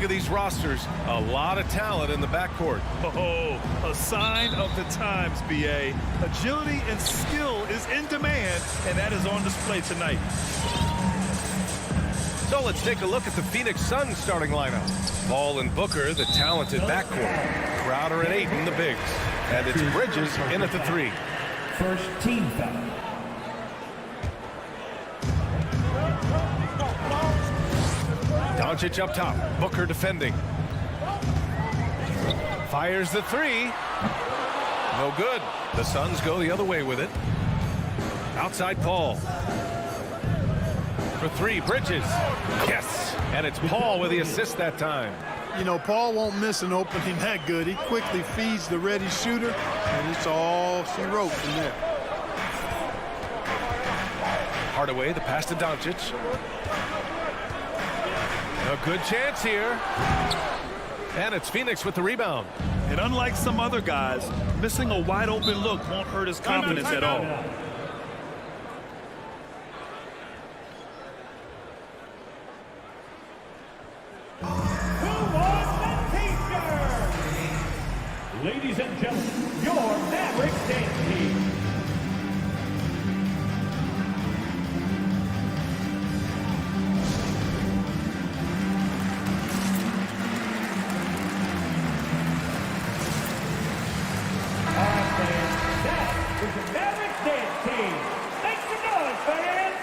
at these rosters. A lot of talent in the backcourt. Oh, a sign of the times, B.A. Agility and skill is in demand, and that is on display tonight. So let's take a look at the Phoenix Suns starting lineup. Paul and Booker, the talented backcourt. Crowder and Ayton, the bigs. And it's Bridges in at the 3. First team foul. Doncic up top. Booker defending. Fires the 3. No good. The Suns go the other way with it. Outside Paul. For 3, Bridges. Yes. And it's Paul with the assist that time. You know, Paul won't miss an opening that good. He quickly feeds the ready shooter, and it's all she wrote from there. Hardaway, the pass to Doncic. A good chance here. And it's Phoenix with the rebound. And unlike some other guys, missing a wide open look won't hurt his confidence at all. Ladies and gentlemen, your Mavericks dance team. That is the Mavericks dance team. Make some noise, fans.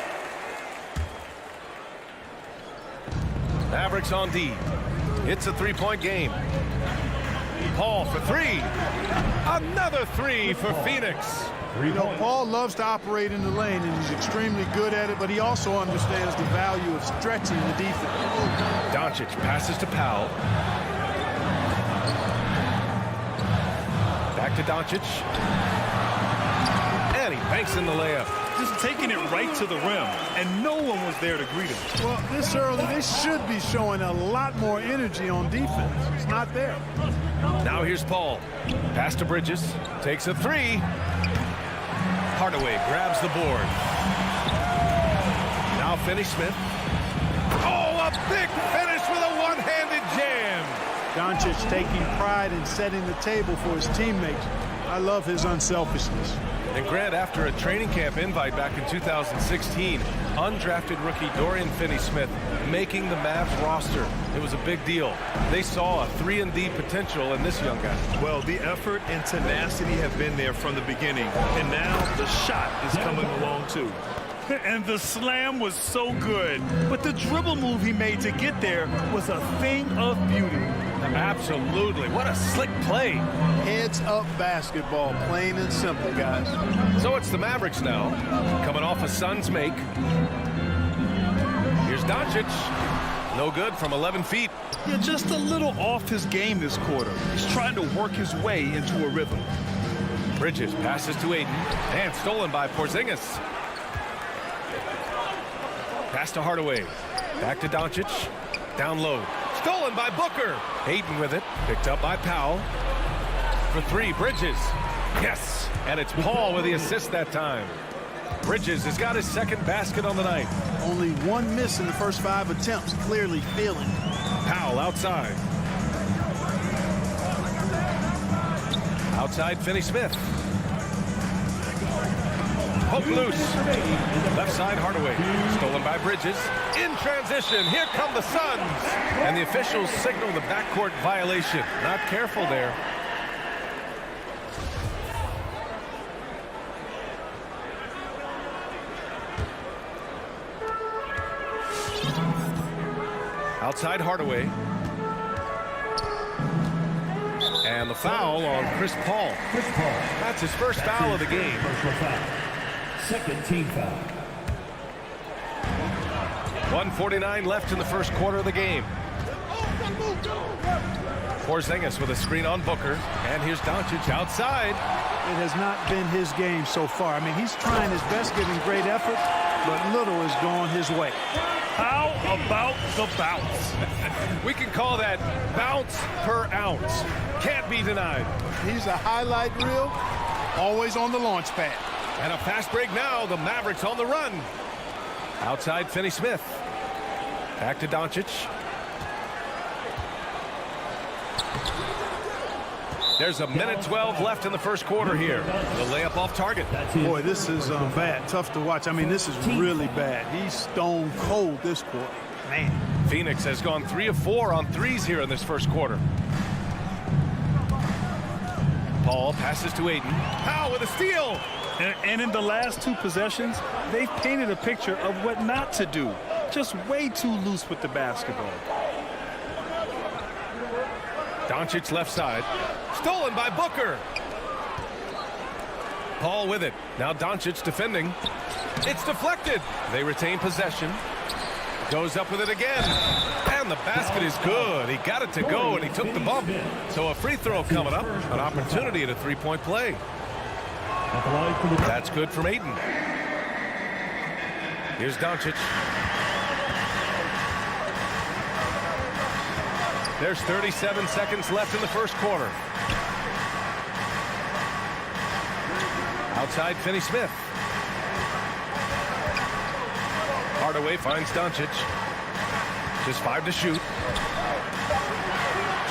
Mavericks on D. It's a 3-point game. Paul for 3. Another 3 for Phoenix. You know, Paul loves to operate in the lane, and he's extremely good at it, but he also understands the value of stretching the defense. Doncic passes to Powell. Back to Doncic. And he banks in the layup. Just taking it right to the rim, and no one was there to greet him. Well, this early, they should be showing a lot more energy on defense. It's not there. Now here's Paul. Pass to Bridges. Takes a 3. Hardaway grabs the board. Now Finney-Smith. Oh, a big finish with a one-handed jam. Doncic taking pride in setting the table for his teammates. I love his unselfishness. And Grant, after a training camp invite back in 2016, undrafted rookie Dorian Finney-Smith making the Mavs roster. It was a big deal. They saw a 3-and-D potential in this young guy. Well, the effort and tenacity have been there from the beginning, and now the shot is coming along too. And the slam was so good, but the dribble move he made to get there was a thing of beauty. Absolutely. What a slick play. Heads up basketball, plain and simple, guys. So it's the Mavericks now, coming off a Suns make. Here's Doncic. No good from 11 feet. Yeah, just a little off his game this quarter. He's trying to work his way into a rhythm. Bridges passes to Ayton, and stolen by Porzingis. Pass to Hardaway. Back to Doncic. Down low. Stolen by Booker. Ayton with it. Picked up by Powell. For 3, Bridges. Yes. And it's Paul with the assist that time. Bridges has got his second basket on the night. Only 1 miss in the first 5 attempts. Clearly feeling. Powell outside. Outside Finney-Smith. Poke loose. Left side Hardaway. Stolen by Bridges. In transition. Here come the Suns. And the officials signal the backcourt violation. Not careful there. Outside Hardaway. And the foul on Chris Paul. Chris Paul. That's his first foul of the game. Personal foul. Second team foul. 1:49 left in the first quarter of the game. Porzingis with a screen on Booker. And here's Doncic outside. It has not been his game so far. I mean, he's trying his best, giving great effort, but little is going his way. How about the bounce? We can call that bounce per ounce. Can't be denied. He's a highlight reel, always on the launch pad. And a fast break now. The Mavericks on the run. Outside Finney-Smith. Back to Doncic. There's a minute 12 left in the first quarter here. The layup off target. Boy, this is bad. Tough to watch. I mean, this is really bad. He's stone cold this quarter. Man. Phoenix has gone 3 of 4 on threes here in this first quarter. Paul passes to Ayton. Powell with a steal. And in the last 2 possessions, they've painted a picture of what not to do. Just way too loose with the basketball. Doncic left side. Stolen by Booker. Paul with it. Now Doncic defending. It's deflected. They retain possession. Goes up with it again. And the basket is good. He got it to go, and he took the bump. So a free throw coming up. An opportunity at a three-point play. That's good from Ayton. Here's Doncic. There's 37 seconds left in the first quarter. Outside, Finney-Smith. Hardaway finds Doncic. Just 5 to shoot.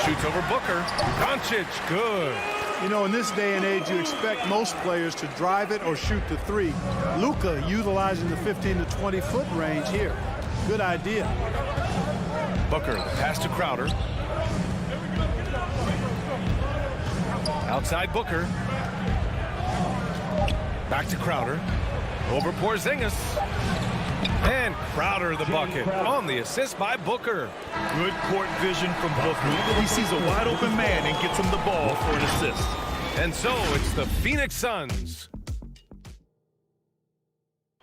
Shoots over Booker. Doncic, good. You know, in this day and age, you expect most players to drive it or shoot the three. Luka utilizing the 15 to 20 foot range here. Good idea. Booker, the pass to Crowder. Outside Booker. Back to Crowder. Over Porzingis. And Crowder the bucket on the assist by Booker. Good court vision from Booker. He sees a wide open man and gets him the ball for an assist. And so it's the Phoenix Suns.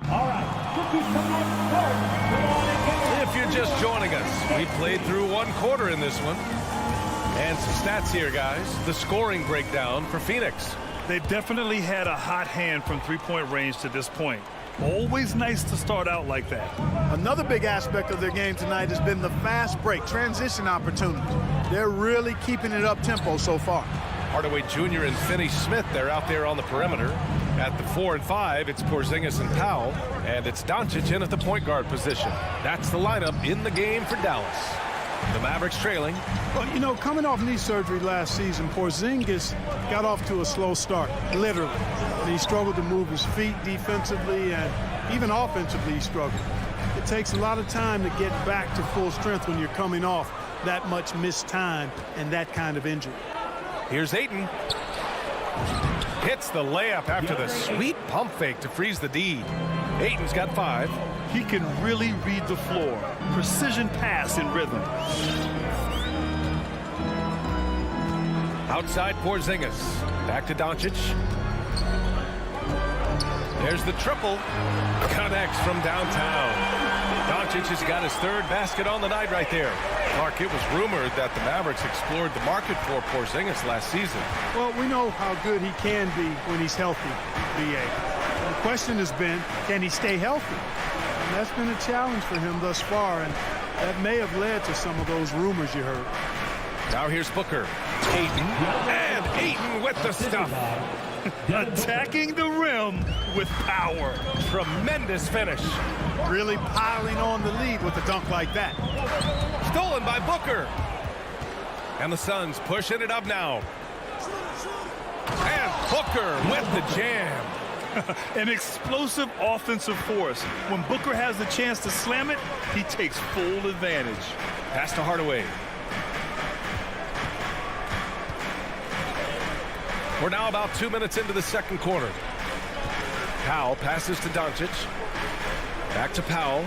All right, rookies coming up first. Come on and get it. If you're just joining us, we played through 1 quarter in this one. And some stats here, guys. The scoring breakdown for Phoenix. They've definitely had a hot hand from three-point range to this point. Always nice to start out like that. Another big aspect of their game tonight has been the fast break, transition opportunities. They're really keeping it up tempo so far. Hardaway Jr. and Finney-Smith, they're out there on the perimeter. At the 4 and 5, it's Porzingis and Powell, and it's Doncic in at the point guard position. That's the lineup in the game for Dallas. The Mavericks trailing. Well, you know, coming off knee surgery last season, Porzingis got off to a slow start, literally. He struggled to move his feet defensively, and even offensively he struggled. It takes a lot of time to get back to full strength when you're coming off that much missed time and that kind of injury. Here's Ayton. Hits the layup after the sweet pump fake to freeze the D. Ayton's got 5. He can really read the floor. Precision pass in rhythm. Outside Porzingis. Back to Doncic. There's the triple. Connects from downtown. Doncic has got his 3rd basket on the night right there. Mark, it was rumored that the Mavericks explored the market for Porzingis last season. Well, we know how good he can be when he's healthy, B.A. The question has been, can he stay healthy? And that's been a challenge for him thus far, and that may have led to some of those rumors you heard. Now here's Booker. Ayton. And Ayton with the stuff. Attacking the rim with power. Tremendous finish. Really piling on the lead with a dunk like that. Stolen by Booker. And the Suns pushing it up now. And Booker with the jam. An explosive offensive force. When Booker has the chance to slam it, he takes full advantage. Pass to Hardaway. We're now about 2 minutes into the second quarter. Powell passes to Doncic. Back to Powell.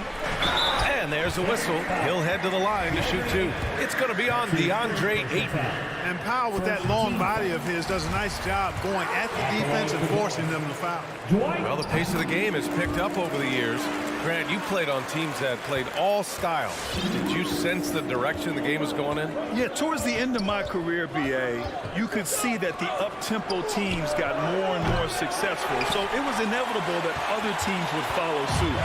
And there's a whistle. He'll head to the line to shoot 2. It's going to be on DeAndre Ayton. And Powell, with that long body of his, does a nice job going at the defense and forcing them to foul. Well, the pace of the game has picked up over the years. Grant, you played on teams that played all styles. Did you sense the direction the game was going in? Yeah, towards the end of my career, B.A., you could see that the up-tempo teams got more and more successful. So it was inevitable that other teams would follow suit.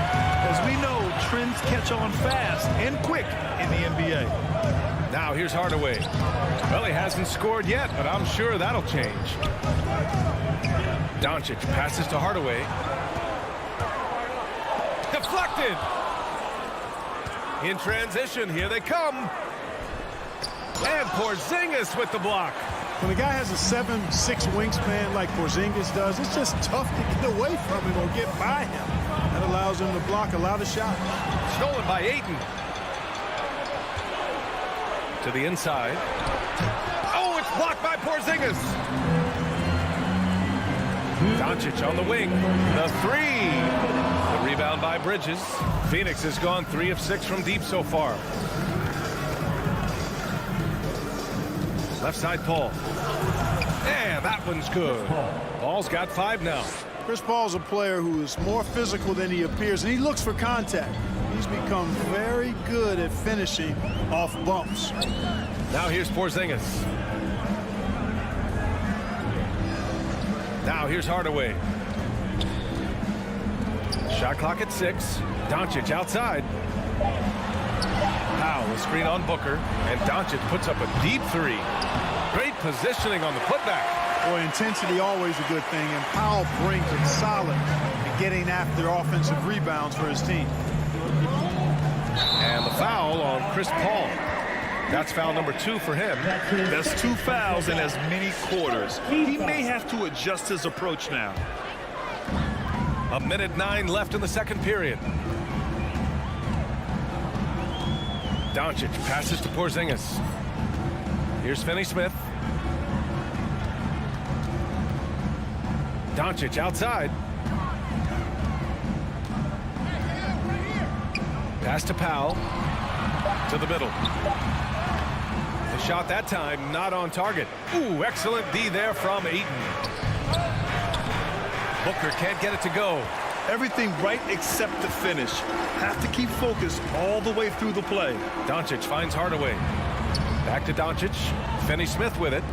As we know, trends catch on fast and quick in the NBA. Now here's Hardaway. Well, he hasn't scored yet, but I'm sure that'll change. Doncic passes to Hardaway. Deflected. In transition, here they come. And Porzingis with the block. When a guy has a 7'6" wingspan like Porzingis does, it's just tough to get away from him or get by him. That allows him to block a lot of shots. Stolen by Ayton. To the inside. Oh, it's blocked by Porzingis. Doncic on the wing. The three. The rebound by Bridges. Phoenix has gone 3 of 6 from deep so far. Left side, Paul. Yeah, that one's good. Paul's got 5 now. Chris Paul's a player who is more physical than he appears, and he looks for contact. He's become very good at finishing off bumps. Now here's Porzingis. Now here's Hardaway. Shot clock at 6. Doncic outside. Powell, a screen on Booker, and Doncic puts up a deep 3. Great positioning on the putback. Boy, intensity always a good thing, and Powell brings it solid in getting after offensive rebounds for his team. And the foul on Chris Paul. That's foul number 2 for him. That's 2 fouls in as many quarters. He may have to adjust his approach now. 1:09 left in the second period. Doncic passes to Porzingis. Here's Finney-Smith. Doncic outside. Pass to Powell. To the middle. The shot that time not on target. Ooh, excellent D there from Ayton. Booker can't get it to go. Everything right except the finish. Have to keep focused all the way through the play. Doncic finds Hardaway. Back to Doncic. Finney-Smith with it.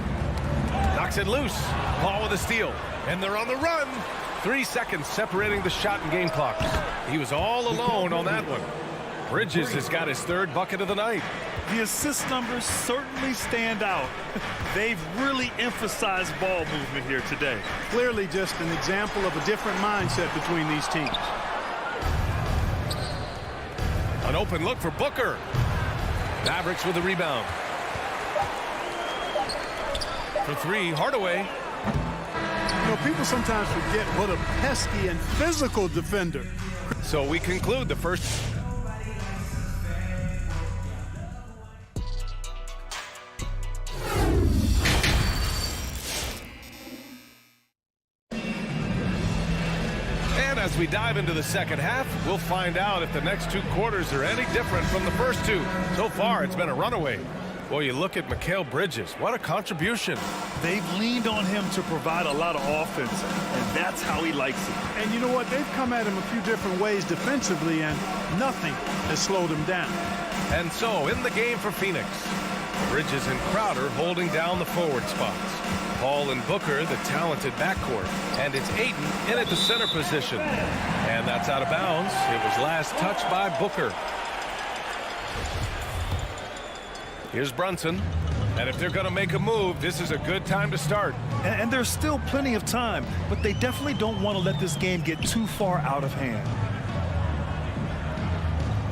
Knocks it loose. Paul with a steal. And they're on the run. 3 seconds separating the shot and game clock. He was all alone on that one. Bridges has got his 3rd bucket of the night. The assist numbers certainly stand out. They've really emphasized ball movement here today. Clearly just an example of a different mindset between these teams. An open look for Booker. Mavericks with the rebound. For 3, Hardaway. You know, people sometimes forget what a pesky and physical defender. So we conclude the first. And as we dive into the second half, we'll find out if the next 2 quarters are any different from the first 2. So far, it's been a runaway. Boy, you look at Mikal Bridges. What a contribution. They've leaned on him to provide a lot of offense, and that's how he likes it. And you know what? They've come at him a few different ways defensively, and nothing has slowed him down. And so, in the game for Phoenix, Bridges and Crowder holding down the forward spots. Paul and Booker, the talented backcourt. And it's Ayton in at the center position. And that's out of bounds. It was last touched by Booker. Here's Brunson. And if they're going to make a move, this is a good time to start. And there's still plenty of time, but they definitely don't want to let this game get too far out of hand.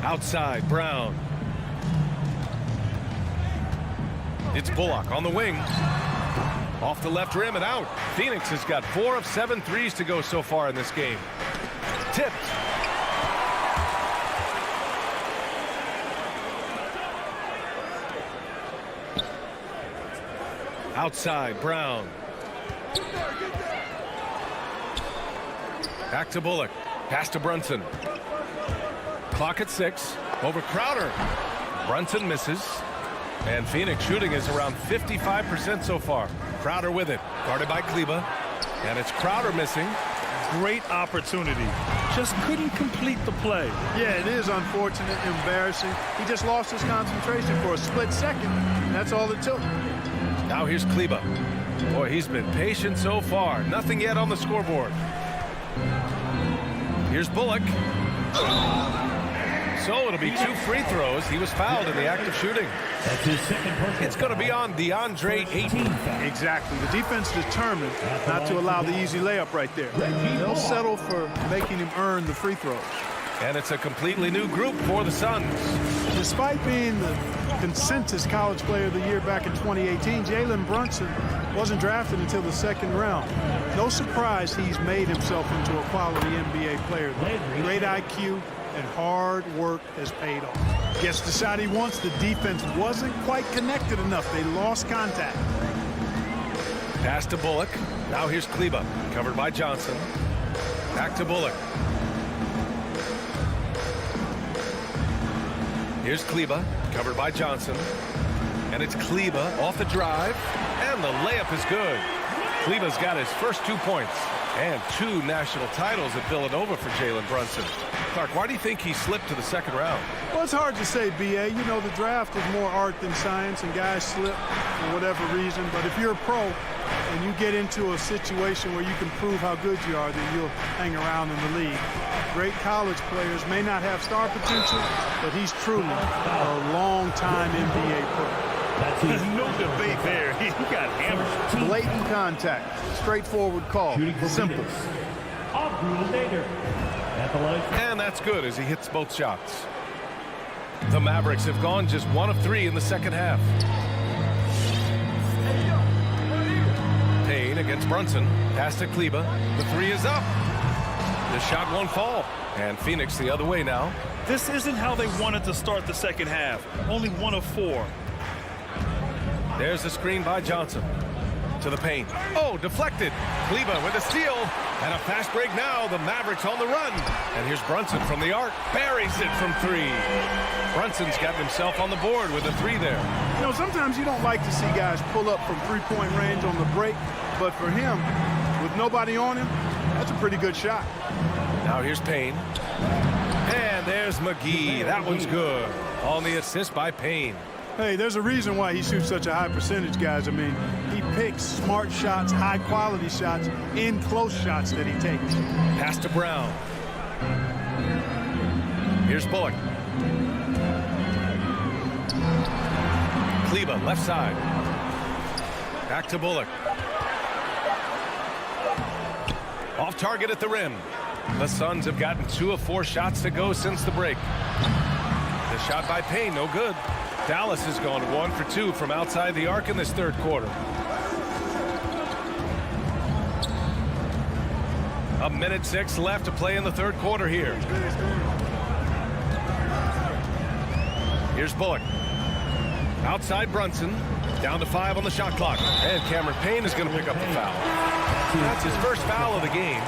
Outside, Brown. It's Bullock on the wing. Off the left rim and out. Phoenix has got 4 of 7 threes to go so far in this game. Tipped. Outside, Brown. Back to Bullock. Pass to Brunson. Clock at 6. Over Crowder. Brunson misses. And Phoenix shooting is around 55% so far. Crowder with it. Guarded by Kleber. And it's Crowder missing. Great opportunity. Just couldn't complete the play. Yeah, it is unfortunate, embarrassing. He just lost his concentration for a split second. And that's all it took. Now here's Kleber. Boy, he's been patient so far. Nothing yet on the scoreboard. Here's Bullock. So it'll be 2 free throws. He was fouled in the act of shooting. That's his second personal It's going to be on DeAndre Ayton. Exactly. The defense determined not to allow the easy layup right there. They'll settle for making him earn the free throws. And it's a completely new group for the Suns. Despite being the consensus college player of the year back in 2018, Jalen Brunson Wasn't drafted until the second round. No surprise he's made himself into a quality NBA player. Great IQ and hard work has paid off. Gets the shot he wants. The defense wasn't quite connected enough. They lost contact. Pass to Bullock. Now here's Kleber, covered by Johnson. Back to Bullock. Here's Kleber, covered by Johnson. And it's Kleber off the drive. And the layup is good. Kleber's got his first 2 points. And 2 national titles at Villanova for Jalen Brunson. Clark, why do you think he slipped to the second round? Well, it's hard to say, B.A. You know, the draft is more art than science, and guys slip for whatever reason. But if you're a pro and you get into a situation where you can prove how good you are, then you'll hang around in the league. Great college players may not have star potential, but he's truly a long-time NBA pro. There's no debate there. He got hammered. Blatant contact. Straightforward call. Simple. And that's good as he hits both shots. The Mavericks have gone just 1 of 3 in the second half. Payne against Brunson. Pass to Kleber. The 3 is up. The shot won't fall. And Phoenix the other way now. This isn't how they wanted to start the second half. Only 1 of 4. There's the screen by Johnson. To the paint. Oh, deflected. Kleber with a steal. And a fast break now. The Mavericks on the run. And here's Brunson from the arc. Buries it from 3. Brunson's got himself on the board with a 3 there. You know, sometimes you don't like to see guys pull up from three-point range on the break. But for him, with nobody on him, that's a pretty good shot. Now here's Payne. And there's McGee. That one's good. On the assist by Payne. Hey, there's a reason why he shoots such a high percentage, guys. I mean, he picks smart shots, high-quality shots, in close shots that he takes. Pass to Brown. Here's Bullock. Kleber, left side. Back to Bullock. Off target at the rim. The Suns have gotten 2 of 4 shots to go since the break. The shot by Payne, no good. Dallas has gone 1 for 2 from outside the arc in this third quarter. A minute 6 left to play in the third quarter here. Here's Bullock. Outside Brunson. Down to 5 on the shot clock. And Cameron Payne is going to pick up the foul. That's his first foul of the game.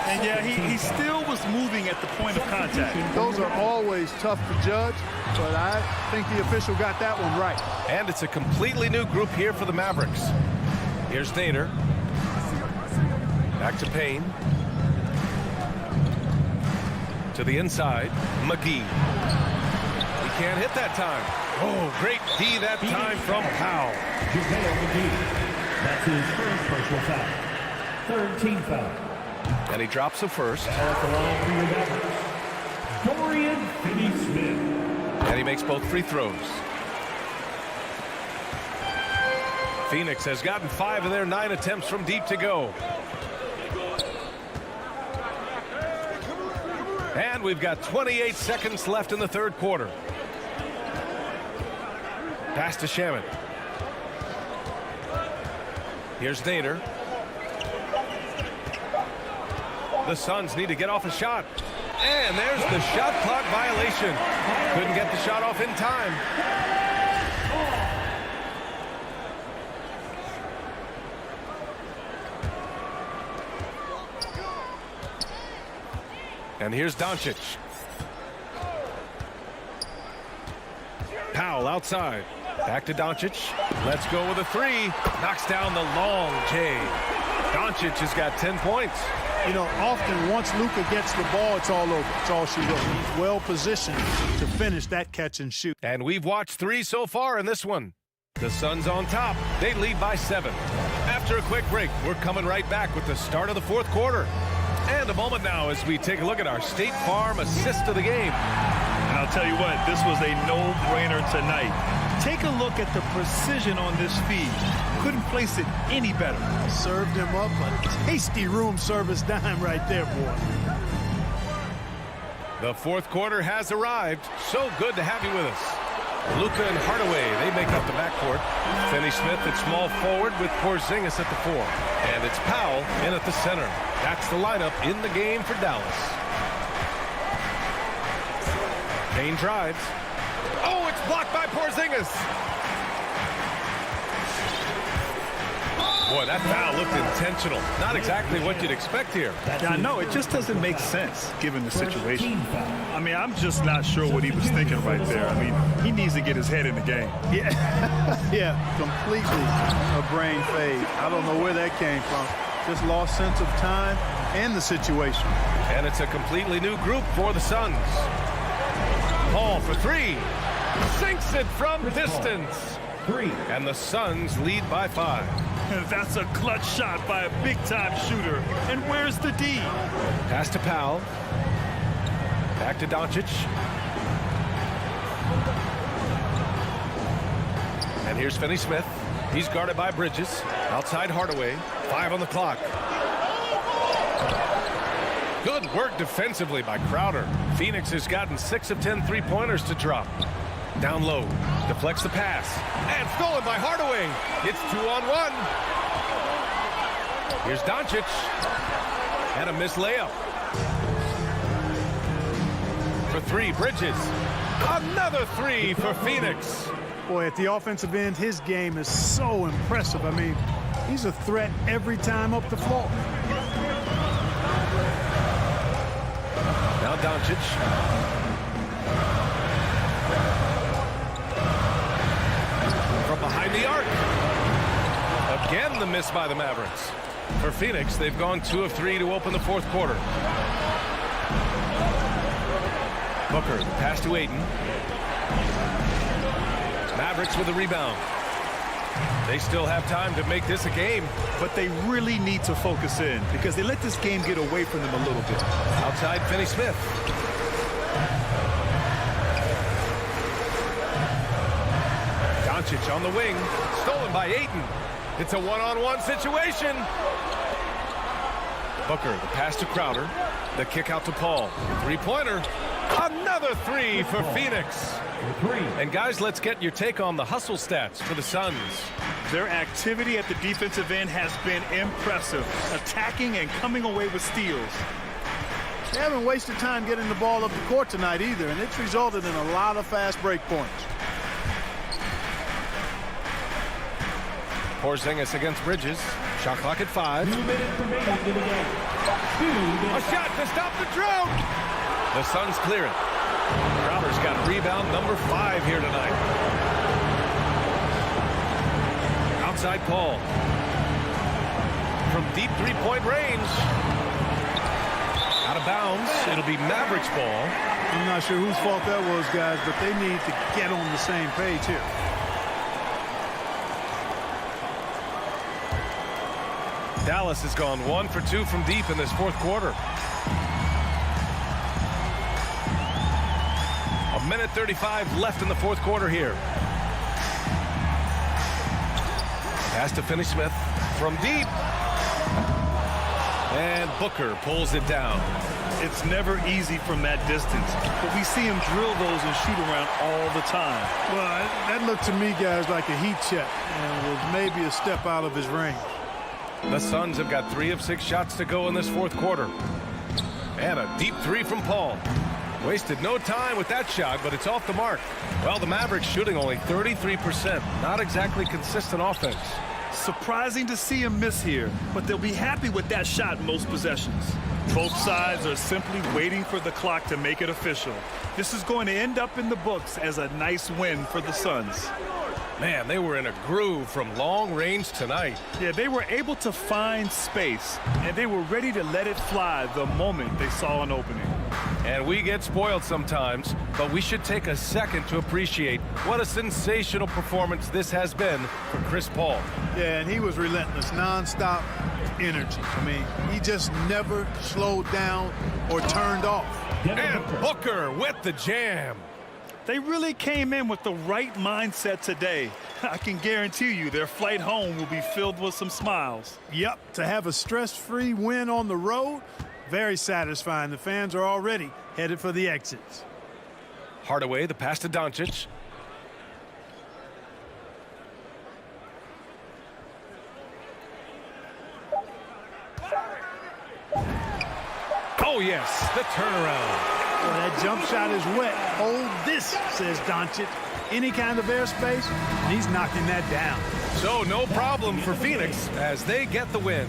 And yeah, he still was moving at the point of contact. Those are always tough to judge, but I think the official got that one right. And it's a completely new group here for the Mavericks. Here's Nader. Back to Payne. To the inside, McGee. He can't hit that time. Oh, great D that time from Powell. That's his first personal foul. Third team foul. And he drops the first. At the line for your Mavericks, Dorian Finney-Smith. And he makes both free throws. Phoenix has gotten 5 of their 9 attempts from deep to go. And we've got 28 seconds left in the third quarter. Pass to Shamet. Here's Nader. The Suns need to get off a shot. And there's the shot clock violation. Couldn't get the shot off in time. And here's Doncic. Powell outside. Back to Doncic. Let's go with a 3. Knocks down the long J. Doncic has got 10 points. You know, often once Luka gets the ball, it's all over. It's all she wrote. He's well positioned to finish that catch and shoot. And we've watched 3 so far in this one. The Suns on top. They lead by 7. After a quick break, we're coming right back with the start of the fourth quarter. And a moment now as we take a look at our State Farm assist of the game. And I'll tell you what, this was a no-brainer tonight. Take a look at the precision on this feed. Couldn't place it any better. Served him up a tasty room service dime right there, boy. The fourth quarter has arrived. So good to have you with us. Luka and Hardaway, they make up the backcourt. Finney Smith at small forward with Porzingis at the 4. And it's Powell in at the center. That's the lineup in the game for Dallas. Payne drives. Oh, it's blocked by Porzingis. Boy, that foul looked intentional. Not exactly what you'd expect here. I know, it just doesn't make sense given the situation. I mean, I'm just not sure what he was thinking right there. I mean, he needs to get his head in the game. Yeah, yeah, completely a brain fade. I don't know where that came from. Just lost sense of time and the situation. And it's a completely new group for the Suns. Paul for 3. Sinks it from distance. 3. And the Suns lead by 5. That's a clutch shot by a big-time shooter. And where's the D? Pass to Powell. Back to Doncic. And here's Finney Smith. He's guarded by Bridges. Outside Hardaway. 5 on the clock. Good work defensively by Crowder. Phoenix has gotten 6 of 10 three-pointers to drop. Down low. Deflects the pass. And stolen by Hardaway. It's 2-on-1. Here's Doncic. And a missed layup. For 3, Bridges. Another 3 for Phoenix. Boy, at the offensive end, his game is so impressive. I mean, he's a threat every time up the floor. Now Doncic. From behind the arc. Again, the miss by the Mavericks. For Phoenix, they've gone 2 of 3 to open the 4th quarter. Booker, the pass to Ayton. Mavericks with a rebound. They still have time to make this a game. But they really need to focus in because they let this game get away from them a little bit. Outside Finney Smith. Doncic on the wing. Stolen by Ayton. It's a one-on-one situation. Booker, the pass to Crowder. The kick out to Paul. 3-pointer. Another 3 for Phoenix. 3. And guys, let's get your take on the hustle stats for the Suns. Their activity at the defensive end has been impressive, attacking and coming away with steals. They haven't wasted time getting the ball up the court tonight either, and it's resulted in a lot of fast break points. Porzingis against Bridges. Shot clock at 5. 2 minutes remaining in the game. A shot to stop the drought. The Suns clear it. Crowder's got rebound number 5 here tonight. Outside Paul. From deep 3-point range. Out of bounds. It'll be Mavericks ball. I'm not sure whose fault that was, guys, but they need to get on the same page here. Dallas has gone 1 for 2 from deep in this 4th quarter. A minute 35 left in the 4th quarter here. Pass to Finney Smith from deep. And Booker pulls it down. It's never easy from that distance, but we see him drill those and shoot around all the time. Well, that looked to me, guys, like a heat check, and was maybe a step out of his range. The Suns have got 3 of 6 shots to go in this 4th quarter. And a deep 3 from Paul. Wasted no time with that shot, but it's off the mark. Well, the Mavericks shooting only 33%. Not exactly consistent offense. Surprising to see him miss here, but they'll be happy with that shot most possessions. Both sides are simply waiting for the clock to make it official. This is going to end up in the books as a nice win for the Suns. Man, they were in a groove from long range tonight. Yeah, they were able to find space, and they were ready to let it fly the moment they saw an opening. And we get spoiled sometimes, but we should take a second to appreciate what a sensational performance this has been for Chris Paul. Yeah, and he was relentless, nonstop energy. I mean, he just never slowed down or turned off. And Booker with the jam. They really came in with the right mindset today. I can guarantee you their flight home will be filled with some smiles. Yep, to have a stress-free win on the road, very satisfying. The fans are already headed for the exits. Hardaway, the pass to Doncic. Oh, yes, the turnaround. Well, that jump shot is wet. Hold this, says Doncic. Any kind of airspace, and he's knocking that down. So no problem for Phoenix as they get the win.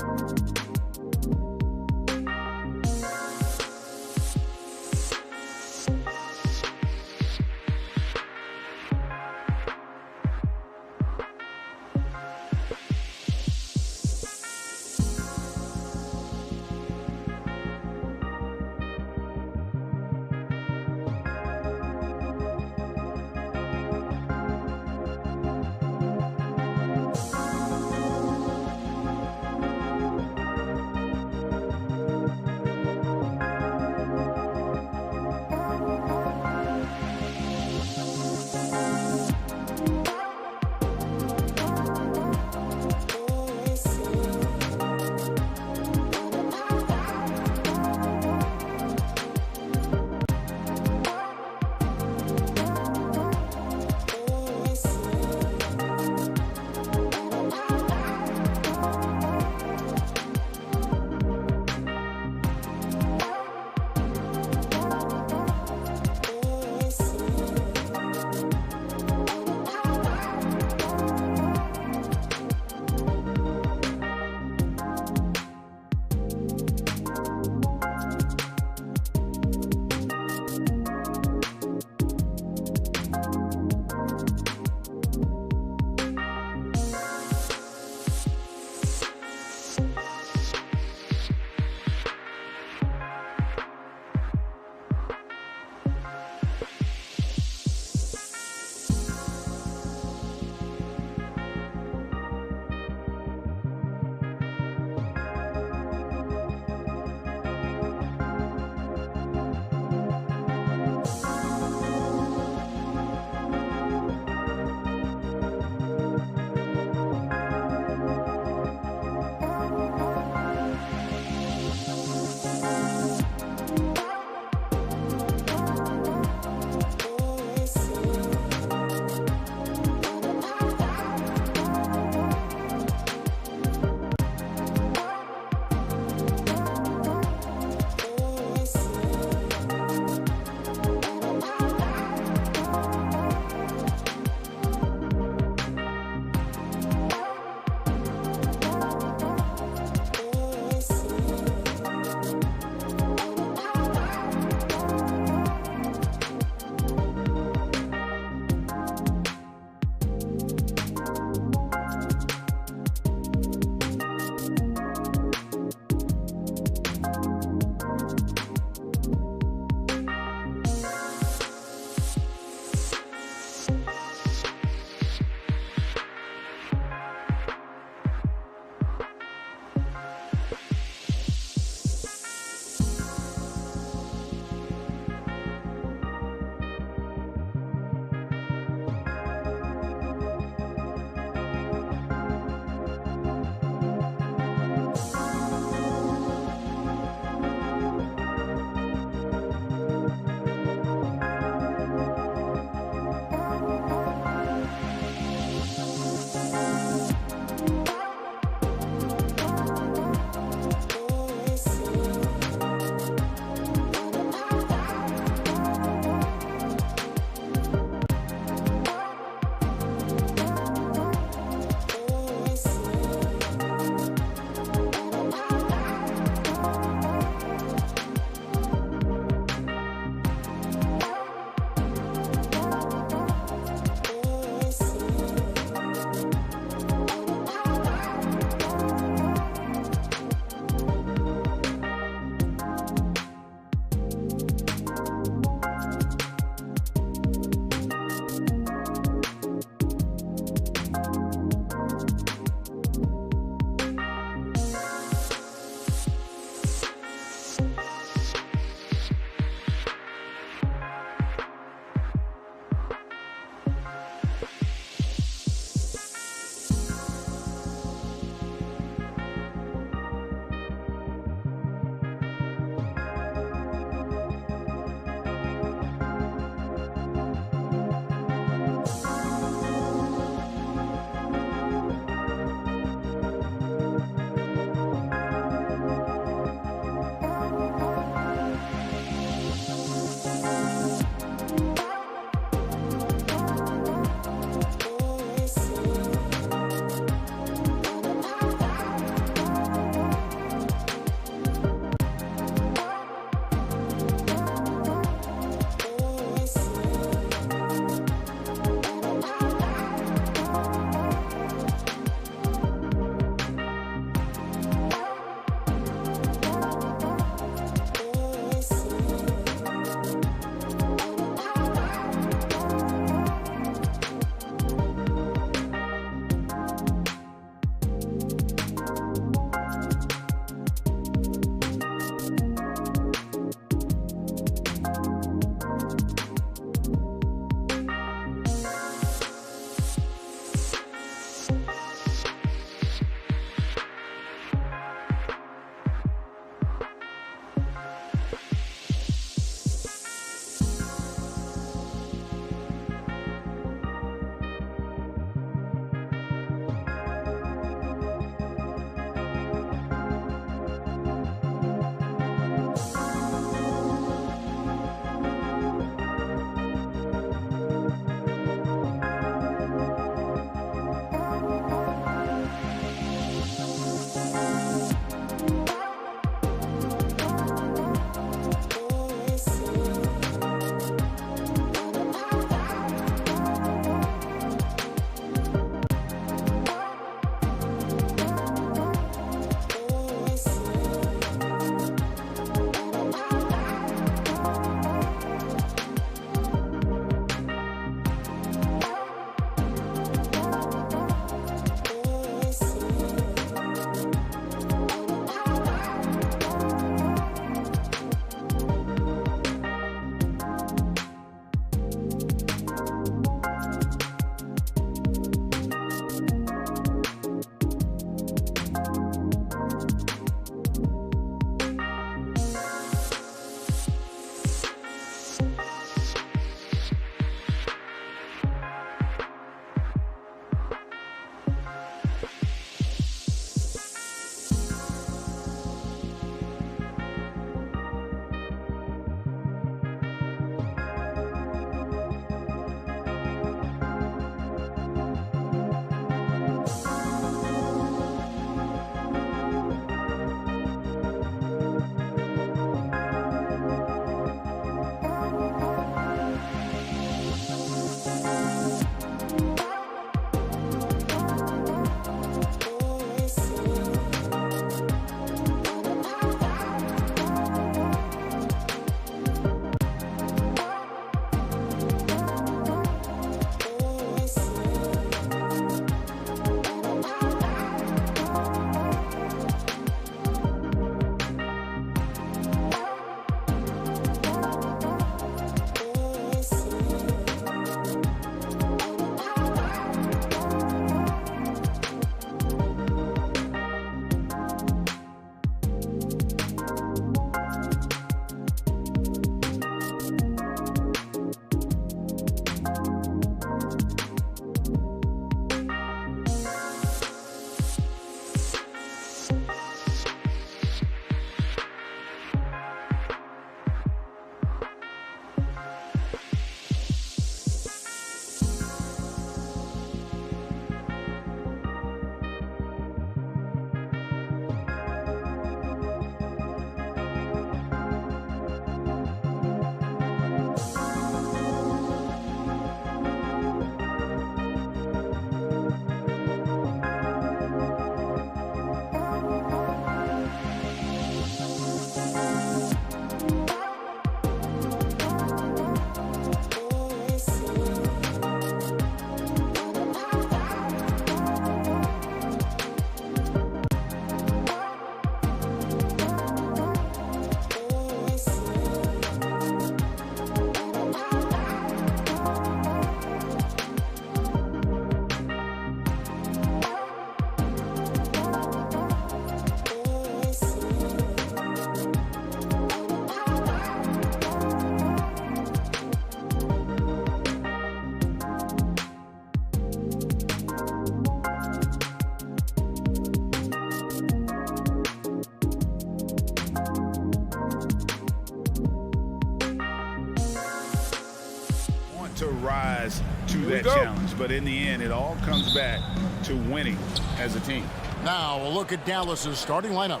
rise to that challenge. But in the end, it all comes back to winning as a team. Now a look at Dallas's starting lineup.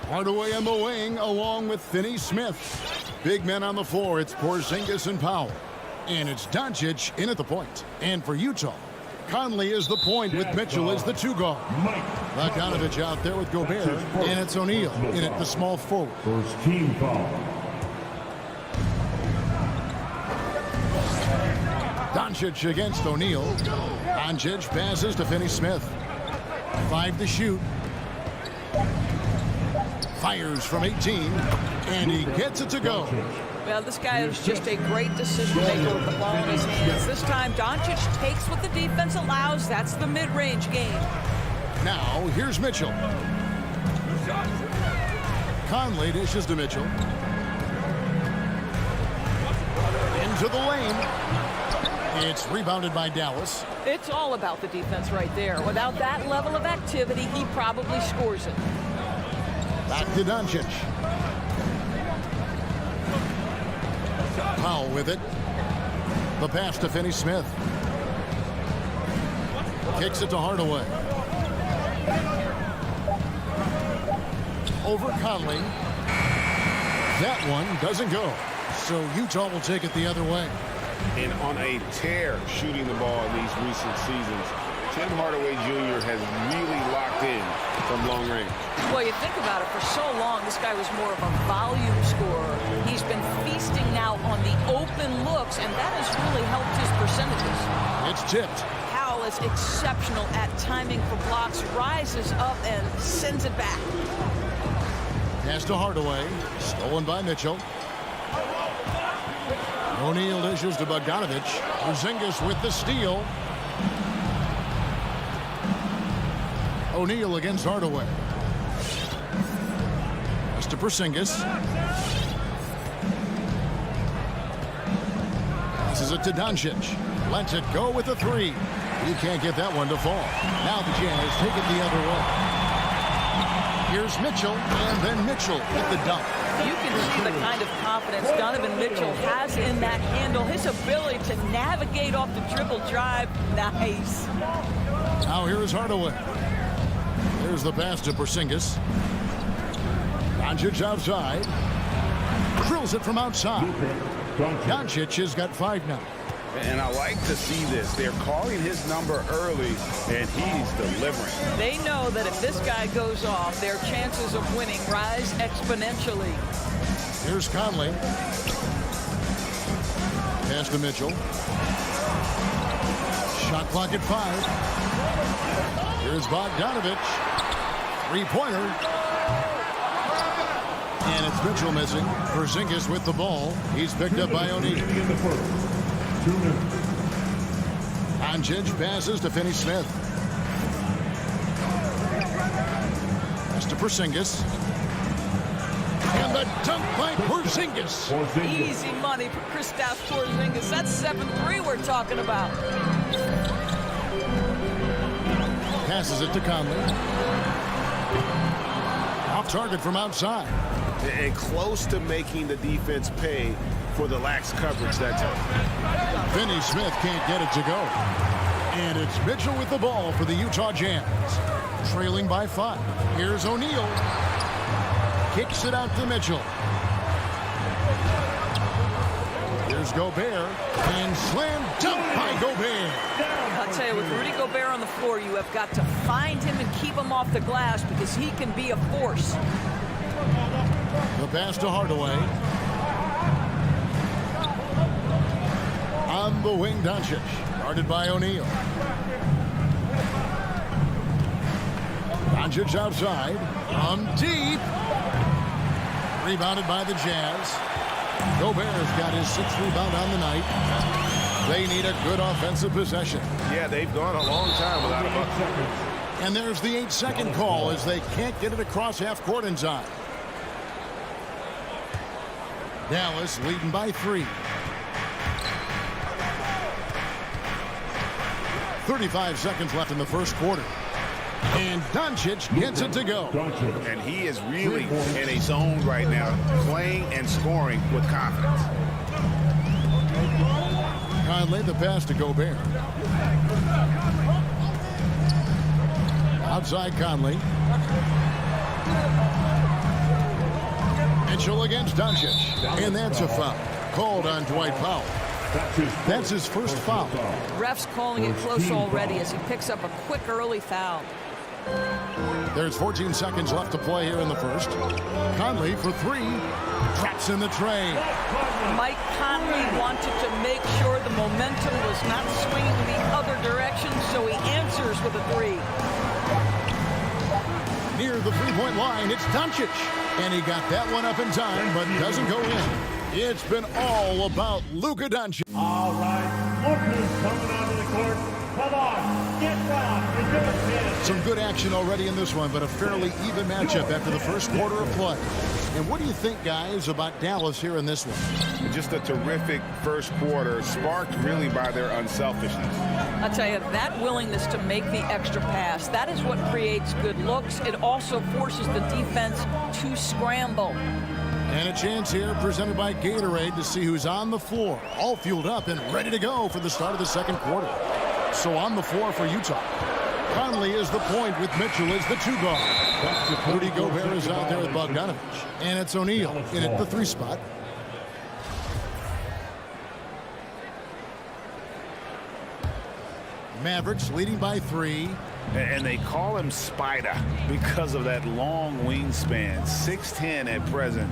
Hardaway on the wing along with Finney-Smith. Big men on the floor. It's Porzingis and Powell. And it's Doncic in at the point. And for Utah, Conley is the point with Mitchell as the 2 guard. Bogdanovich out there with Gobert. And it's O'Neal in at the small forward. First team foul. Doncic against O'Neal. Doncic passes to Finney-Smith. 5 to shoot. Fires from 18. And he gets it to go. Well, this guy is just a great decision maker with the ball in his hands. This time, Doncic takes what the defense allows. That's the mid-range game. Now, here's Mitchell. Conley dishes to Mitchell. Into the lane. It's rebounded by Dallas. It's all about the defense right there. Without that level of activity, he probably scores it. Back to Doncic. Powell with it. The pass to Finney-Smith. Kicks it to Hardaway. Over Conley. That one doesn't go. So Utah will take it the other way. And on a tear shooting the ball in these recent seasons, Tim Hardaway Jr. has really locked in from long range. Well, you think about it, for so long, this guy was more of a volume scorer. He's been feasting now on the open looks, and that has really helped his percentages. It's tipped. Powell is exceptional at timing for blocks, rises up and sends it back. Pass to Hardaway. Stolen by Mitchell. O'Neal dishes to Bogdanovich. Porzingis with the steal. O'Neal against Hardaway. Pass to Porzingis. Passes it to Doncic. Lets it go with the 3. He can't get that one to fall. Now the Jazz take it the other way. Here's Mitchell, and then Mitchell with the dunk. You can see the kind of confidence Donovan Mitchell has in that handle. His ability to navigate off the dribble drive. Nice. Now here is Hardaway. There's the pass to Porzingis. Doncic outside. Drills it from outside. Doncic has got 5 now. And I like to see this. They're calling his number early, and he's delivering. They know that if this guy goes off, their chances of winning rise exponentially. Here's Conley. Pass to Mitchell. Shot clock at 5. Here's Bogdanovich. 3-pointer. And it's Mitchell missing. Porzingis with the ball. He's picked up by O'Neal. Doncic passes to Finney-Smith. Pass to Porzingis. And the dunk by Porzingis. Easy money for Kristaps Porzingis. That's 7-3 we're talking about. Passes it to Conley. Off target from outside. And close to making the defense pay for the lax coverage that time. Finney-Smith can't get it to go. And it's Mitchell with the ball for the Utah Jazz. Trailing by 5. Here's O'Neal. Kicks it out to Mitchell. Here's Gobert. And slam dunk by Gobert. I'll tell you, with Rudy Gobert on the floor, you have got to find him and keep him off the glass because he can be a force. The pass to Hardaway. On the wing, Doncic. Guarded by O'Neal. Doncic outside. From deep. Rebounded by the Jazz. Gobert's got his 6th rebound on the night. They need a good offensive possession. Yeah, they've gone a long time without a bucket. And there's the 8-second call as they can't get it across half court in time. Dallas leading by 3. 35 seconds left in the first quarter. And Doncic gets it to go. And he is really in a zone right now, playing and scoring with confidence. Conley, the pass to Gobert. Outside Conley. Mitchell against Doncic. And that's a foul. Called on Dwight Powell. That's his first foul. Ref's calling it close already as he picks up a quick early foul. There's 14 seconds left to play here in the first. Conley for three. Traps in the tray. Mike Conley wanted to make sure the momentum was not swinging the other direction, so he answers with a three. Near the three-point line, it's Doncic. And he got that one up in time, but doesn't go in. It's been all about Luka Doncic. All right, look who's coming onto the court. Come on, get rocked and give us this. Some good action already in this one, but a fairly even matchup after the first quarter of play. And what do you think, guys, about Dallas here in this one? Just a terrific first quarter, sparked really by their unselfishness. I'll tell you, that willingness to make the extra pass, that is what creates good looks. It also forces the defense to scramble. And a chance here presented by Gatorade to see who's on the floor, all fueled up and ready to go for the start of the second quarter. So on the floor for Utah. Conley is the point with Mitchell as the two guard. Rudy Gobert is out there with Bogdanovich. And it's O'Neal in at the three spot. Mavericks leading by three. And they call him Spider because of that long wingspan. 6'10" at present,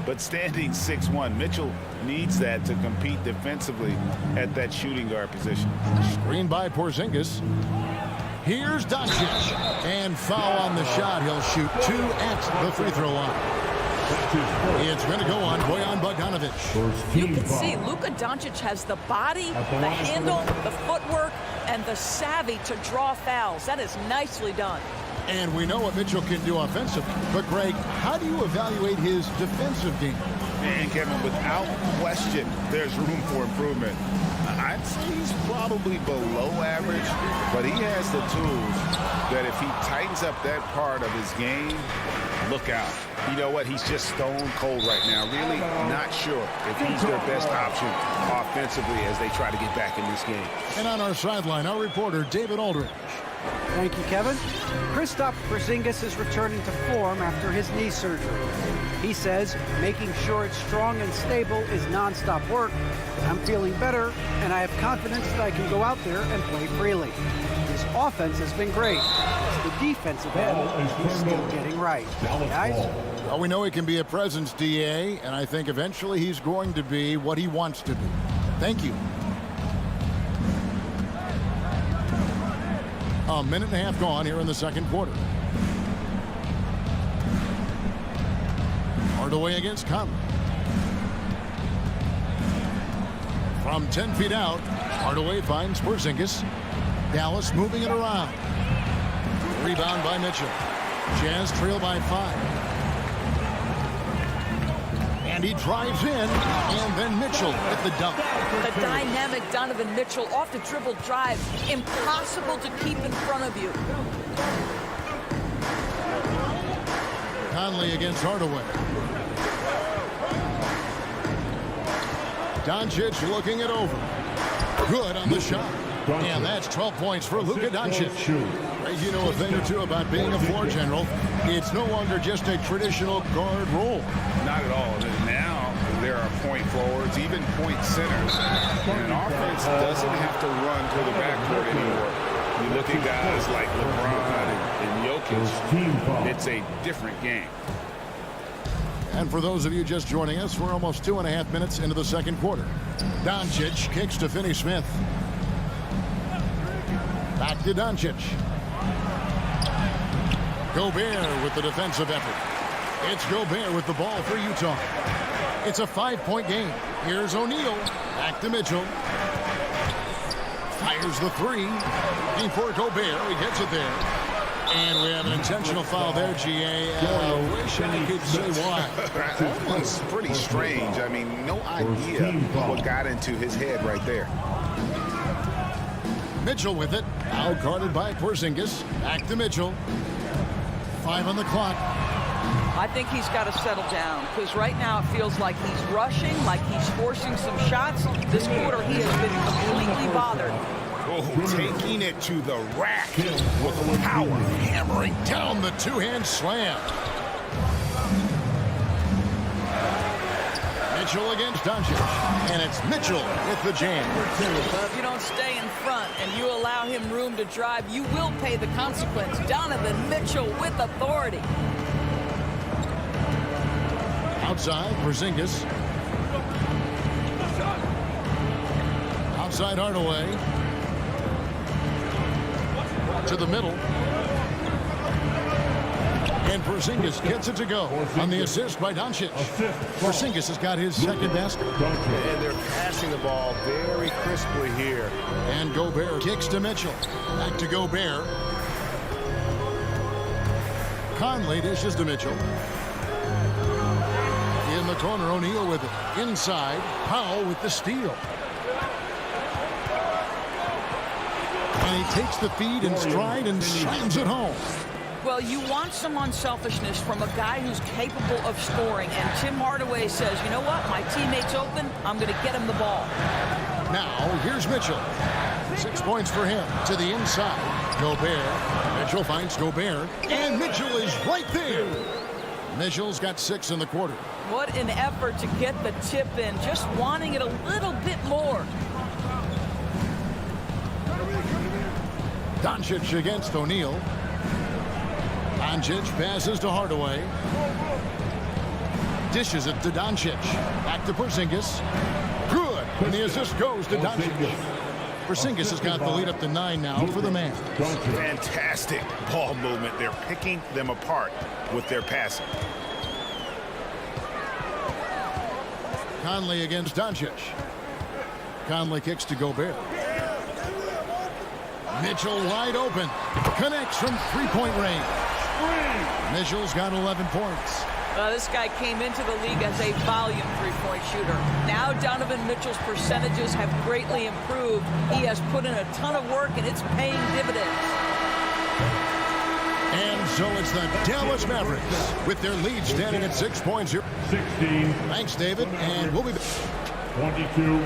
but standing 6'1". Mitchell needs that to compete defensively at that shooting guard position. Screen by Porzingis. Here's Doncic. And foul on the shot. He'll shoot two at the free throw line. It's going to go on Bojan Bogdanovich. You can see Luka Doncic has the body, the handle, the footwork, and the savvy to draw fouls. That is nicely done. And we know what Mitchell can do offensively. But, Greg, how do you evaluate his defensive game? And, Kevin, without question, there's room for improvement. I'd say he's probably below average, but he has the tools that if he tightens up that part of his game, look out. You know what? He's just stone cold right now. Really not sure if he's their best option offensively as they try to get back in this game. And on our sideline, our reporter, David Aldridge. Thank you, Kevin. Kristaps Porzingis is returning to form after his knee surgery. He says making sure it's strong and stable is nonstop work. I'm feeling better, and I have confidence that I can go out there and play freely. His offense has been great. It's the defensive end he's still getting right. Guys? Well, we know he can be a presence, DA, and I think eventually he's going to be what he wants to be. Thank you. A minute and a half gone here in the second quarter. Hardaway against Conley. From 10 feet out, Hardaway finds Porzingis. Dallas moving it around. Rebound by Mitchell. Jazz trail by 5. And he drives in, and then Mitchell at the dunk. The dynamic Donovan Mitchell off the dribble drive. Impossible to keep in front of you. Conley against Hardaway. Doncic looking it over. Good on the shot. And that's 12 points for Luka Doncic. You know a thing or two about being a floor general. It's no longer just a traditional guard role. Not at all. Now there are point forwards, even point centers. And an offense doesn't have to run to the backcourt anymore. You look at guys like LeBron and Jokic, it's a different game. And for those of you just joining us, we're almost 2.5 minutes into the second quarter. Doncic kicks to Finney-Smith. Back to Doncic. Gobert with the defensive effort. It's Gobert with the ball for Utah. It's a 5-point game. Here's O'Neal. Back to Mitchell. Fires the three. Looking for Gobert. He gets it there. And we have an intentional foul there, GA. I wish I could say why. That was pretty strange. I mean, no idea what got into his head right there. Mitchell with it. Now guarded by Porzingis. Back to Mitchell. 5 on the clock. I think he's got to settle down because right now it feels like he's rushing, like he's forcing some shots. This quarter he has been completely bothered. Oh, taking it to the rack with power. Hammering down the two-hand slam. Mitchell against Doncic. And it's Mitchell with the jam. If you don't stay in front and you allow him room to drive, you will pay the consequence. Donovan Mitchell with authority. Outside, Porzingis. Outside, Hardaway. To the middle. And Porzingis gets it to go on the assist by Doncic. Porzingis has got his second basket. And they're passing the ball very crisply here. And Gobert kicks to Mitchell. Back to Gobert. Conley dishes to Mitchell. In the corner, O'Neal with it. Inside, Powell with the steal. And he takes the feed in stride and slams it home. Well, you want some unselfishness from a guy who's capable of scoring. And Tim Hardaway says, you know what? My teammate's open. I'm going to get him the ball. Now, here's Mitchell. 6 points for him to the inside. Gobert. Mitchell finds Gobert. And Mitchell is right there. Mitchell's got 6 in the quarter. What an effort to get the tip in. Just wanting it a little bit more. Doncic against O'Neal. Doncic passes to Hardaway. Dishes it to Doncic. Back to Porzingis. Good. And the assist goes to Doncic. Porzingis has got the lead up to 9 now for the man. Fantastic ball movement. They're picking them apart with their passing. Conley against Doncic. Conley kicks to Gobert. Mitchell wide open. Connects from three-point range. Mitchell's got 11 points. This guy came into the league as a volume three-point shooter. Now Donovan Mitchell's percentages have greatly improved. He has put in a ton of work, and it's paying dividends. And so it's the Dallas Mavericks with their lead standing at 6 points here. 16. Thanks, David, and we'll be back. 22.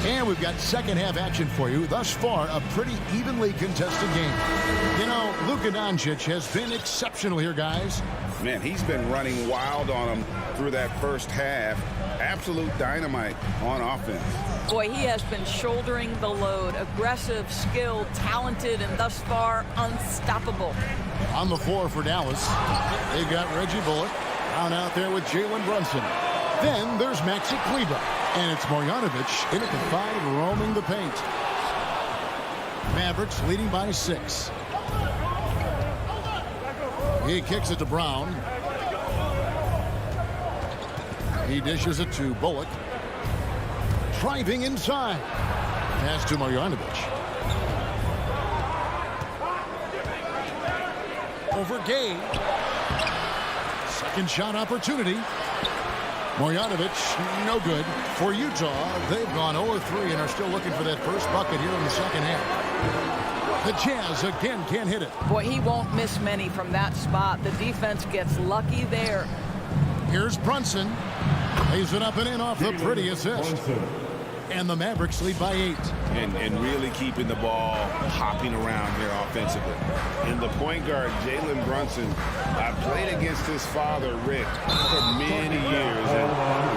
And we've got second half action for you. Thus far, a pretty evenly contested game. You know, Luka Doncic has been exceptional here, guys. Man, he's been running wild on them through that first half. Absolute dynamite on offense. Boy, he has been shouldering the load. Aggressive, skilled, talented, and thus far, unstoppable. On the floor for Dallas, they've got Reggie Bullock down out there with Jalen Brunson. Then there's Maxi Kleber. And it's Marjanovic in at the 5, roaming the paint. Mavericks leading by 6. He kicks it to Brown. He dishes it to Bullock. Driving inside. Pass to Marjanovic. Over Gay. Second shot opportunity. Marjanovic, no good. For Utah, they've gone 0-3 and are still looking for that first bucket here in the second half. The Jazz again can't hit it. Boy, he won't miss many from that spot. The defense gets lucky there. Here's Brunson. Lays it up and in off the pretty assist. And the Mavericks lead by 8. And really keeping the ball hopping around here offensively. And the point guard, Jalen Brunson, I've played against his father, Rick, for many years. And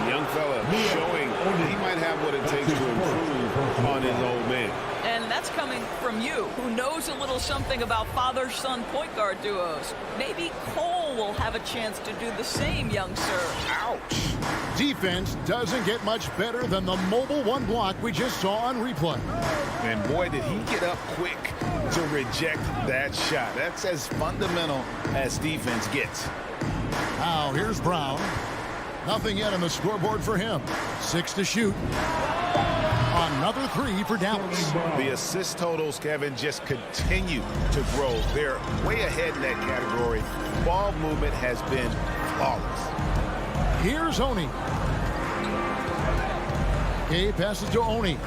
the young fella showing he might have what it takes to improve on his old man. And that's coming from you, who knows a little something about father-son point guard duos. Maybe Cole will have a chance to do the same, young sir. Ouch. Defense doesn't get much better than the mobile one block we just saw on replay. And boy, did he get up quick to reject that shot. That's as fundamental as defense gets. Now here's Brown. Nothing yet on the scoreboard for him. 6 to shoot. Another 3 for Dallas. The assist totals, Kevin, just continue to grow. They're way ahead in that category. Ball movement has been flawless. Here's Oni. Gay passes to Oni.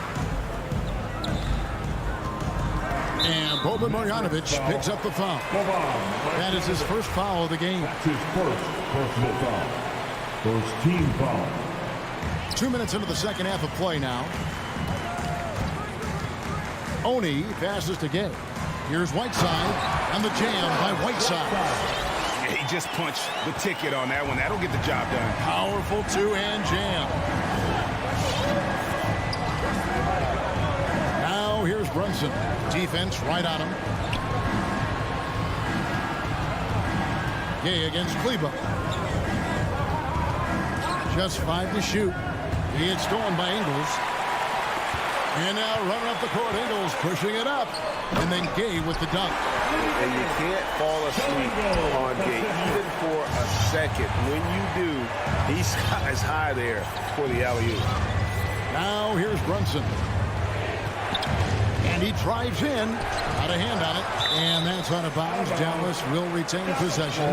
And Boban Marjanovic picks up the foul. That is his first foul of the game. That's his first personal foul. First team foul. 2 minutes into the second half of play now. Oni passes to Gay. Here's Whiteside on the jam by Whiteside. Yeah, he just punched the ticket on that one. That'll get the job done. Powerful two-hand jam. Now here's Brunson. Defense right on him. Gay against Kleber. Just 5 to shoot. He had stolen by Ingles. And now running up the court, Ingles pushing it up. And then Gay with the dunk. And you can't fall asleep on Gay, even for a second. When you do, he's as high there for the alley-oop. Now here's Brunson. And he drives in. Got a hand on it. And that's out of bounds. Dallas will retain possession.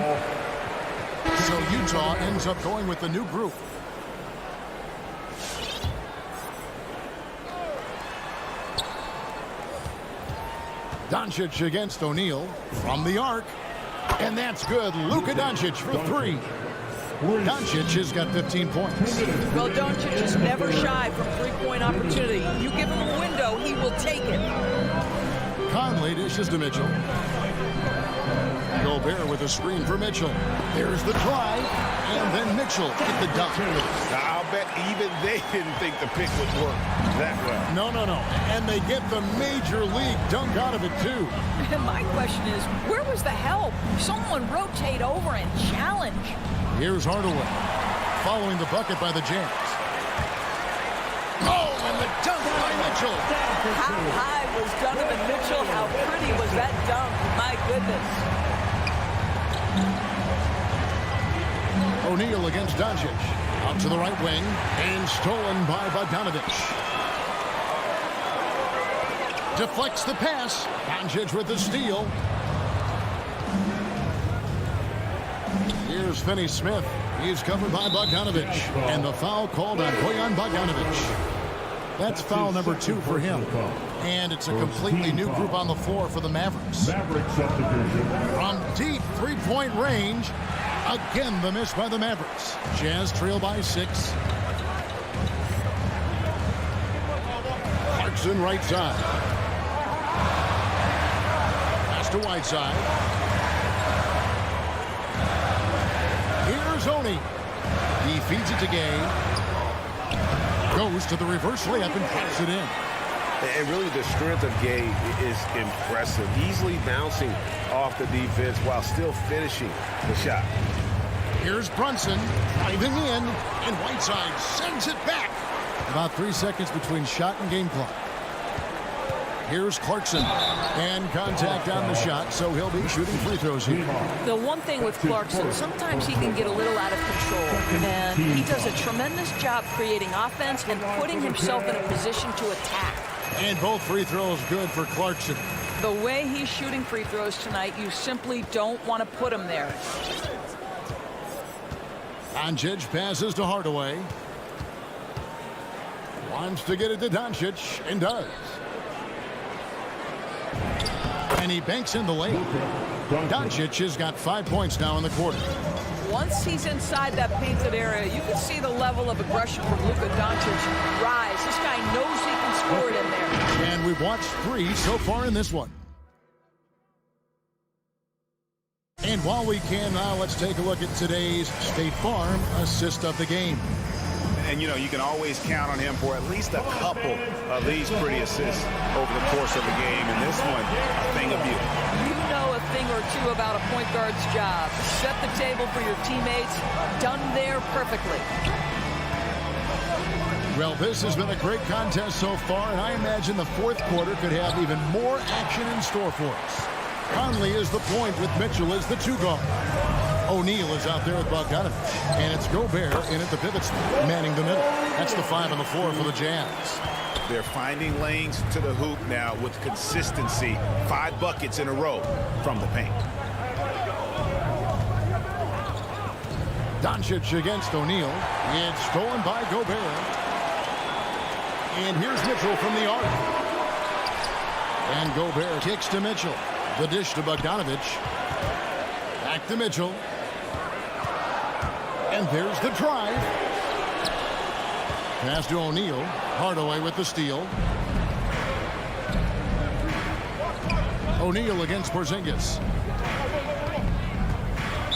So Utah ends up going with the new group. Doncic against O'Neal from the arc. And that's good. Luka Doncic for 3. Doncic has got 15 points. Well, Doncic is never shy from three-point opportunity. You give him a window, he will take it. Conley dishes to Mitchell. Gobert with a screen for Mitchell. There's the drive. And then Mitchell with the dunk. I'll bet even they didn't think the pick would work that well. No. And they get the major league dunk out of it, too. And my question is, where was the help? Someone rotate over and challenge. Here's Hardaway. Following the bucket by the Jazz. Oh, and the dunk by Mitchell. How high was Donovan Mitchell? How pretty was that dunk? My goodness. O'Neal against Doncic. Out to the right wing. And stolen by Bogdanovic. Deflects the pass. Doncic with the steal. Here's Finney Smith. He's covered by Bogdanovic. And the foul called on Bojan Bogdanovic. That's foul number 2 for him. And it's a completely new group on the floor for the Mavericks. From deep three-point range. Again, the miss by the Mavericks. Jazz trail by 6. Clarkson right side. Pass to Whiteside. Here's Oni. He feeds it to Gay. Goes to the reverse layup and puts it in. And really the strength of Gay is impressive. Easily bouncing off the defense while still finishing the shot. Here's Brunson driving in, and Whiteside sends it back. About 3 seconds between shot and game clock. Here's Clarkson, and contact on the shot, so he'll be shooting free throws here. The one thing with Clarkson, sometimes he can get a little out of control, and he does a tremendous job creating offense and putting himself in a position to attack. And both free throws good for Clarkson. The way he's shooting free throws tonight, you simply don't want to put him there. Doncic passes to Hardaway. Wants to get it to Doncic, and does. And he banks in the lane. Doncic has got 5 points now in the quarter. Once he's inside that painted area, you can see the level of aggression from Luka Doncic rise. This guy knows he can score it in there. And we've watched 3 so far in this one. And while we can now, let's take a look at today's State Farm assist of the game. And, you know, you can always count on him for at least a couple of these pretty assists over the course of the game. And this one, a thing of beauty. You know a thing or two about a point guard's job. Set the table for your teammates. Done there perfectly. Well, this has been a great contest so far, and I imagine the fourth quarter could have even more action in store for us. Conley is the point with Mitchell as the 2 guard. O'Neal is out there with Bogdanovic. And it's Gobert in at the pivot spot, manning the middle. That's the 5 on the floor for the Jazz. They're finding lanes to the hoop now with consistency. 5 buckets in a row from the paint. Doncic against O'Neal. It's stolen by Gobert. And here's Mitchell from the arc. And Gobert kicks to Mitchell. The dish to Bogdanovich. Back to Mitchell. And there's the drive. Pass to O'Neal. Hardaway with the steal. O'Neal against Porzingis.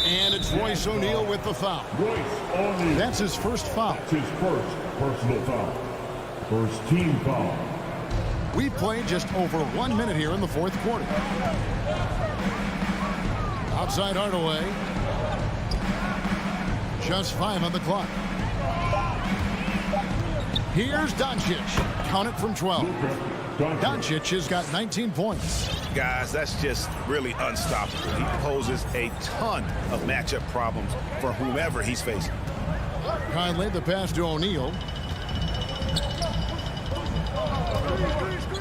And it's Royce O'Neal with the foul. Royce O'Neal. That's his first foul. It's his first personal foul. First team foul. We've played just over 1 minute here in the fourth quarter. Outside Hardaway. Just 5 on the clock. Here's Doncic. Count it from 12. Doncic has got 19 points. Guys, that's just really unstoppable. He poses a ton of matchup problems for whomever he's facing. Conley, the pass to O'Neal.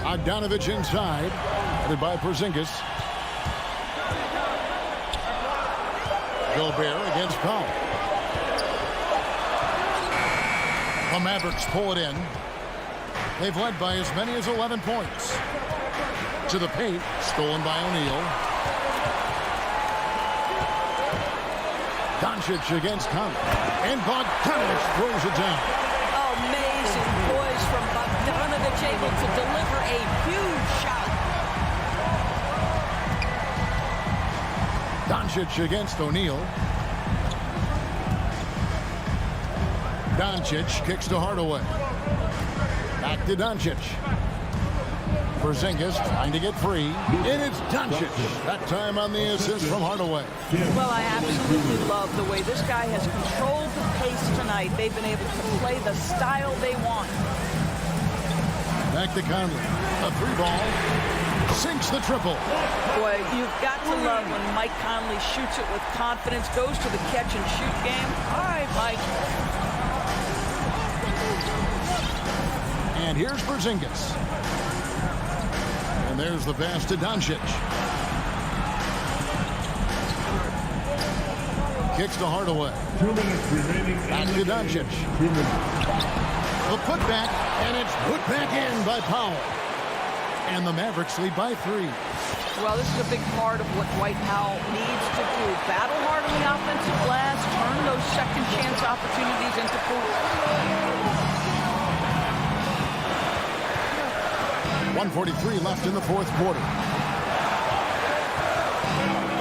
Bogdanovich inside. Headed by Porzingis. Gobert against Powell. The Mavericks pull it in. They've led by as many as 11 points. To the paint, stolen by O'Neal. Doncic against Conley. And Bogdanovich throws it down. Amazing poise from Bogdanovich, able to deliver a huge shot. Doncic against O'Neal. Doncic kicks to Hardaway. Back to Doncic. Porzingis trying to get free. And it's Doncic. That time on the assist from Hardaway. Well, I absolutely love the way this guy has controlled the pace tonight. They've been able to play the style they want. Back to Conley. A 3-ball. Sinks the triple. Boy, you've got to love when Mike Conley shoots it with confidence, goes to the catch and shoot game. All right, Mike. And here's Porzingis. And there's the pass to Doncic. Kicks to Hardaway. 2 minutes remaining. Back to Doncic. 2 minutes. The putback, and it's put back in by Powell. And the Mavericks lead by 3. Well, this is a big part of what Dwight Powell needs to do. Battle hard on the offensive glass, turn those second chance opportunities into points. 1:43 left in the fourth quarter.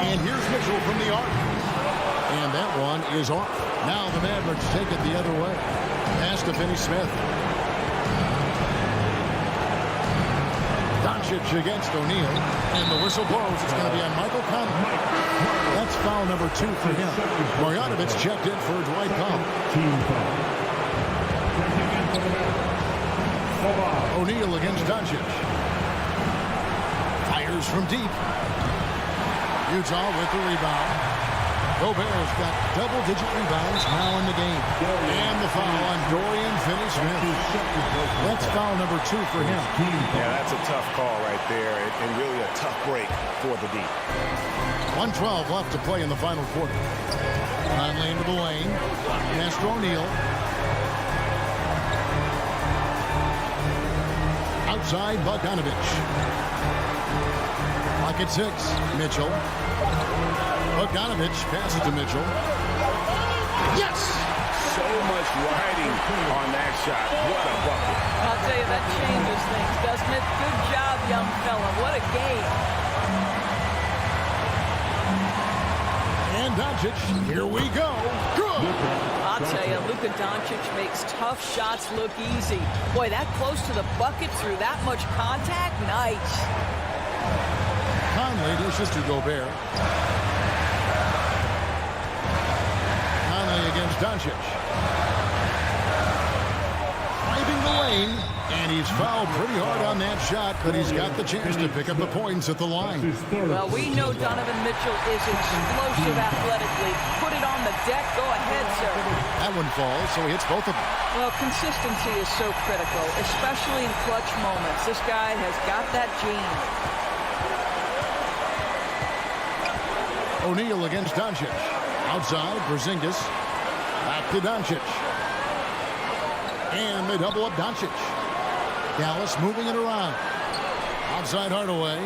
And here's Mitchell from the arc. And that one is off. Now the Mavericks take it the other way. Pass to Finney Smith. Doncic against O'Neal. And the whistle blows. It's going to be on Michael Conley. That's foul number 2 for him. Marjanovic checked in for Dwight Powell. Team foul. Checking in for the Mavericks. O'Neal against Doncic. Fires from deep. Utah with the rebound. Gobert's got double-digit rebounds now in the game. And the foul on Dorian Finney-Smith. That's foul number 2 for him. Yeah, that's a tough call right there, and really a tough break for the D. 1:12 left to play in the final quarter. Conley into the lane. Pass to O'Neal. Outside Bogdanovich. Clock at 6. Mitchell. Bogdanovich passes to Mitchell. Yes! So much riding on that shot. What a bucket. I'll tell you, that changes things, doesn't it? Good job, young fella. What a game. And Doncic, here we go. Good! I'll tell you, Luka Doncic makes tough shots look easy. Boy, that close to the bucket through that much contact, nice. Conley dishes to Gobert. Conley against Doncic. Driving the lane, and he's fouled pretty hard on that shot, but he's got the chance to pick up the points at the line. Well, we know Donovan Mitchell is explosive athletically. Put it on the deck. Go ahead, sir. That one falls, so he hits both of them. Well, consistency is so critical, especially in clutch moments. This guy has got that gene. O'Neal against Doncic. Outside, Porzingis. Back to Doncic. And they double up Doncic. Dallas moving it around. Outside Hardaway.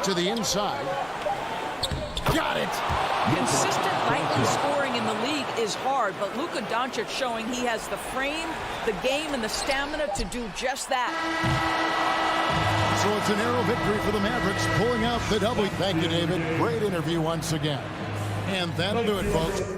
To the inside. Got it. Consistent nightly scoring in the league is hard, but Luka Doncic showing he has the frame, the game, and the stamina to do just that. So it's a narrow victory for the Mavericks, pulling out the W. Thank you, David. Great interview once again. And that'll do it, folks.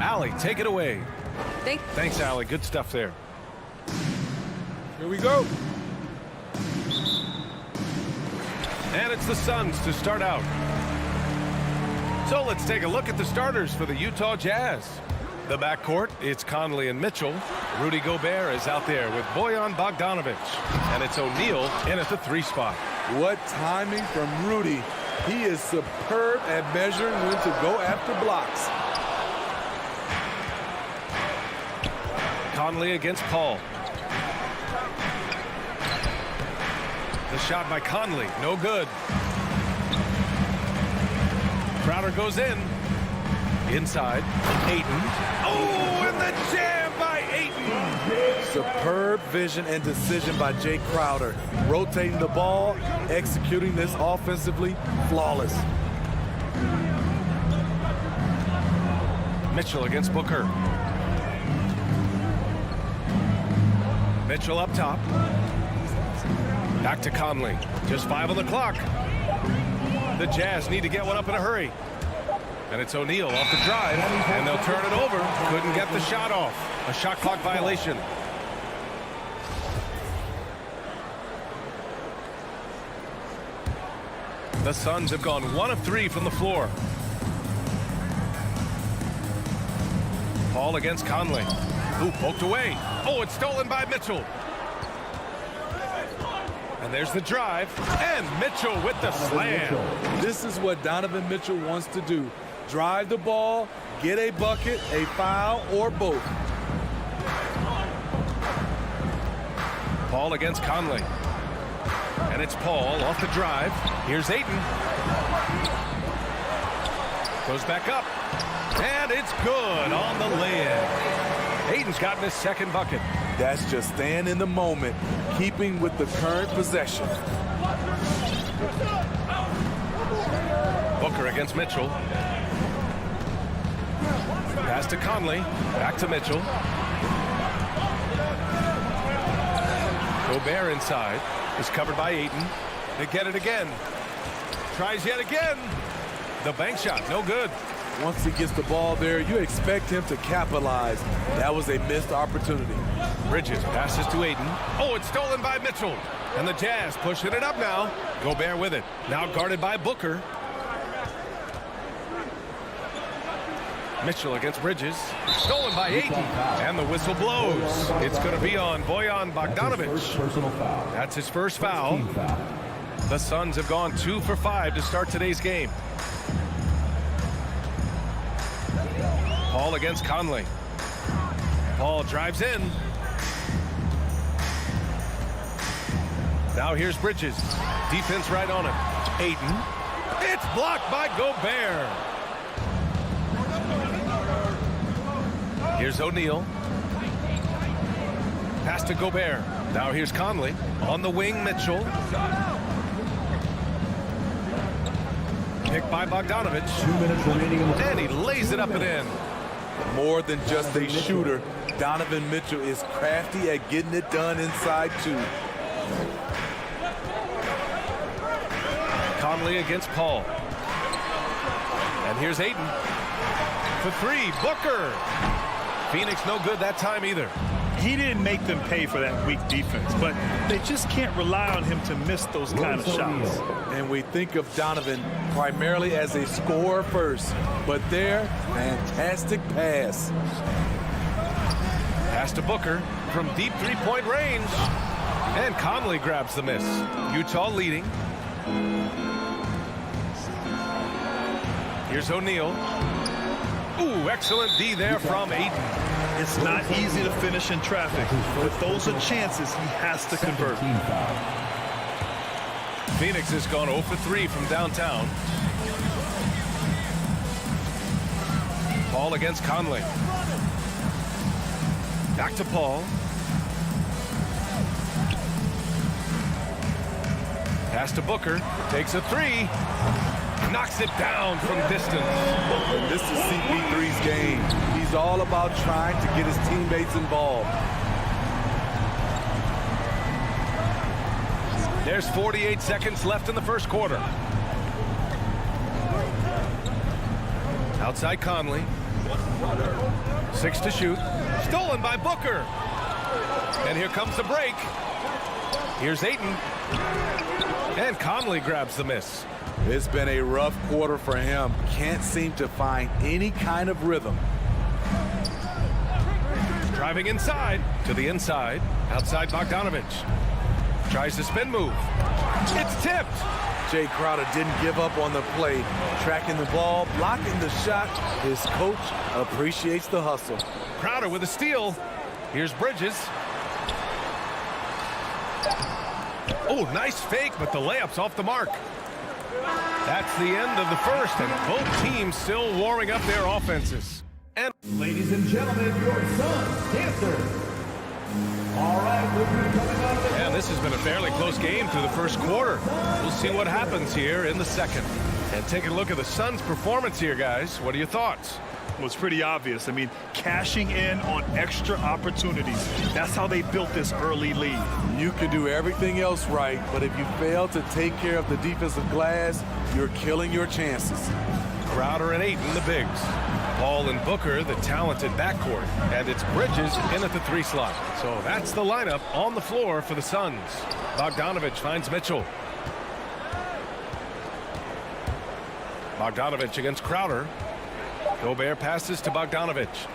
Allie, take it away. Thanks, Allie. Good stuff there. Here we go. And it's the Suns to start out. So let's take a look at the starters for the Utah Jazz. The backcourt, it's Conley and Mitchell. Rudy Gobert is out there with Bojan Bogdanovic. And it's O'Neal in at the 3 spot. What timing from Rudy. He is superb at measuring when to go after blocks. Conley against Paul. The shot by Conley, no good. Crowder goes in. Inside, Ayton. Oh, and the jam by Ayton. Superb vision and decision by Jay Crowder. Rotating the ball, executing this offensively, flawless. Mitchell against Booker. Mitchell up top. Back to Conley. Just 5 on the clock. The Jazz need to get one up in a hurry. And it's O'Neal off the drive, and they'll turn it over. Couldn't get the shot off. A shot clock violation. The Suns have gone 1 of 3 from the floor. Paul against Conley. Ooh, poked away. Oh, it's stolen by Mitchell. And there's the drive, and Mitchell with the slam. This is what Donovan Mitchell wants to do. Drive the ball, get a bucket, a foul, or both. Paul against Conley. And it's Paul off the drive. Here's Ayton. Goes back up. And it's good on the lay-in. Ayton's gotten his 2nd bucket. That's just staying in the moment, keeping with the current possession. Booker against Mitchell. Pass to Conley. Back to Mitchell. Gobert inside. Is covered by Ayton. They get it again. Tries yet again. The bank shot, no good. Once he gets the ball there, you expect him to capitalize. That was a missed opportunity. Bridges passes to Ayton. Oh, it's stolen by Mitchell. And the Jazz pushing it up now. Gobert with it. Now guarded by Booker. Mitchell against Bridges. Stolen by Ayton. And the whistle blows. It's going to be on Bojan Bogdanovic. That's his first foul. The Suns have gone 2 for 5 to start today's game. Paul against Conley. Paul drives in. Now here's Bridges. Defense right on him. Ayton. It's blocked by Gobert. Here's O'Neal. Pass to Gobert. Now here's Conley. On the wing, Mitchell. Picked by Bogdanovic. 2 minutes remaining in the And he lays it up and in. More than just a shooter, Donovan Mitchell is crafty at getting it done inside too. Conley against Paul. And here's Ayton. For 3, Booker. Phoenix no good that time either. He didn't make them pay for that weak defense, but they just can't rely on him to miss those kind of shots. And we think of Donovan primarily as a scorer first, but there, fantastic pass. Pass to Booker from deep 3-point range. And Conley grabs the miss. Utah leading. Here's O'Neal. Ooh, excellent D there from Ayton. It's not easy to finish in traffic, but those are chances he has to convert. Phoenix has gone 0 for 3 from downtown. Paul against Conley. Back to Paul. Pass to Booker. Takes a 3. Knocks it down from distance. And this is CP3's game. He's all about trying to get his teammates involved. There's 48 seconds left in the first quarter. Outside Conley. 6 to shoot. Stolen by Booker. And here comes the break. Here's Ayton. And Conley grabs the miss. It's been a rough quarter for him. Can't seem to find any kind of rhythm. Driving inside to the inside. Outside Bogdanovich. Tries the spin move. It's tipped. Jay Crowder didn't give up on the play. Tracking the ball, blocking the shot. His coach appreciates the hustle. Crowder with a steal. Here's Bridges. Oh, nice fake, but the layup's off the mark. That's the end of the first, and both teams still warming up their offenses. And Ladies and gentlemen, your Suns dancer. All right, we'll be coming up. yeah, this has been a fairly close game through the first quarter. We'll see what happens here in the second. And taking a look at the Suns' performance here, guys. What are your thoughts? Well, it's pretty obvious. I mean, cashing in on extra opportunities. That's how they built this early lead. You can do everything else right, but if you fail to take care of the defensive glass, you're killing your chances. Crowder and Ayton, the bigs. Paul and Booker, the talented backcourt. And it's Bridges in at the 3 slot. So that's the lineup on the floor for the Suns. Bogdanovich finds Mitchell. Bogdanovich against Crowder. Gobert passes to Bogdanovich.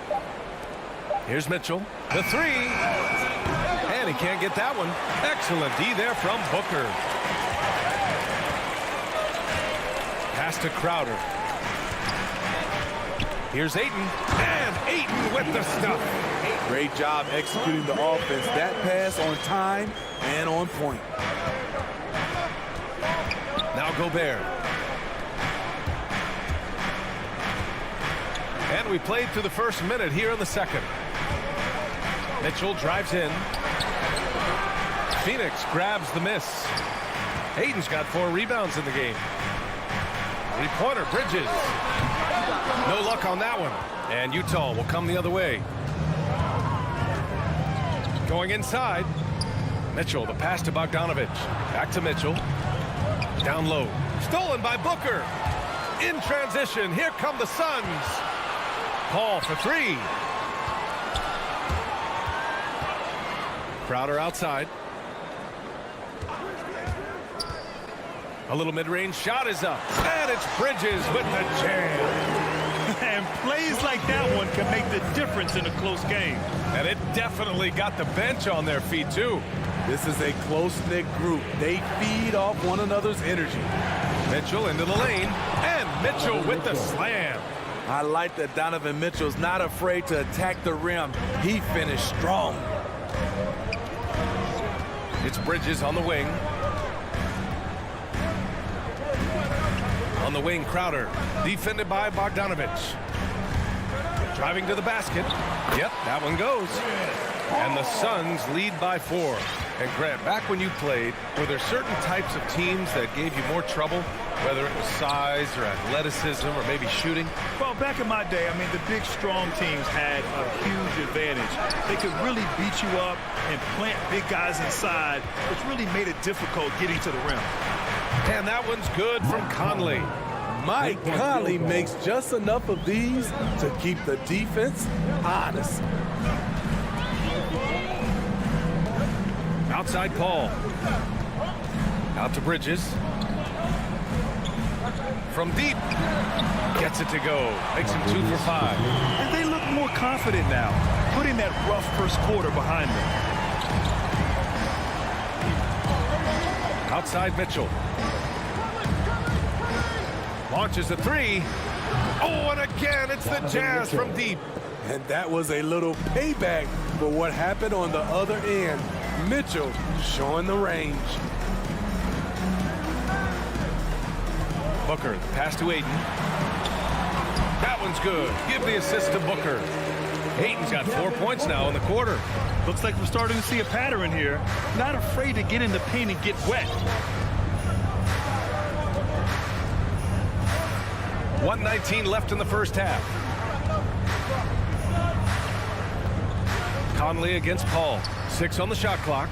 Here's Mitchell. The 3. And he can't get that one. Excellent D there from Booker. Pass to Crowder. Here's Ayton. And Ayton with the stuff. Great job executing the offense. That pass on time and on point. Now Gobert. And we played through the first minute here in the second. Mitchell drives in. Phoenix grabs the miss. Ayton's got 4 rebounds in the game. 3-pointer, Bridges. No luck on that one. And Utah will come the other way. Going inside. Mitchell, the pass to Bogdanovich. Back to Mitchell. Down low. Stolen by Booker. In transition, here come the Suns. Paul for 3. Crowder outside. A little mid-range shot is up. And it's Bridges with the jam. And plays like that one can make the difference in a close game. And it definitely got the bench on their feet, too. This is a close-knit group. They feed off one another's energy. Mitchell into the lane. And Mitchell with the slam. I like that Donovan Mitchell's not afraid to attack the rim. He finished strong. It's Bridges on the wing. On the wing, Crowder. Defended by Bogdanovich. Driving to the basket. Yep, that one goes. And the Suns lead by 4. And Grant, back when you played, were there certain types of teams that gave you more trouble? Whether it was size or athleticism or maybe shooting? Well, back in my day, I mean, the big, strong teams had a huge advantage. They could really beat you up and plant big guys inside, which really made it difficult getting to the rim. And that one's good from Conley. Mike Conley makes just enough of these to keep the defense honest. Outside Paul. Out to Bridges. From deep. Gets it to go. Makes him 2 for 5. And they look more confident now, putting that rough first quarter behind them. Outside Mitchell. Launches a 3. Oh, and again, it's the Jazz from deep. And that was a little payback for what happened on the other end. Mitchell showing the range. Booker, the pass to Ayton. That one's good. Give the assist to Booker. Ayton's got 4 points now in the quarter. Looks like we're starting to see a pattern here. Not afraid to get in the paint and get wet. 1:19 left in the first half. Conley against Paul. 6 on the shot clock.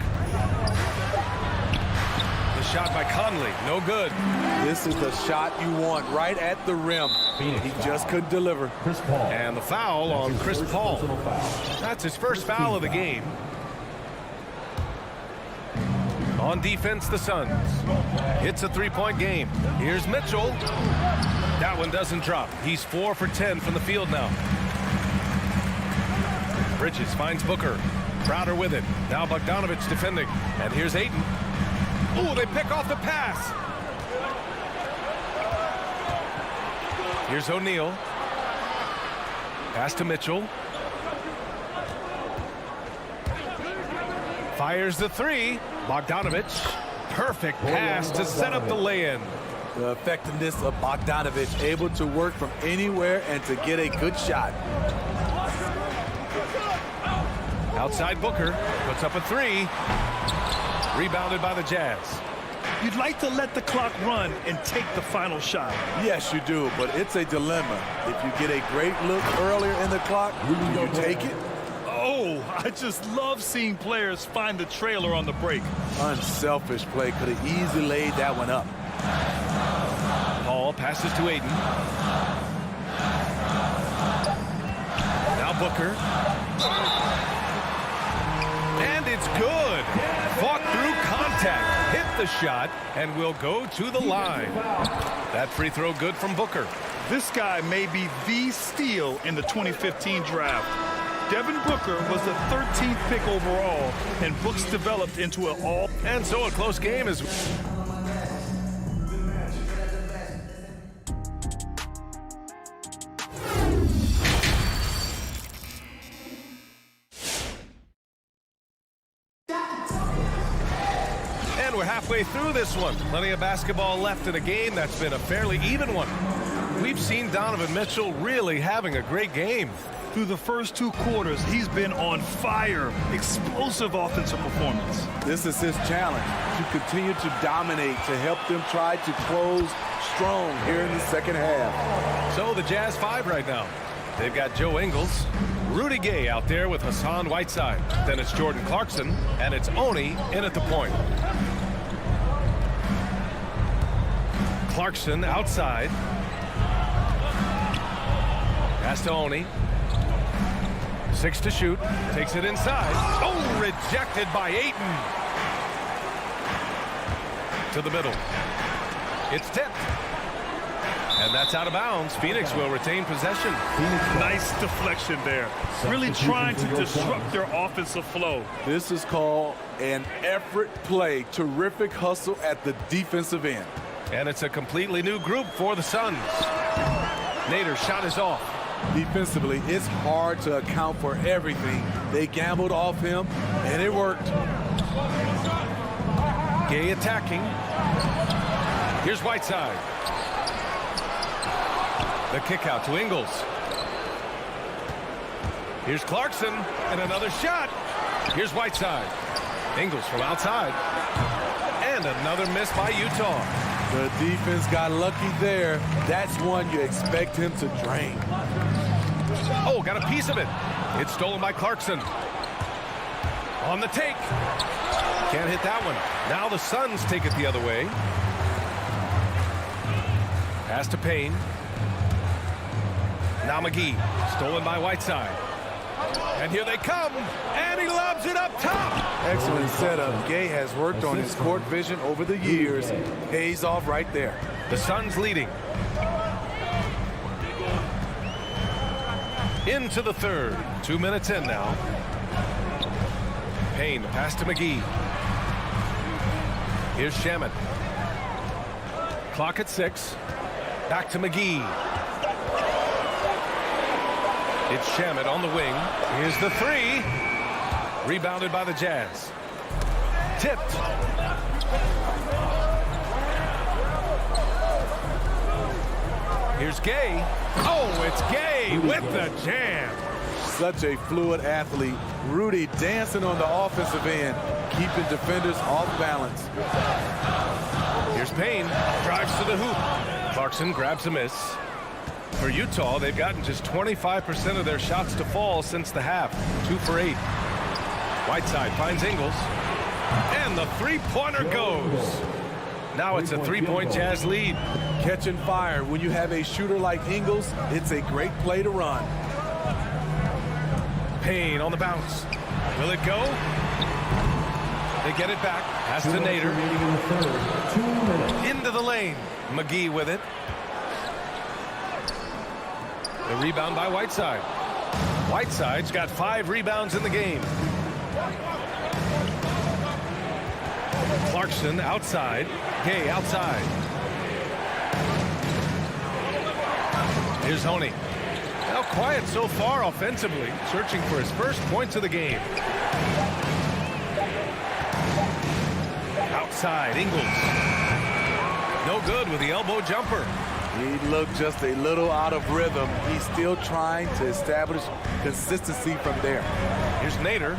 The shot by Conley. No good. This is the shot you want right at the rim. He just couldn't deliver. Chris Paul. And the foul on Chris Paul. That's his first foul of the game. On defense, the Suns. It's a three-point game. Here's Mitchell. That one doesn't drop. He's 4 for 10 from the field now. Bridges finds Booker. Crowder with it. Now Bogdanovich defending. And here's Ayton. Oh, they pick off the pass. Here's O'Neal. Pass to Mitchell. Fires the three. Bogdanovich. Perfect pass to set up the lay-in. The effectiveness of Bogdanovich, able to work from anywhere and to get a good shot. Outside Booker. Puts up a three. Rebounded by the Jazz. You'd like to let the clock run and take the final shot. Yes, you do, but it's a dilemma. If you get a great look earlier in the clock, do you take it? Oh, I just love seeing players find the trailer on the break. Unselfish play. Could have easily laid that one up. Paul passes to Ayton. Now Booker. And it's good. Fought through contact. Hit the shot and will go to the line. That free throw good from Booker. This guy may be the steal in the 2015 draft. Devin Booker was the 13th pick overall, and Brooks developed into an all. And so a close game is. And we're halfway through this one. Plenty of basketball left in a game that's been a fairly even one. We've seen Donovan Mitchell really having a great game. Through the first 2 quarters, he's been on fire. Explosive offensive performance. This is his challenge, to continue to dominate, to help them try to close strong here in the second half. So the Jazz 5 right now. They've got Joe Ingles, Rudy Gay out there with Hassan Whiteside. Then it's Jordan Clarkson, and it's Oni in at the point. Clarkson outside. Pass to Oni. 6 to shoot. Takes it inside. Oh, rejected by Ayton. To the middle. It's tipped. And that's out of bounds. Phoenix will retain possession. Nice deflection there. Really trying to disrupt their offensive flow. This is called an effort play. Terrific hustle at the defensive end. And it's a completely new group for the Suns. Nader's shot is off. Defensively, it's hard to account for everything. They gambled off him, and it worked. Gay attacking. Here's Whiteside. The kick out to Ingles. Here's Clarkson, and another shot. Here's Whiteside. Ingles from outside. And another miss by Utah. The defense got lucky there. That's one you expect him to drain. Oh, got a piece of it. It's stolen by Clarkson. On the take. Can't hit that one. Now the Suns take it the other way. Pass to Payne. Now McGee. Stolen by Whiteside. And here they come. And he lobs it up top. Excellent setup. Gay has worked on his court vision over the years. Pays off right there. The Suns leading. Into the third. 2 minutes in now. Payne, pass to McGee. Here's Shamet. Clock at 6. Back to McGee. It's Shamet on the wing. Here's the three. Rebounded by the Jazz. Tipped. Here's Gay. Oh, it's Gay with the jam. Such a fluid athlete. Rudy dancing on the offensive end, keeping defenders off balance. Here's Payne. Drives to the hoop. Clarkson grabs a miss. For Utah, they've gotten just 25% of their shots to fall since the half. 2 for 8. Whiteside finds Ingles. And the three-pointer goes. Now it's a three-point Jazz lead. Catching fire. When you have a shooter like Ingles, it's a great play to run. Payne on the bounce. Will it go? They get it back. Pass to Nader. Into the lane. McGee with it. The rebound by Whiteside. Whiteside's got 5 rebounds in the game. Clarkson outside. Gay outside. Here's Honey. Now quiet so far offensively, searching for his first points of the game. Outside, Ingles. No good with the elbow jumper. He looked just a little out of rhythm. He's still trying to establish consistency from there. Here's Nader.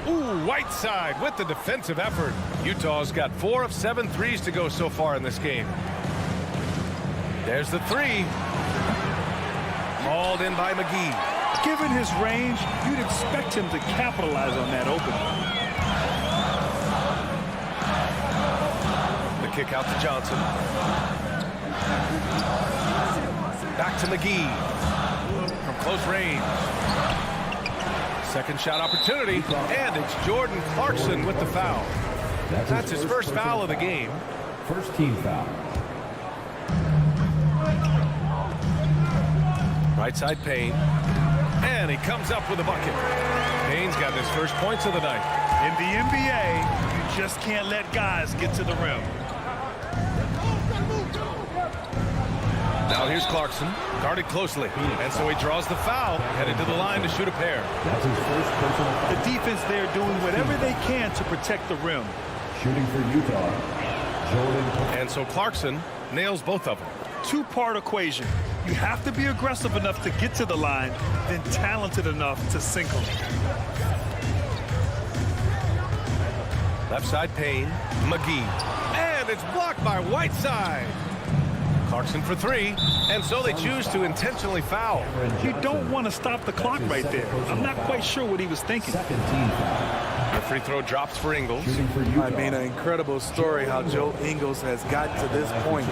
Ooh, Whiteside with the defensive effort. Utah's got 4 of 7 threes to go so far in this game. There's the 3. Hauled in by McGee. Given his range, you'd expect him to capitalize on that opening. The kick out to Johnson. Back to McGee. From close range. Second shot opportunity. And it's Jordan Clarkson with the foul. That's his first foul of the game. First team foul. Right side Payne. And he comes up with a bucket. Payne's got his first points of the night. In the NBA, you just can't let guys get to the rim. Now here's Clarkson, guarded closely, and so he draws the foul, headed to the line to shoot a pair. That's his first personal. The defense there doing whatever they can to protect the rim. Shooting for Utah, Jordan. And so Clarkson nails both of them. Two-part equation. You have to be aggressive enough to get to the line, then talented enough to sink them. Left side Payne, McGee, and it's blocked by Whiteside. Clarkson for 3, and so they choose to intentionally foul. You don't want to stop the clock right there. I'm not quite sure what he was thinking. Second team foul. The free throw drops for Ingles. Shooting for Utah. I mean, an incredible story how Joe Ingles has gotten to this point.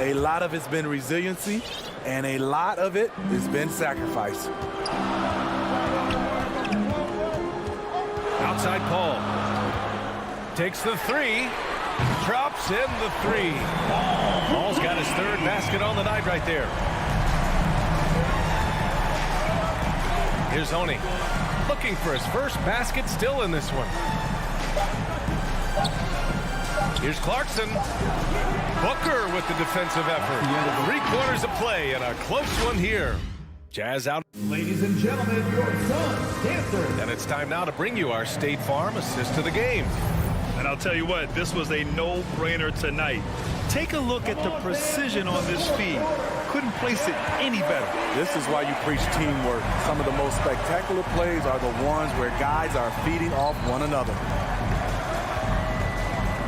A lot of it's been resiliency, and a lot of it has been sacrifice. Outside Paul. Takes the 3. Drops in the 3. Paul's got his 3rd basket on the night right there. Here's Honey. Looking for his first basket still in this one. Here's Clarkson. Booker with the defensive effort. 3 quarters of play and a close one here. Jazz out. Ladies and gentlemen, your son, Stanford. And it's time now to bring you our State Farm assist to the game. And I'll tell you what, this was a no-brainer tonight. Take a look at the precision on this feed. Couldn't place it any better. This is why you preach teamwork. Some of the most spectacular plays are the ones where guys are feeding off one another.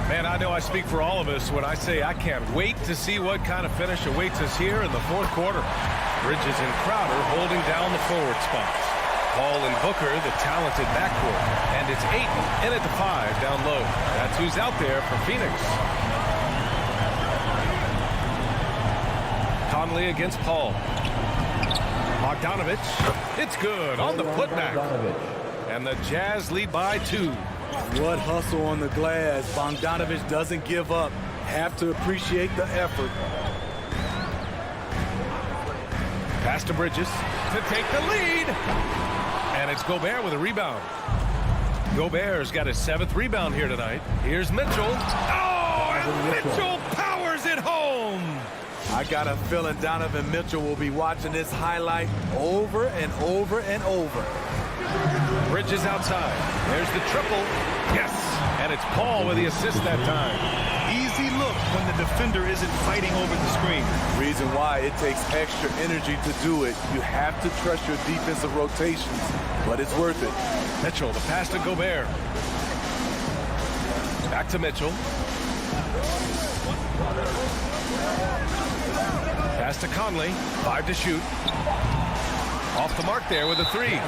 Man, I know I speak for all of us when I say I can't wait to see what kind of finish awaits us here in the 4th quarter. Bridges and Crowder holding down the forward spots. Paul and Booker, the talented backcourt. And it's Ayton in at the 5 down low. That's who's out there for Phoenix. Conley against Paul. Bogdanovich. It's good on the putback. And the Jazz lead by 2. What hustle on the glass. Bogdanovich doesn't give up. Have to appreciate the effort. Pass to Bridges to take the lead. And it's Gobert with a rebound. Gobert's got his 7th rebound here tonight. Here's Mitchell. Oh, and Mitchell powers it home. I got a feeling Donovan Mitchell will be watching this highlight over and over and over. Bridges outside. There's the triple. Yes. And it's Paul with the assist that time. Easy look when the defender isn't fighting over the screen. Reason why it takes extra energy to do it. You have to trust your defensive rotations, but it's worth it. Mitchell, the pass to Gobert. Back to Mitchell. Pass to Conley. 5 to shoot. Off the mark there with a 3.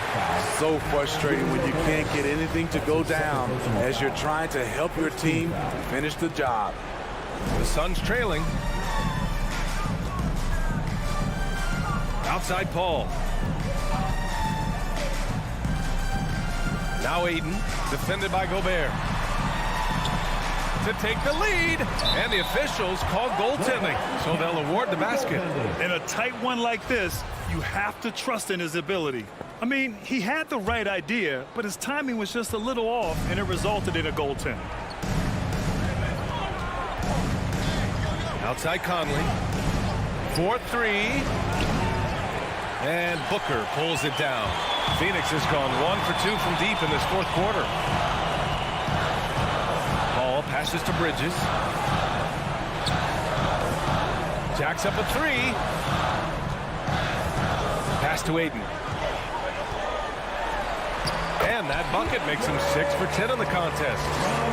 So frustrating when you can't get anything to go down as you're trying to help your team finish the job. The Suns trailing. Outside Paul. Now Ayton, defended by Gobert. To take the lead, and the officials call goaltending, so they'll award the basket. In a tight one like this, you have to trust in his ability. I mean, he had the right idea, but his timing was just a little off, and it resulted in a goaltend. Outside Conley. 4-3. And Booker pulls it down. Phoenix has gone 1 for 2 from deep in this fourth quarter. Paul passes to Bridges. Jacks up a 3. Pass to Ayton. And that bucket makes him 6 for 10 in the contest.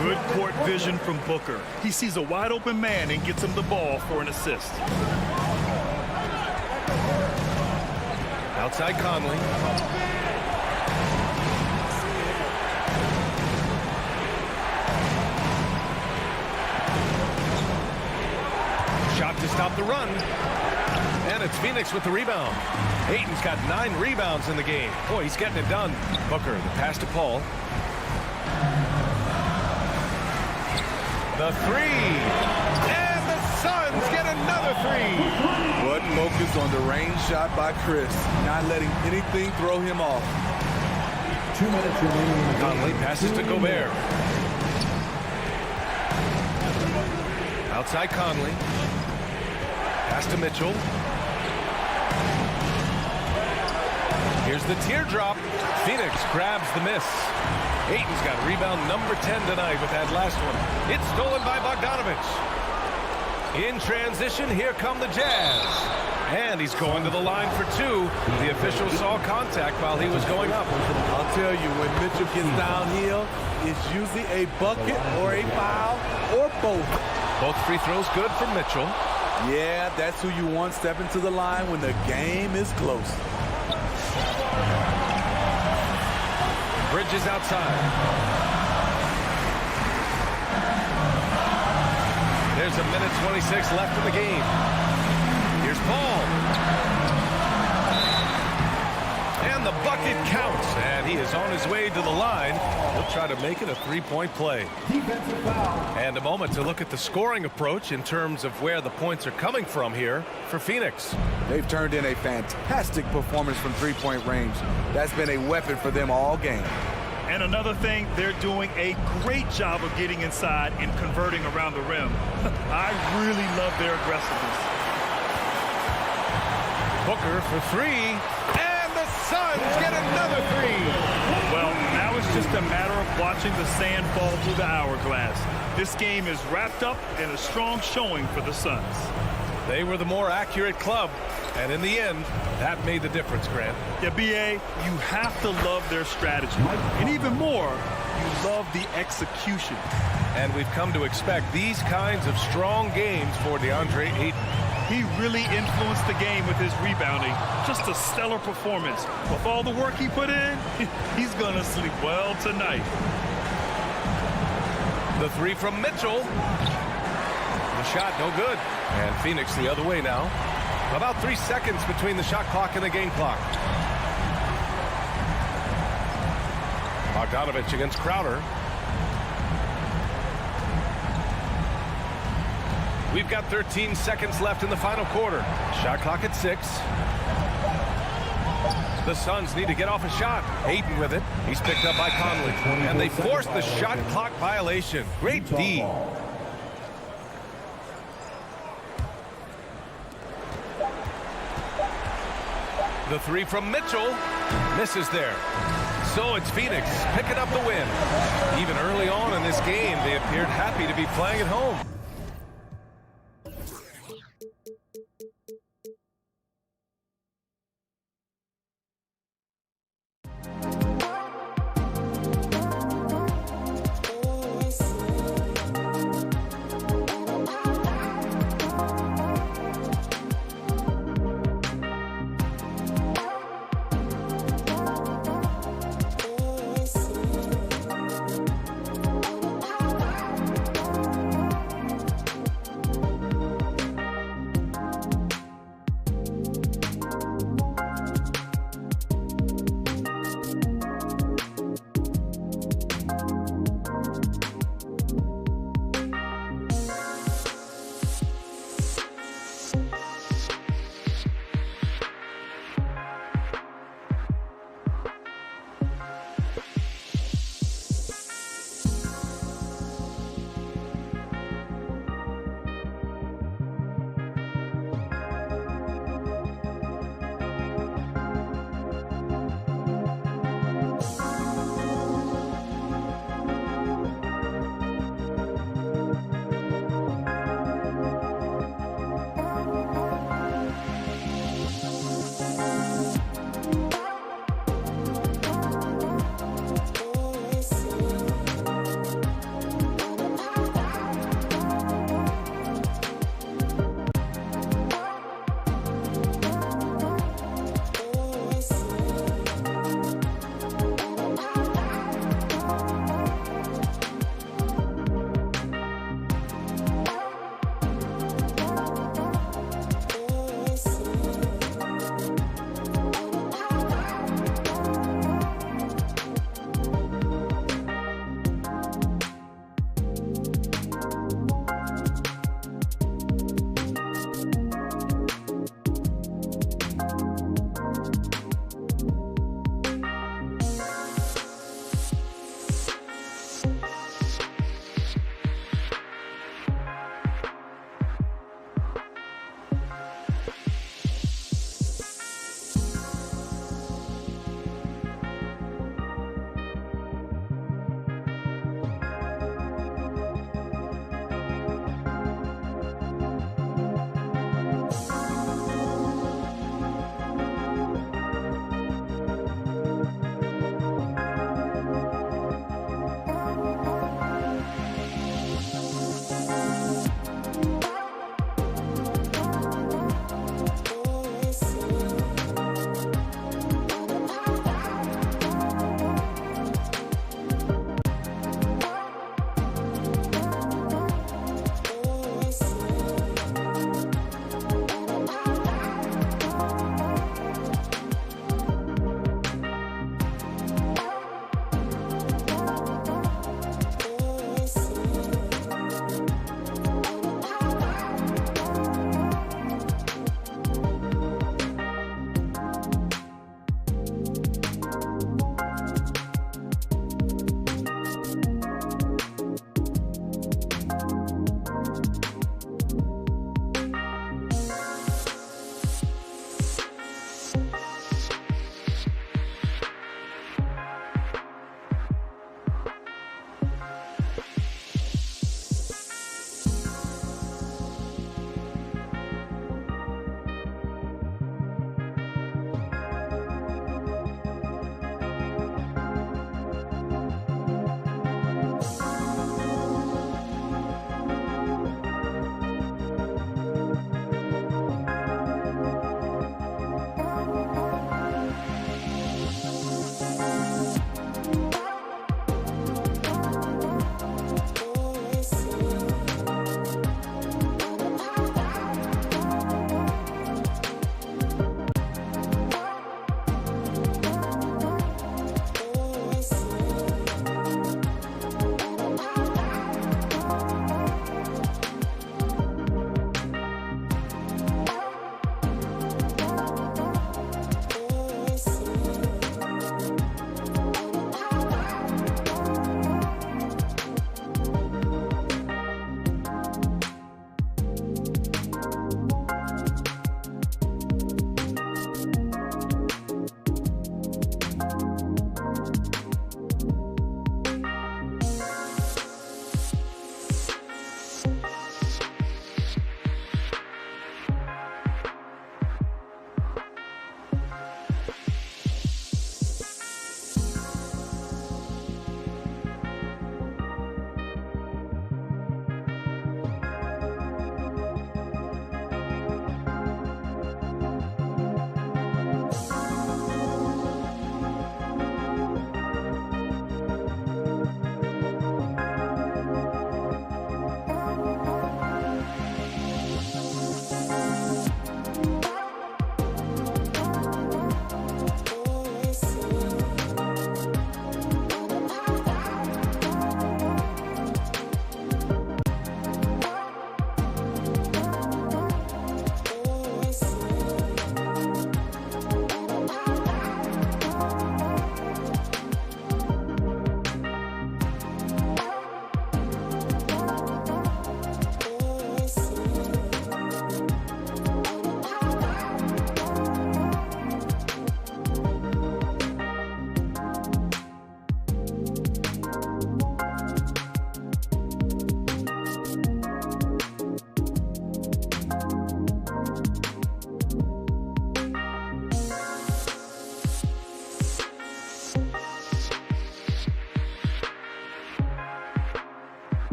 Good court vision from Booker. He sees a wide open man and gets him the ball for an assist. Outside Conley. Shot to stop the run. And it's Phoenix with the rebound. Ayton's got 9 rebounds in the game. Boy, he's getting it done. Booker, the pass to Paul. The 3. And the Suns get another 3. But focus on the range shot by Chris, not letting anything throw him off. 2 minutes remaining. Conley passes to Gobert. Outside Conley. Pass to Mitchell. Here's the teardrop. Phoenix grabs the miss. Ayton's got rebound number 10 tonight with that last one. It's stolen by Bogdanovich. In transition, here come the Jazz. And he's going to the line for 2. The official saw contact while he was going up. I'll tell you, when Mitchell gets downhill, it's usually a bucket or a foul or both. Both free throws good for Mitchell. Yeah, that's who you want stepping to the line when the game is close. Bridges outside. There's a minute 26 left in the game. Here's Paul. And the bucket counts. And he is on his way to the line. He'll try to make it a 3-point play. Defensive foul. And a moment to look at the scoring approach in terms of where the points are coming from here for Phoenix. They've turned in a fantastic performance from three-point range. That's been a weapon for them all game. And another thing, they're doing a great job of getting inside and converting around the rim. I really love their aggressiveness. Booker for 3. And the Suns get another 3. Well, now it's just a matter of watching the sand fall through the hourglass. This game is wrapped up in a strong showing for the Suns. They were the more accurate club, and in the end, that made the difference, Grant. Yeah, B.A., you have to love their strategy. And even more, you love the execution. And we've come to expect these kinds of strong games for DeAndre Ayton. He really influenced the game with his rebounding. Just a stellar performance. With all the work he put in, he's going to sleep well tonight. The 3 from Mitchell. The shot no good. And Phoenix the other way now. About 3 seconds between the shot clock and the game clock. Bogdanovich against Crowder. We've got 13 seconds left in the final quarter. Shot clock at 6. The Suns need to get off a shot. Ayton with it. He's picked up by Conley. And they force the shot clock violation. Great D. The 3 from Mitchell misses there. So it's Phoenix picking up the win. Even early on in this game, they appeared happy to be playing at home.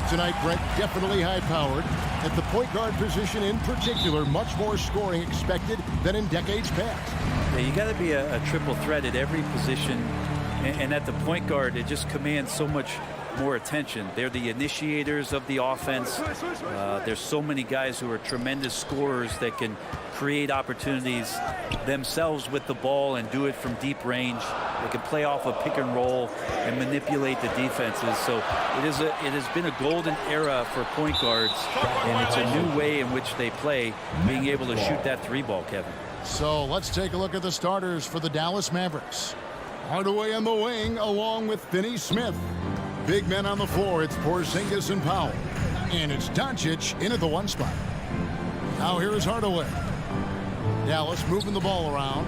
tonight, Brett, definitely high-powered. At the point guard position in particular, much more scoring expected than in decades past. Yeah, you got to be a triple threat at every position, and at the point guard, it just commands so much more attention. They're the initiators of the offense. There's so many guys who are tremendous scorers that can create opportunities themselves with the ball and do it from deep range. They can play off a pick and roll and manipulate the defenses. So it has been a golden era for point guards, and it's a new way in which they play, being able to shoot that three ball, Kevin. So let's take a look at the starters for the Dallas Mavericks. Hardaway on the wing along with Finney Smith. Big men on the floor, it's Porzingis and Powell. And it's Doncic in at the one spot. Now here is Hardaway. Dallas moving the ball around.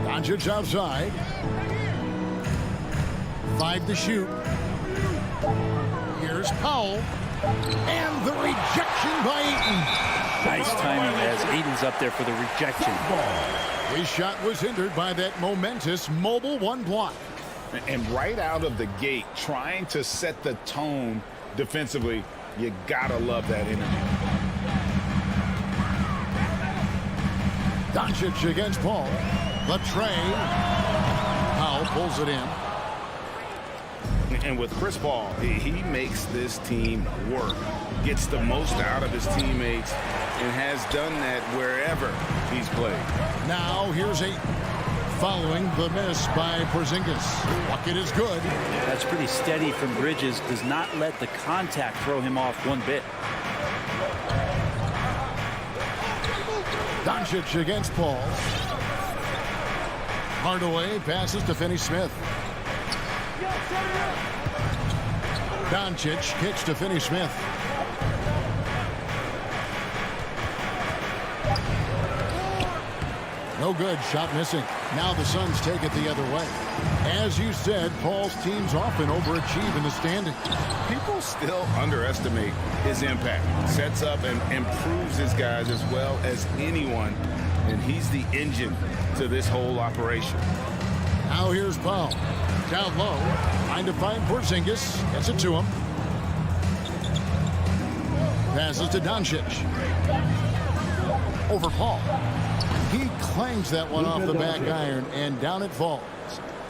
Doncic outside. 5 to shoot. Here's Powell. And the rejection by Ayton. Nice timing as Ayton's up there for the rejection. His shot was hindered by that momentous mobile one block. And right out of the gate, trying to set the tone defensively, you gotta love that energy. Doncic against Paul. Latrey. Powell pulls it in. And with Chris Paul, he makes this team work, gets the most out of his teammates, and has done that wherever he's played. Now here's Ayton. Following the miss by Porzingis. Bucket is good. That's pretty steady from Bridges. Does not let the contact throw him off one bit. Doncic against Paul. Hardaway passes to Finney Smith. Doncic kicks to Finney Smith. No good. Shot missing. Now the Suns take it the other way. As you said, Paul's teams often overachieve in the standings. People still underestimate his impact. Sets up and improves his guys as well as anyone. And he's the engine to this whole operation. Now here's Paul. Down low. Trying to find Porzingis. Gets it to him. Passes to Doncic. Over Paul. He clangs that one off the back iron, and down it falls.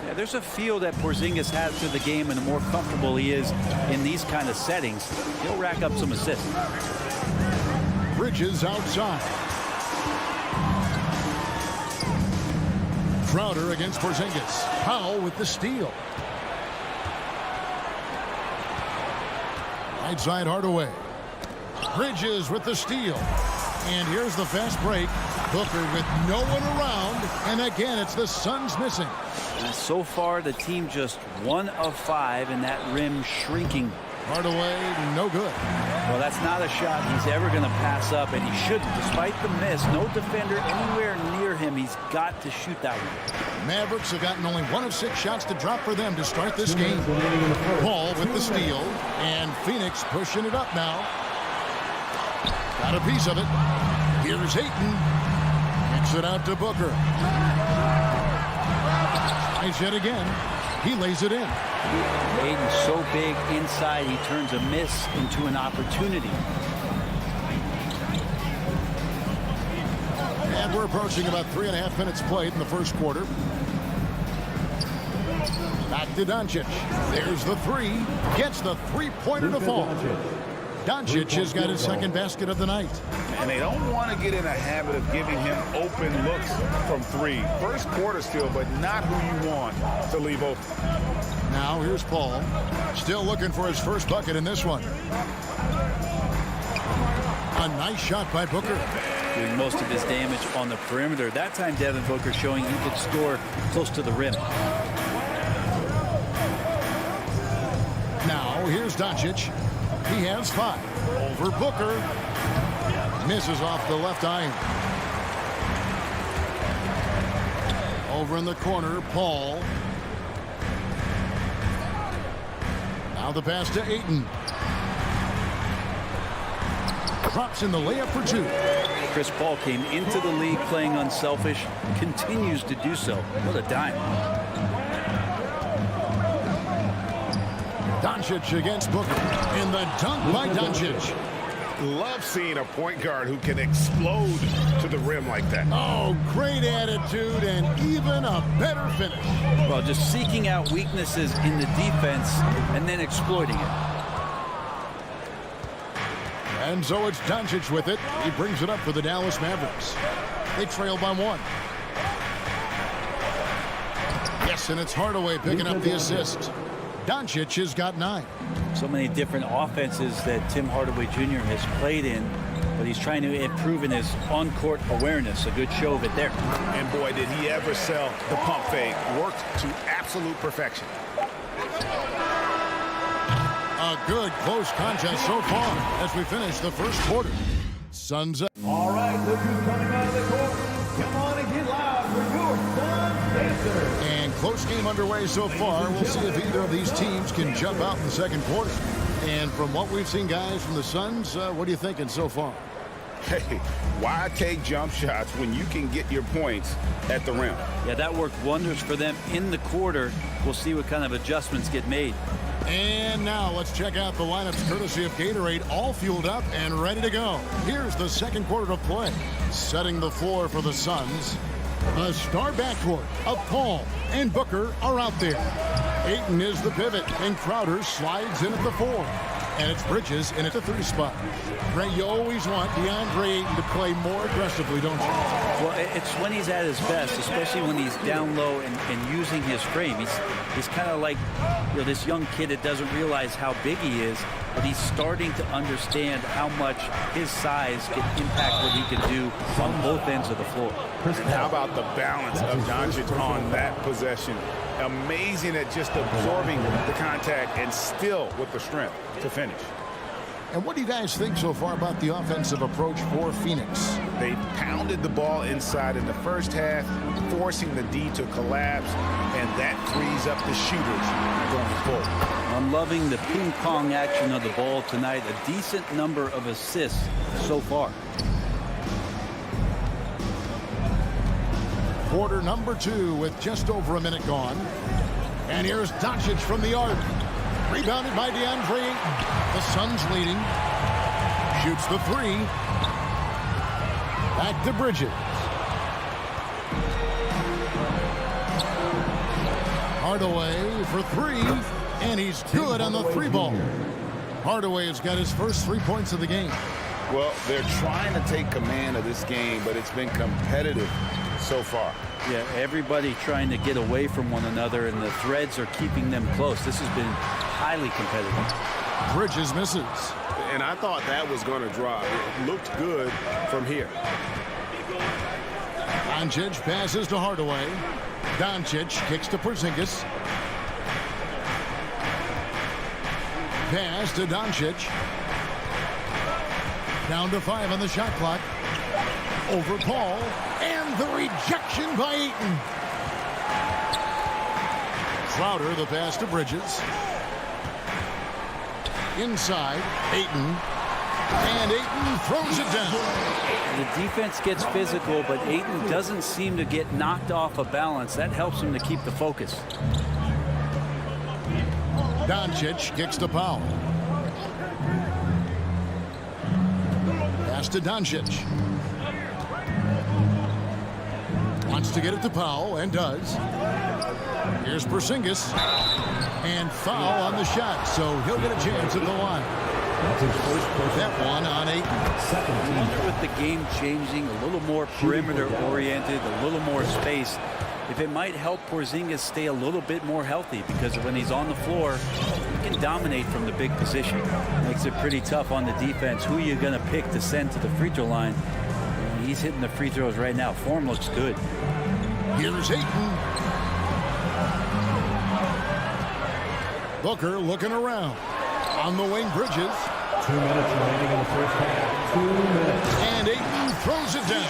Yeah, there's a feel that Porzingis has to the game, and the more comfortable he is in these kind of settings, he'll rack up some assists. Bridges outside. Crowder against Porzingis. Powell with the steal. Right side Hardaway. Bridges with the steal. And here's the fast break. Booker with no one around. And again, it's the Suns missing. And so far, the team just 1 of 5, and that rim shrinking. Hardaway, no good. Well, that's not a shot he's ever going to pass up, and he shouldn't. Despite the miss, no defender anywhere near him. He's got to shoot that one. Mavericks have gotten only 1 of 6 shots to drop for them to start this game. Paul with the steal, and Phoenix pushing it up now. Got a piece of it. Here's Ayton. Kicks it out to Booker. Nice hit again. He lays it in. Ayton's so big inside, he turns a miss into an opportunity. And we're approaching about 3.5 minutes played in the first quarter. Back to Doncic. There's the three. Gets the three-pointer to fall. Doncic has got his second basket of the night. And they don't want to get in a habit of giving him open looks from three. First quarter still, but not who you want to leave open. Now here's Paul. Still looking for his first bucket in this one. A nice shot by Booker. Doing most of his damage on the perimeter. That time Devin Booker showing he could score close to the rim. Now here's Doncic. He has 5. Over Booker. Misses off the left iron. Over in the corner, Paul. Now the pass to Ayton. Drops in the layup for 2. Chris Paul came into the league playing unselfish. Continues to do so. What a dime. Doncic against Booker. In the dunk by Doncic. Love seeing a point guard who can explode to the rim like that. Oh, great attitude and even a better finish. Well, just seeking out weaknesses in the defense and then exploiting it. And so it's Doncic with it. He brings it up for the Dallas Mavericks. They trail by 1. Yes, and it's Hardaway picking up the assist. Doncic has got 9. So many different offenses that Tim Hardaway Jr. has played in, but he's trying to improve in his on-court awareness. A good show of it there. And boy, did he ever sell the pump fake. Worked to absolute perfection. A good close contest so far as we finish the first quarter. Suns up. All right, look who's coming out of the court. Come on and get loud for your Suns dancers. And close game underway so far. We'll see if either of these teams can jump out in the second quarter. And from what we've seen, guys, from the Suns, what are you thinking so far? Hey, why take jump shots when you can get your points at the rim? Yeah, that worked wonders for them in the quarter. We'll see what kind of adjustments get made. And now let's check out the lineups courtesy of Gatorade, all fueled up and ready to go. Here's the second quarter of play. Setting the floor for the Suns. A star backcourt of Paul and Booker are out there. Ayton is the pivot, and Crowder slides in at the 4. And it's Bridges in at the 3 spot. Ray, you always want DeAndre Ayton to play more aggressively, don't you? Well, it's when he's at his best, especially when he's down low and using his frame. He's kind of like, you know, this young kid that doesn't realize how big he is, but he's starting to understand how much his size can impact what he can do on both ends of the floor. And how about the balance of Doncic on that possession? Amazing at just absorbing the contact and still with the strength to finish. And what do you guys think so far about the offensive approach for Phoenix? They pounded the ball inside in the first half, forcing the D to collapse, and that frees up the shooters going forward. I'm loving the ping pong action of the ball tonight. A decent number of assists so far. Quarter number 2 with just over a minute gone. And here's Doncic from the arc. Rebounded by DeAndre Ayton. The Suns leading. Shoots the 3. Back to Bridges. Hardaway for 3. And he's good on the 3-ball. Hardaway has got his first 3 points of the game. Well, they're trying to take command of this game, but it's been competitive so far. Yeah, everybody trying to get away from one another, and the threads are keeping them close. This has been highly competitive. Bridges misses. And I thought that was going to drop. It looked good from here. Doncic passes to Hardaway. Doncic kicks to Porzingis. Pass to Doncic. Down to 5 on the shot clock. Over Paul. And the rejection by Ayton. Crowder, the pass to Bridges. Inside, Ayton. And Ayton throws it down. The defense gets physical, but Ayton doesn't seem to get knocked off of balance. That helps him to keep the focus. Doncic kicks to Powell. Pass to Doncic. Wants to get it to Powell, and does. Here's Porzingis. And foul on the shot, so he'll get a chance at the line. That one on Ayton. I wonder with the game changing, a little more perimeter-oriented, a little more space, if it might help Porzingis stay a little bit more healthy, because when he's on the floor, he can dominate from the big position. Makes it pretty tough on the defense. Who are you going to pick to send to the free throw line? He's hitting the free throws right now. Form looks good. Here's Ayton. Booker looking around. On the wing, Bridges. 2 minutes remaining in the first half. 2 minutes. And Ayton throws it down.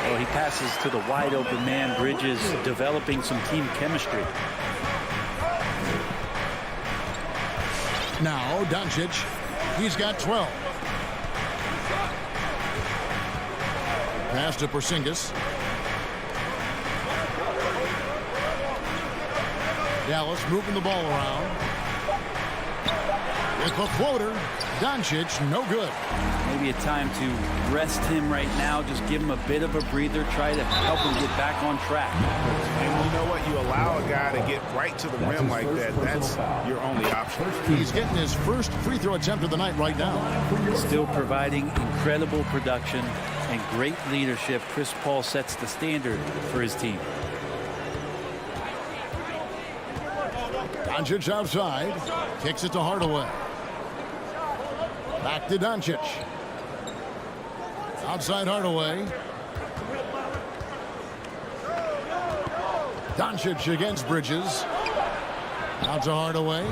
Oh, he passes to the wide open man. Bridges developing some team chemistry. Now Doncic. He's got 12. Pass to Porzingis. Dallas moving the ball around. With the floater, Doncic, no good. Maybe a time to rest him right now. Just give him a bit of a breather. Try to help him get back on track. And you know what? You allow a guy to get right to the rim like that. That's your only option. He's getting his first free throw attempt of the night right now. Still providing incredible production and great leadership. Chris Paul sets the standard for his team. Doncic outside. Kicks it to Hardaway. Back to Doncic. Outside Hardaway. Doncic against Bridges. Out to Hardaway.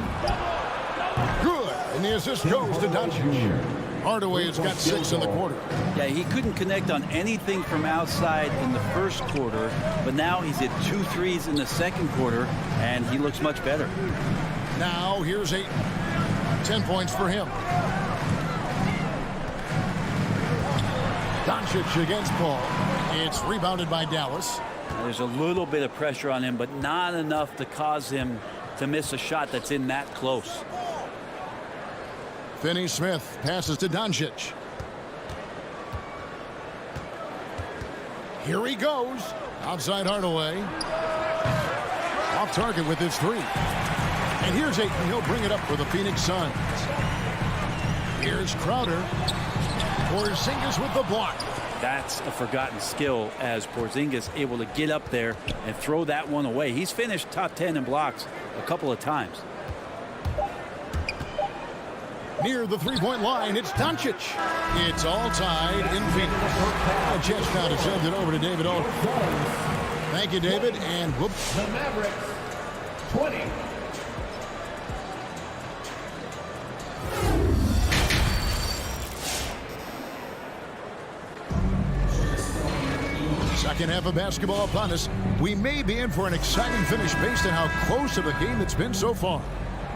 Good. And the assist goes to Doncic. Hardaway has got 6 in the quarter. Yeah, he couldn't connect on anything from outside in the first quarter, but now he's hit 2 threes in the second quarter, and he looks much better. Now here's 8. 10 points for him. Doncic against Paul. It's rebounded by Dallas. There's a little bit of pressure on him, but not enough to cause him to miss a shot that's in that close. Finney-Smith passes to Doncic. Here he goes. Outside Hardaway. Off target with his 3. And here's Ayton. He'll bring it up for the Phoenix Suns. Here's Crowder. Porzingis with the block. That's a forgotten skill as Porzingis able to get up there and throw that one away. He's finished top 10 in blocks a couple of times. Near the three-point line, it's Doncic. It's all tied in Phoenix. A chance now to send it over to David Aldridge. Thank you, David. And whoops. The Mavericks, 20. Second half of basketball upon us. We may be in for an exciting finish based on how close of a game it's been so far.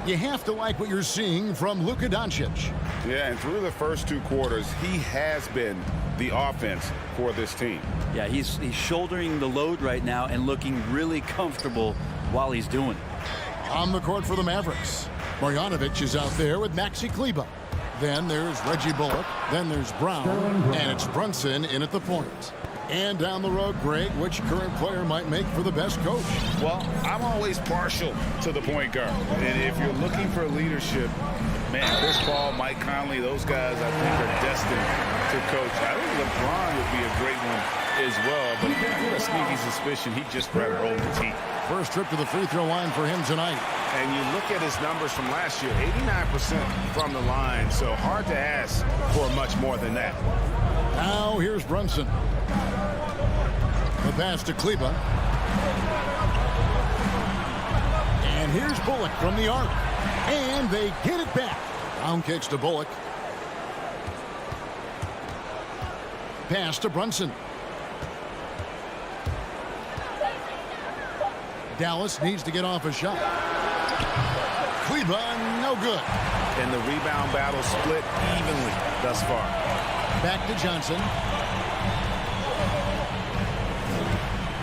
You have to like what you're seeing from Luka Doncic. Yeah, and through the first 2 quarters, he has been the offense for this team. Yeah, he's shouldering the load right now and looking really comfortable while he's doing it. On the court for the Mavericks, Marjanovic is out there with Maxi Kleber. Then there's Reggie Bullock. Then there's Brown. And it's Brunson in at the point. And down the road, Greg, which current player might make for the best coach? Well, I'm always partial to the point guard. And if you're looking for leadership, man, Chris Paul, Mike Conley, those guys I think are destined to coach. I think LeBron would be a great one as well, but I have a sneaky suspicion he'd just rather hold the team. First trip to the free throw line for him tonight. And you look at his numbers from last year, 89% from the line, so hard to ask for much more than that. Now here's Brunson. The pass to Kleber. And here's Bullock from the arc. And they get it back. Down kicks to Bullock. Pass to Brunson. Dallas needs to get off a shot. Kleber, no good. And the rebound battle split evenly thus far. Back to Johnson.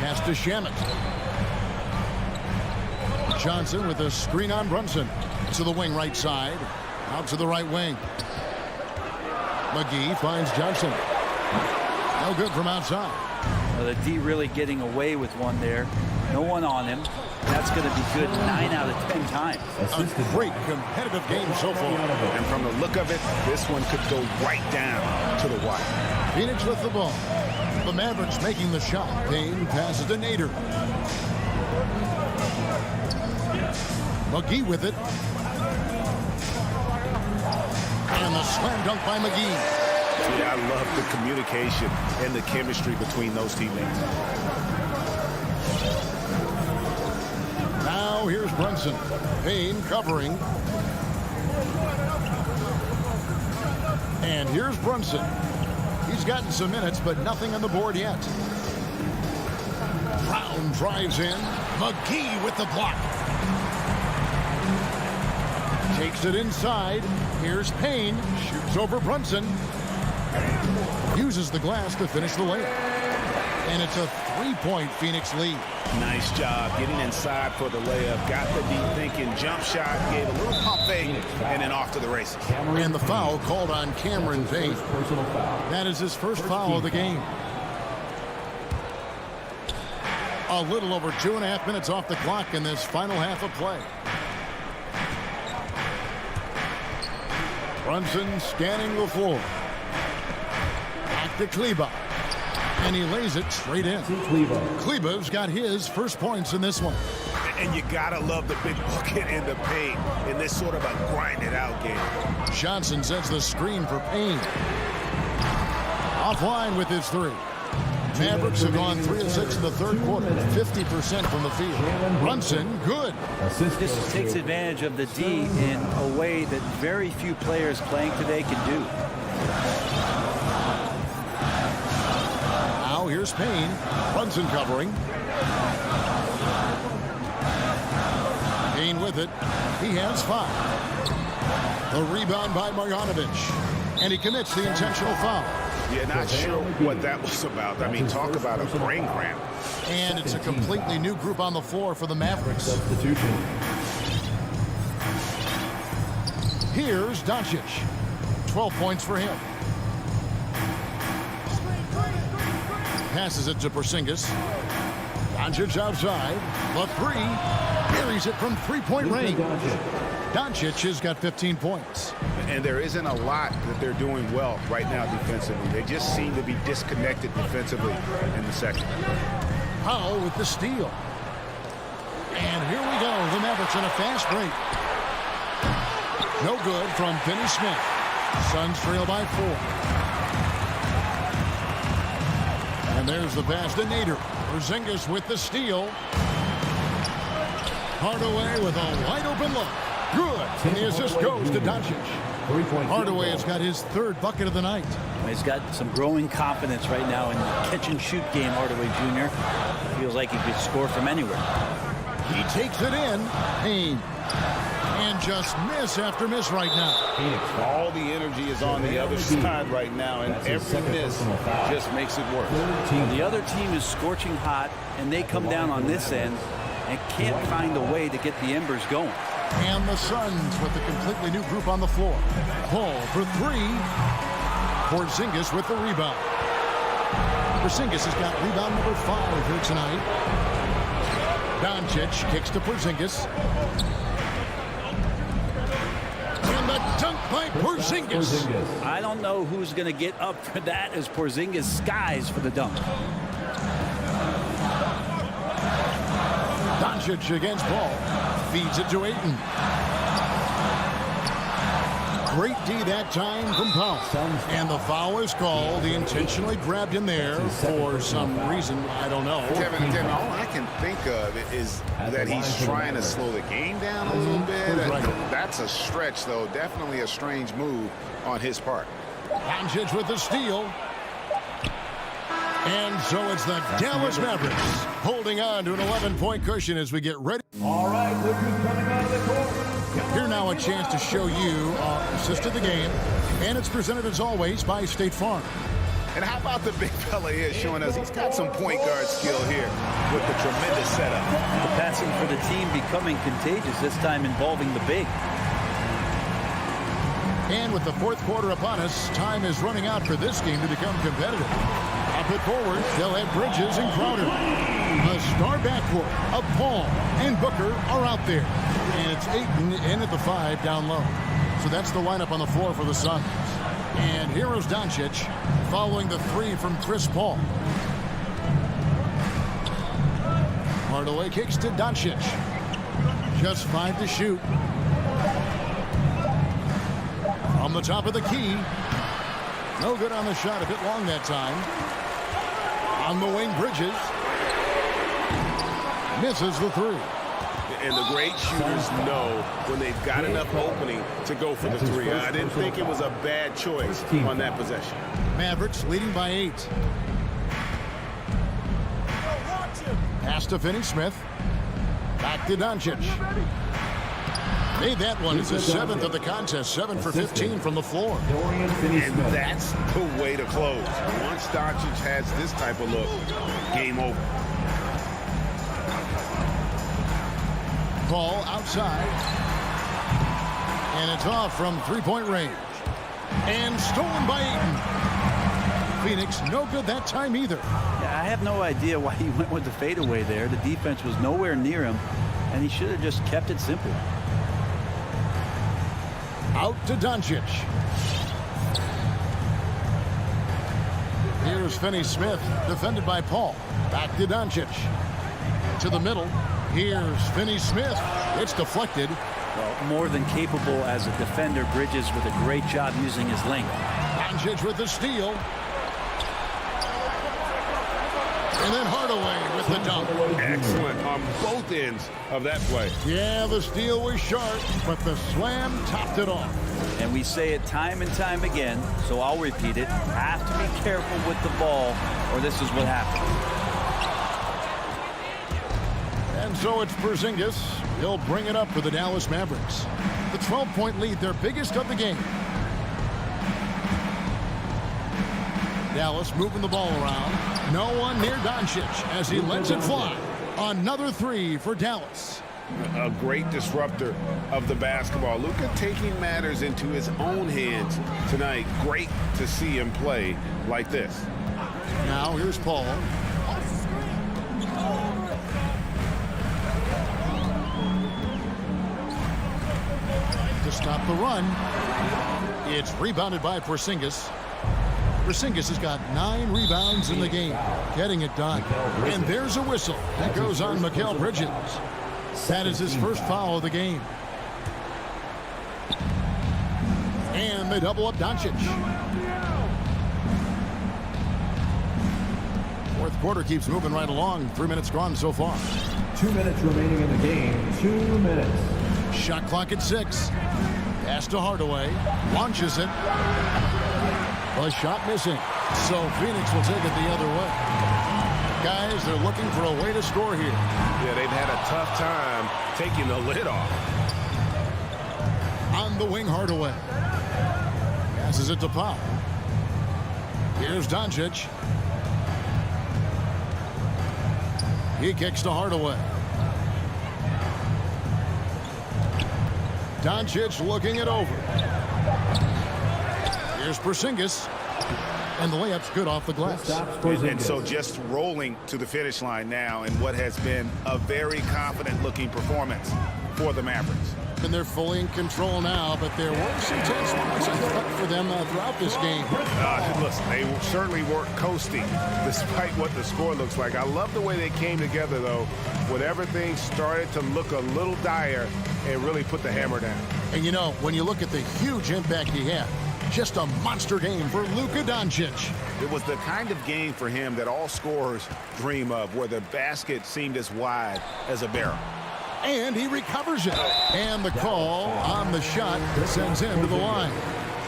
Pass to Shamet. Johnson with a screen on Brunson. To the wing right side. Out to the right wing. McGee finds Johnson. No good from outside. Well, the D really getting away with one there. No one on him. That's going to be good 9 out of 10 times. A great competitive game so far. And from the look of it, this one could go right down to the wire. Phoenix with the ball. The Mavericks making the shot. Payne passes to Nader. McGee with it. And the slam dunk by McGee. Yeah, I love the communication and the chemistry between those teammates. Now here's Brunson. Payne covering. And here's Brunson. He's gotten some minutes, but nothing on the board yet. Brown drives in. McGee with the block. Takes it inside. Here's Payne. Shoots over Brunson. Uses the glass to finish the layup. And it's a 3-point Phoenix lead. Nice job getting inside for the layup. Got the deep thinking jump shot, gave a little pump fake, and then off to the races. And the foul called on Cameron Payne. That is his first foul of the game. A little over 2.5 minutes off the clock in this final half of play. Brunson scanning the floor. Back to Kleber. And he lays it straight in. Kleber's got his first points in this one. And you gotta love the big bucket in the paint in this sort of a grinded out game. Johnson sets the screen for Payne. Offline with his three. Mavericks have gone 3 of 6 in the third quarter, 50% from the field. Brunson, good. This takes advantage of the D in a way that very few players playing today can do. Now here's Payne. Brunson covering. Payne with it. He has 5. The rebound by Marjanovic. And he commits the intentional foul. Yeah, not sure what that was about. I mean, talk about a brain cramp. And it's a completely new group on the floor for the Mavericks. Here's Doncic. 12 points for him. Passes it to Porzingis. Doncic outside. The three. Buries it from three-point range. Doncic has got 15 points. And there isn't a lot that they're doing well right now defensively. They just seem to be disconnected defensively in the second. Powell with the steal. And here we go. The Mavericks in a fast break. No good from Finney Smith. Suns trail by 4. And there's the pass to Nader. Porzingis with the steal. Hardaway with a wide open look. Good. And the assist goes to Doncic. Hardaway has got his 3rd bucket of the night. He's got some growing confidence right now in the catch-and-shoot game, Hardaway Jr. Feels like he could score from anywhere. He takes it in. Payne. And just miss after miss right now. All the energy is on the other side right now, and every miss just makes it worse. The other team is scorching hot, and they come down on this end and can't find a way to get the embers going. And the Suns with a completely new group on the floor. Paul for 3. Porzingis with the rebound. Porzingis has got rebound number 5 here tonight. Doncic kicks to Porzingis. And the dunk by Porzingis. I don't know who's going to get up for that as Porzingis skies for the dunk. Doncic against Paul. Feeds it to Ayton. Great D that time from Powell. And the foul is called. He intentionally grabbed him there for some reason. I don't know. Kevin, all I can think of is that he's trying to slow the game down a little bit. That's a stretch, though. Definitely a strange move on his part. Doncic with the steal. And so it's the Dallas Mavericks holding on to an 11-point cushion as we get ready. All right, look who's coming out of the court. Here now a chance to show you our assist of the game. And it's presented as always by State Farm. And how about the big fella here showing us he's got some point guard skill here with the tremendous setup. The passing for the team becoming contagious, this time involving the big. And with the 4th quarter upon us, time is running out for this game to become competitive. Up it forward, they'll have Bridges and Crowder. A star backcourt of Paul and Booker are out there. And it's Ayton in at the 5 down low. So that's the lineup on the floor for the Suns. And here is Doncic following the 3 from Chris Paul. Hardaway kicks to Doncic. Just 5 to shoot. From the top of the key. No good on the shot, a bit long that time. On the wing, Bridges. Misses the 3. And the great shooters know when they've got enough opening to go for the 3. I didn't think it was a bad choice on that possession. Mavericks leading by 8. Pass to Finney Smith. Back to Doncic. Made that one. It's the 7th of the contest. 7 for 15 from the floor. And that's the way to close. Once Doncic has this type of look, game over. Ball outside. And it's off from three-point range. And stolen by Ayton. Phoenix no good that time either. Yeah, I have no idea why he went with the fadeaway there. The defense was nowhere near him, and he should have just kept it simple. Out to Doncic. Here's Finney-Smith, defended by Paul. Back to Doncic. To the middle. Here's Finney-Smith. It's deflected. Well, more than capable as a defender. Bridges with a great job using his length. Doncic with the steal. And then Hardaway with the dunk. Excellent on both ends of that play. Yeah, the steal was sharp, but the slam topped it off. And we say it time and time again, so I'll repeat it. Have to be careful with the ball, or this is what happens. And so it's Porzingis. He'll bring it up for the Dallas Mavericks. The 12-point lead, their biggest of the game. Dallas moving the ball around. No one near Doncic as he lets it fly. Another three for Dallas. A great disruptor of the basketball. Luka taking matters into his own hands tonight. Great to see him play like this. Now here's Paul. To stop the run. It's rebounded by Porzingis. Porzingis has got 9 rebounds in the game, getting it done. And there's a whistle that goes on Mikal Bridges. That is his first foul of the game. And they double up Doncic. Fourth quarter keeps moving right along. 3 minutes gone so far. 2 minutes remaining in the game. 2 minutes. Shot clock at 6. Pass to Hardaway. Launches it. A shot missing. So Phoenix will take it the other way. Guys, they're looking for a way to score here. Yeah, they've had a tough time taking the lid off. On the wing, Hardaway. Passes it to Powell. Here's Doncic. He kicks to Hardaway. Doncic looking it over. Here's Porzingis. And the layup's good off the glass. And so just rolling to the finish line now in what has been a very confident-looking performance for the Mavericks. And they're fully in control now, but there were some tense moments for them throughout this game. Listen, they certainly weren't coasting despite what the score looks like. I love the way they came together, though, when everything started to look a little dire and really put the hammer down. And, you know, when you look at the huge impact he had, just a monster game for Luka Doncic. It was the kind of game for him that all scorers dream of, where the basket seemed as wide as a barrel. And he recovers it. And the call on the shot sends him to the line.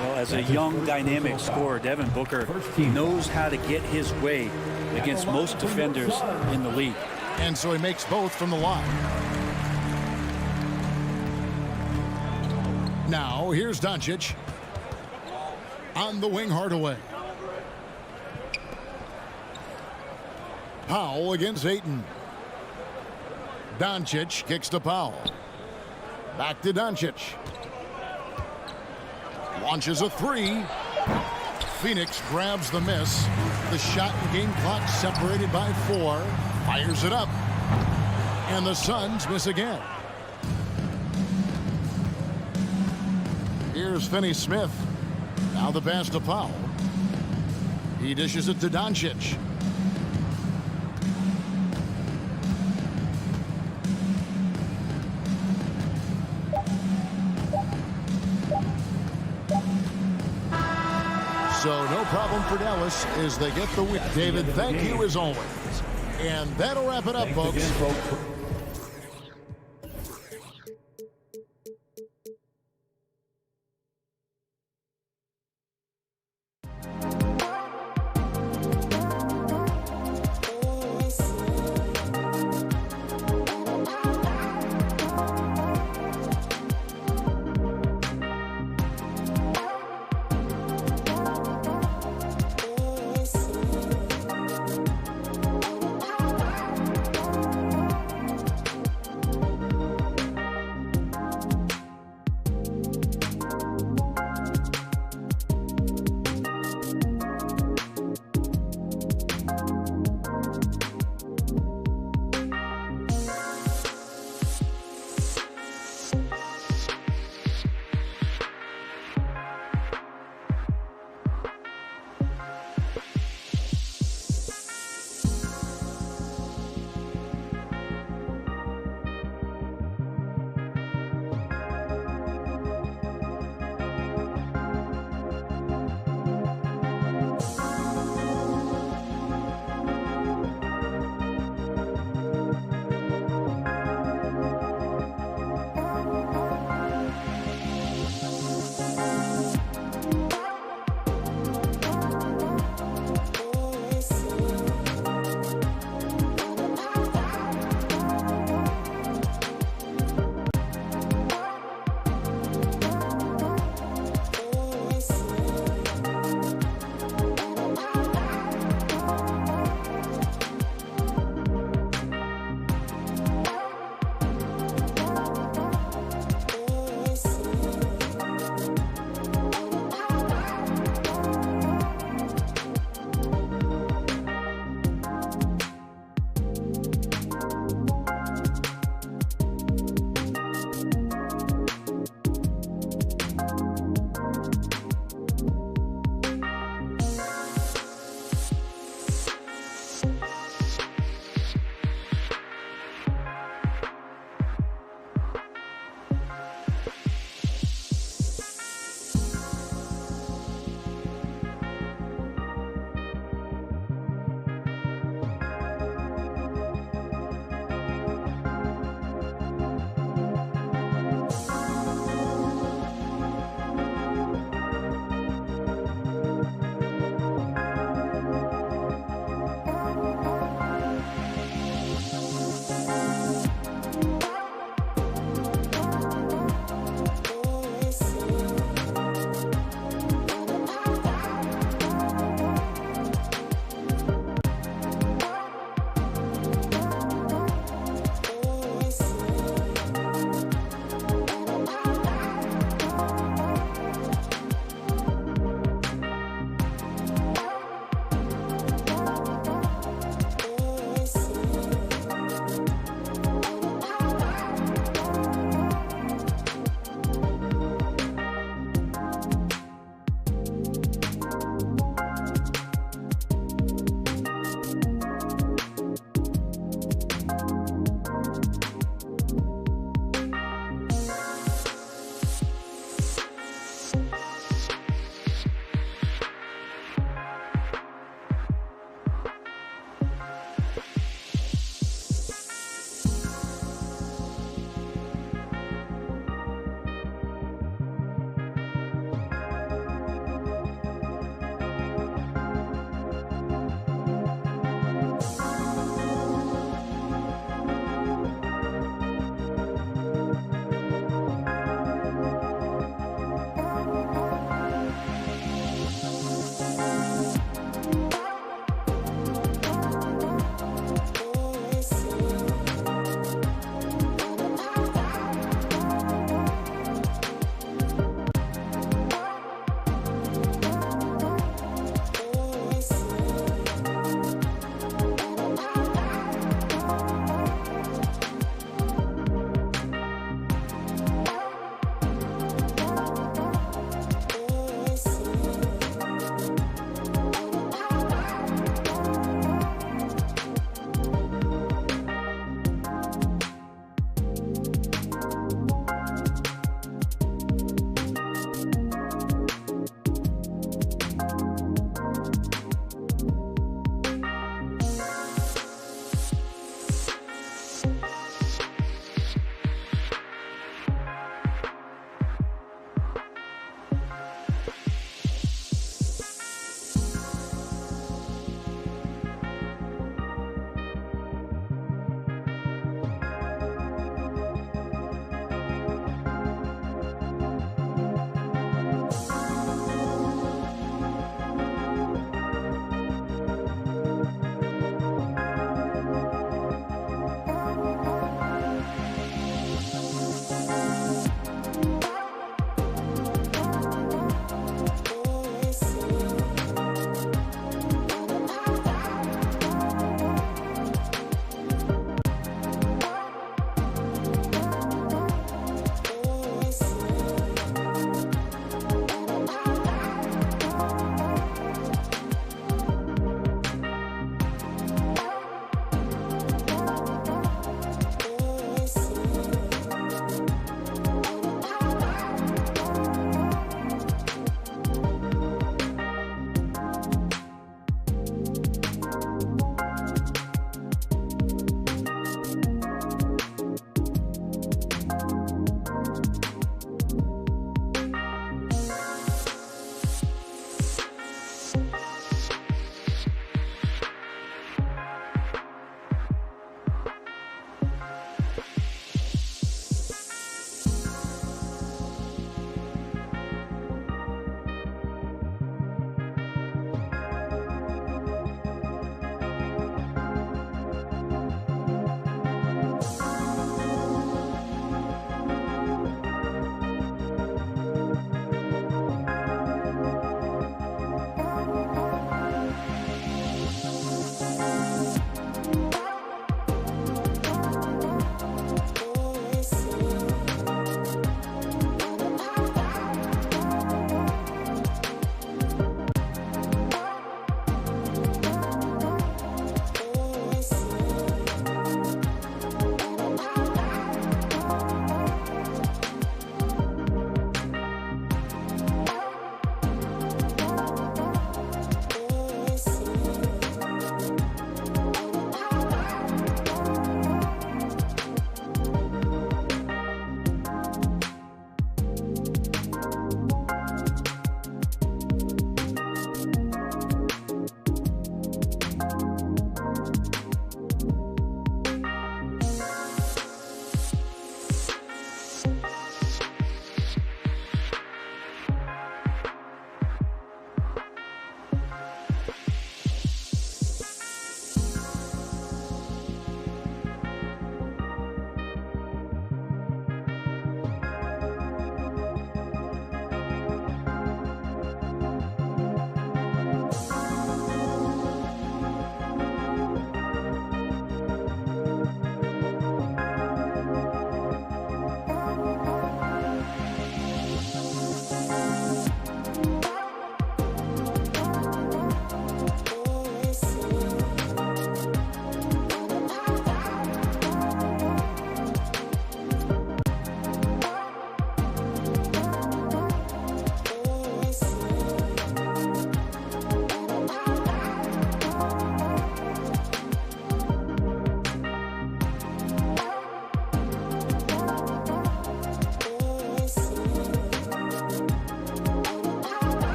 Well, as a young, dynamic scorer, Devin Booker knows how to get his way against most defenders in the league. And so he makes both from the line. Now, here's Doncic. On the wing, Hardaway. Powell against Ayton. Doncic kicks to Powell. Back to Doncic. Launches a three. Phoenix grabs the miss. The shot and game clock separated by 4. Fires it up. And the Suns miss again. Here's Finney-Smith. Now the pass to Powell. He dishes it to Doncic. So no problem for Dallas as they get the win. David, thank you as always. And that'll wrap it up, folks.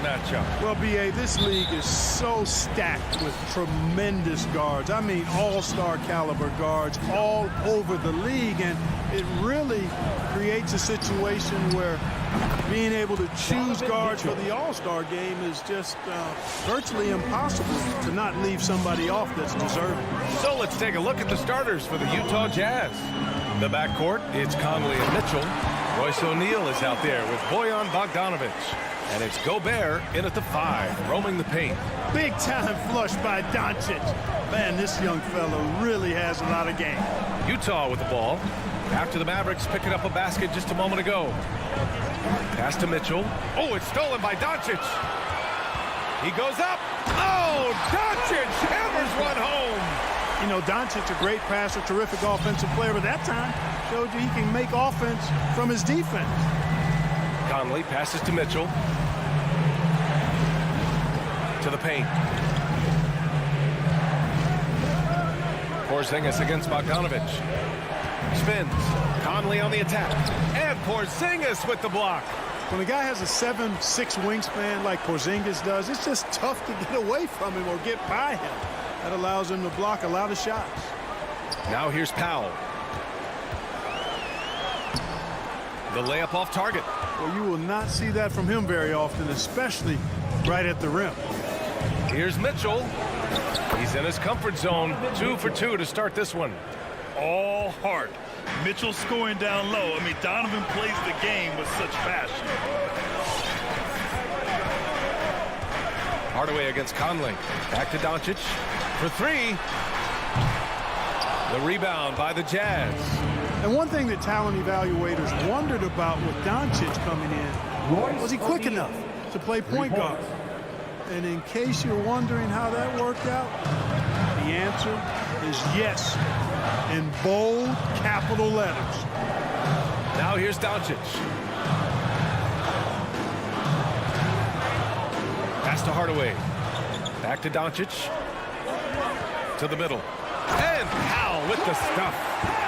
matchup. Well, B.A., this league is so stacked with tremendous guards. I mean, all-star caliber guards all over the league, and it really creates a situation where being able to choose guards for the all-star game is just virtually impossible to not leave somebody off that's deserving. So let's take a look at the starters for the Utah Jazz. The backcourt, it's Conley and Mitchell. Royce O'Neal is out there with Bojan Bogdanovic. And it's Gobert in at the 5, roaming the paint. Big time flush by Doncic. Man, this young fellow really has a lot of game. Utah with the ball. After the Mavericks picking up a basket just a moment ago. Pass to Mitchell. Oh, it's stolen by Doncic. He goes up. Oh, Doncic hammers one home. You know, Doncic, a great passer, terrific offensive player, but that time showed you he can make offense from his defense. Conley passes to Mitchell. To the paint. Porzingis against Bogdanovic. Spins. Conley on the attack. And Porzingis with the block. When a guy has a 7'6" wingspan like Porzingis does, it's just tough to get away from him or get by him. That allows him to block a lot of shots. Now here's Powell. The layup off target. Well, you will not see that from him very often, especially right at the rim. Here's Mitchell. He's in his comfort zone. 2 for 2 to start this one. All heart. Mitchell scoring down low. I mean, Donovan plays the game with such passion. Hardaway against Conley. Back to Doncic for 3. The rebound by the Jazz. And one thing that talent evaluators wondered about with Doncic coming in, was he quick enough to play point guard? And in case you're wondering how that worked out, the answer is yes, in bold capital letters. Now here's Doncic. Pass to Hardaway. Back to Doncic. To the middle. And Powell with the stuff.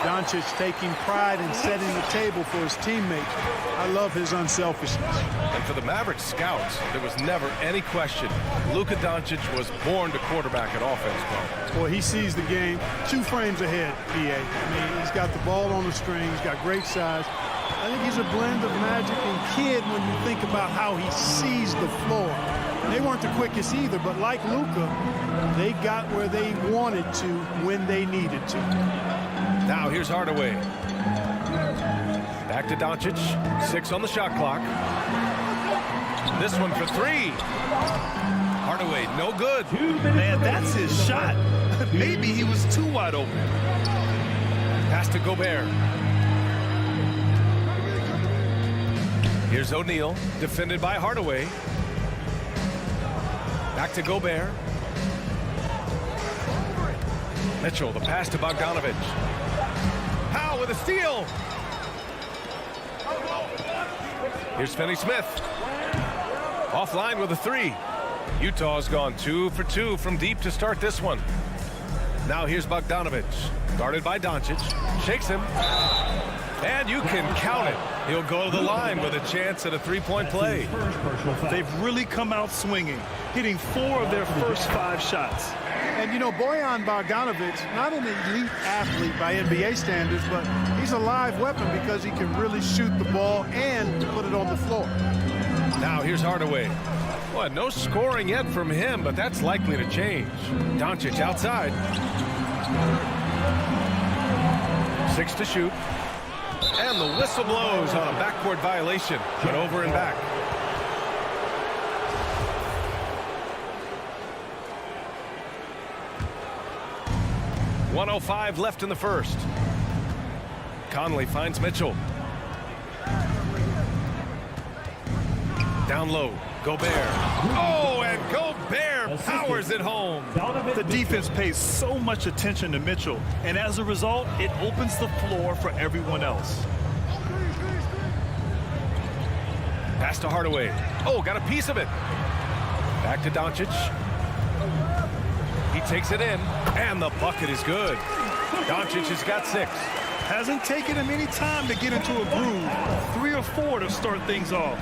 Doncic taking pride in setting the table for his teammates. I love his unselfishness. And for the Mavericks scouts, there was never any question. Luka Doncic was born to quarterback at offense. Boy, he sees the game 2 frames ahead, P.A. I mean, he's got the ball on the string. He's got great size. I think he's a blend of Magic and Kidd when you think about how he sees the floor. They weren't the quickest either, but like Luka, they got where they wanted to when they needed to. Now here's Hardaway. Back to Doncic. 6 on the shot clock. This one for 3. Hardaway, no good. Man, that's his shot. Maybe he was too wide open. Pass to Gobert. Here's O'Neal, defended by Hardaway. Back to Gobert. Mitchell, the pass to Bogdanovic. Powell with a steal. Here's Finney-Smith. Offline with a 3. Utah's gone 2 for 2 from deep to start this one. Now here's Bogdanovic. Guarded by Doncic. Shakes him. And you can count it. He'll go to the line with a chance at a 3-point play. They've really come out swinging, hitting 4 of their first 5 shots. And, you know, Bojan Bogdanovic, not an elite athlete by NBA standards, but he's a live weapon because he can really shoot the ball and put it on the floor. Now here's Hardaway. Well, no scoring yet from him, but that's likely to change. Doncic outside. 6 to shoot. And the whistle blows on a backcourt violation, but over and back. .105 left in the first. Conley finds Mitchell. Down low, Gobert. Oh, and Gobert powers it home. The defense pays so much attention to Mitchell, and as a result, it opens the floor for everyone else. Pass to Hardaway. Oh, got a piece of it. Back to Doncic. He takes it in, and the bucket is good. Doncic has got 6. Hasn't taken him any time to get into a groove. 3 or 4 to start things off.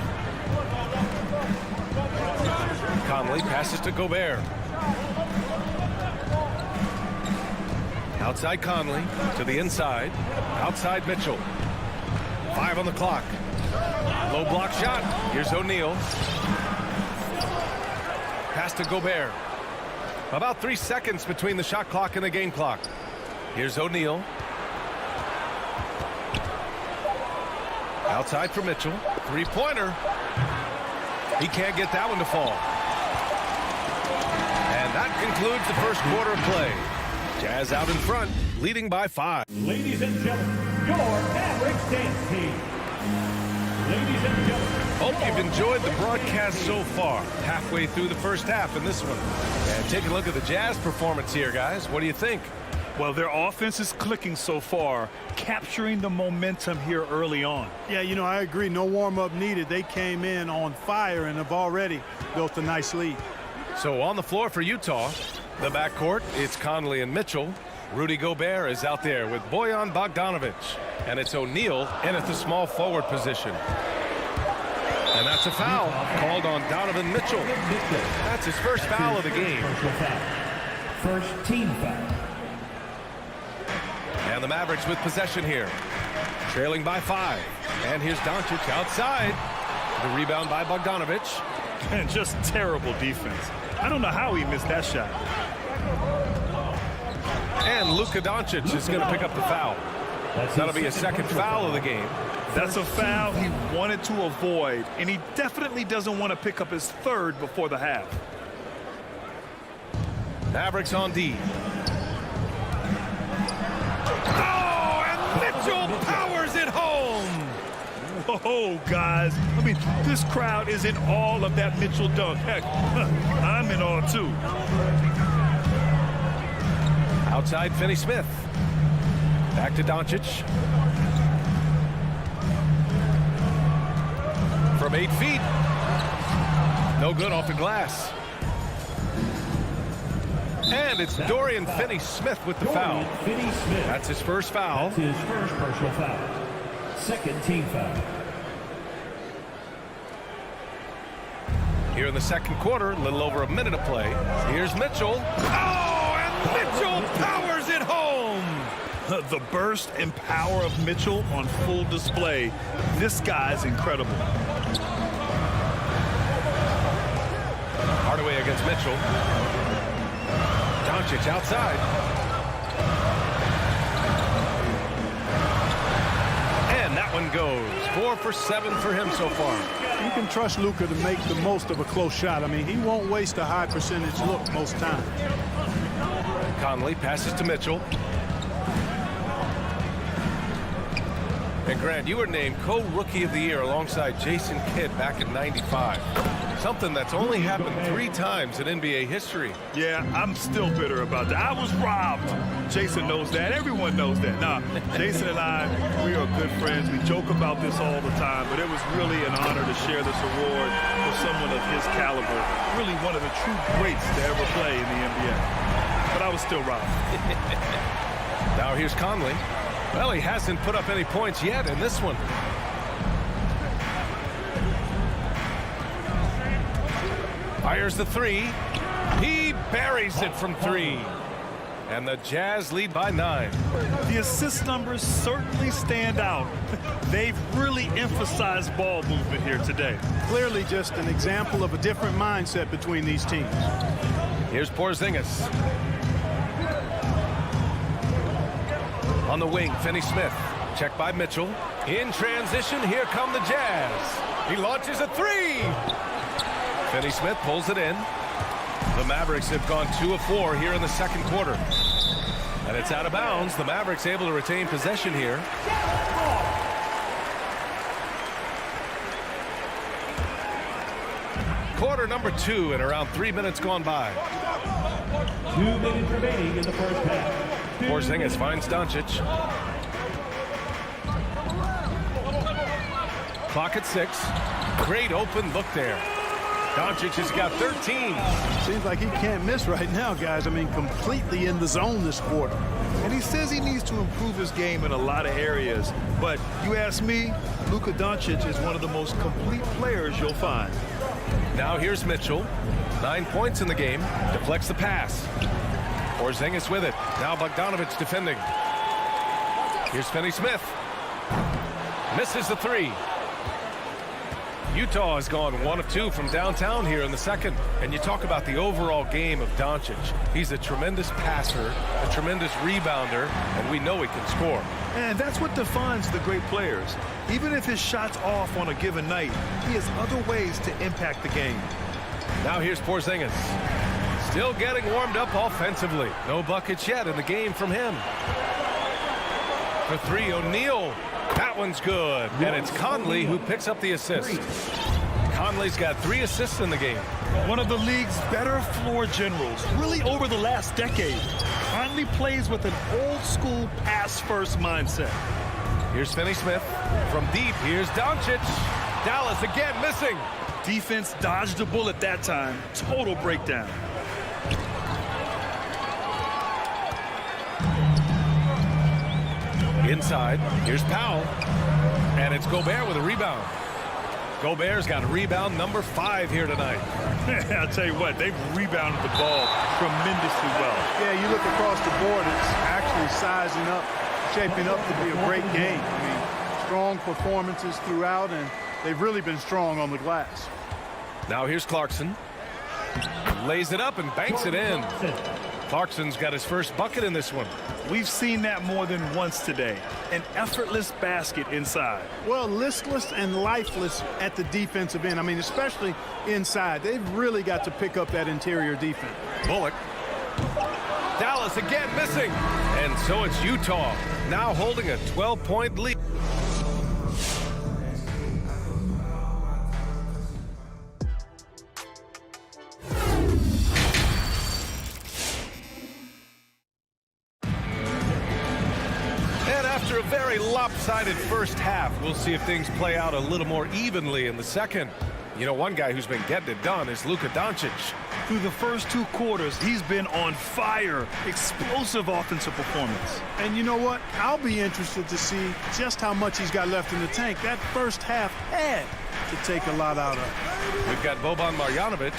Conley passes to Gobert. Outside Conley to the inside. Outside Mitchell. 5 on the clock. Low block shot. Here's O'Neal. Pass to Gobert. About 3 seconds between the shot clock and the game clock. Here's O'Neal. Outside for Mitchell. Three-pointer. He can't get that one to fall. And that concludes the first quarter of play. Jazz out in front, leading by 5. Ladies and gentlemen, your Mavericks dance team. Ladies and gentlemen. Hope you've enjoyed the broadcast so far. Halfway through the first half in this one. And take a look at the Jazz performance here, guys. What do you think? Well, their offense is clicking so far, capturing the momentum here early on. Yeah, you know, I agree. No warm-up needed. They came in on fire and have already built a nice lead. So on the floor for Utah, the backcourt, it's Conley and Mitchell. Rudy Gobert is out there with Bojan Bogdanovic. And it's O'Neal in at the small forward position. And that's a foul called on Donovan Mitchell. That's his first foul of the game. First team foul. And the Mavericks with possession here. Trailing by 5. And here's Doncic outside. The rebound by Bogdanovic. And just terrible defense. I don't know how he missed that shot. And Luka Doncic is going to pick up the foul. That'll be a second foul of the game. That's a foul he wanted to avoid, and he definitely doesn't want to pick up his third before the half. Mavericks on D. Oh, and Mitchell powers it home. Oh, guys. I mean, this crowd is in awe of that Mitchell dunk. Heck, I'm in awe, too. Outside Finney-Smith. Back to Doncic. From 8 feet. No good off the glass. And it's Dorian Finney-Smith with the foul. Finney-Smith. That's his first foul. That's his first personal foul. Second team foul. Here in the second quarter, a little over a minute of play. Here's Mitchell. Oh, and Mitchell powers it home. The burst and power of Mitchell on full display. This guy's incredible. Hardaway against Mitchell. Doncic outside. And that one goes. 4 for 7 for him so far. You can trust Luka to make the most of a close shot. I mean, he won't waste a high percentage look most times. Conley passes to Mitchell. And Grant, you were named co-rookie of the year alongside Jason Kidd back in '95. Something that's only happened 3 times in NBA history. Yeah, I'm still bitter about that. I was robbed. Jason knows that. Everyone knows that. Nah, Jason and I, we are good friends. We joke about this all the time, but it was really an honor to share this award for someone of his caliber. Really one of the true greats to ever play in the NBA. But I was still robbed. Now here's Conley. Well, he hasn't put up any points yet in this one. Fires the 3. He buries it from 3. And the Jazz lead by 9. The assist numbers certainly stand out. They've really emphasized ball movement here today. Clearly just an example of a different mindset between these teams. Here's Porzingis. On the wing, Finney-Smith. Checked by Mitchell. In transition, here come the Jazz. He launches a 3. Finney-Smith pulls it in. The Mavericks have gone 2 of 4 here in the second quarter. And it's out of bounds. The Mavericks able to retain possession here. Quarter number 2 and around 3 minutes gone by. 2 minutes remaining in the first half. Porzingis finds Doncic. Clock at 6. Great open look there. Doncic has got 13. Seems like he can't miss right now, guys. I mean, completely in the zone this quarter. And he says he needs to improve his game in a lot of areas. But you ask me, Luka Doncic is one of the most complete players you'll find. Now here's Mitchell. 9 points in the game. Deflects the pass. Porzingis with it. Now Bogdanovic defending. Here's Finney Smith. Misses the three. Utah has gone 1 of 2 from downtown here in the second. And you talk about the overall game of Doncic. He's a tremendous passer, a tremendous rebounder, and we know he can score. And that's what defines the great players. Even if his shot's off on a given night, he has other ways to impact the game. Now here's Porzingis. Still getting warmed up offensively. No buckets yet in the game from him. For three, O'Neal. That one's good. And it's Conley who picks up the assist. Conley's got 3 assists in the game. One of the league's better floor generals, really over the last decade. Conley plays with an old-school pass-first mindset. Here's Finney Smith. From deep, here's Doncic. Dallas again missing. Defense dodged a bullet that time. Total breakdown. Inside, here's Powell. And it's Gobert with a rebound. Gobert's got rebound number 5 here tonight. I'll tell you what, they've rebounded the ball tremendously well. Yeah, you look across the board, it's actually sizing up, shaping up to be a great game. I mean, strong performances throughout, and they've really been strong on the glass. Now here's Clarkson. Lays it up and banks it in. Clarkson's got his first bucket in this one. We've seen that more than once today. An effortless basket inside. Well, listless and lifeless at the defensive end. I mean, especially inside. They've really got to pick up that interior defense. Bullock. Dallas again missing. And so it's Utah now holding a 12-point lead. After a very lopsided first half, we'll see if things play out a little more evenly in the second. You know, one guy who's been getting it done is Luka Doncic. Through the first 2 quarters, he's been on fire. Explosive offensive performance. And you know what? I'll be interested to see just how much he's got left in the tank. That first half had to take a lot out of. We've got Boban Marjanovic,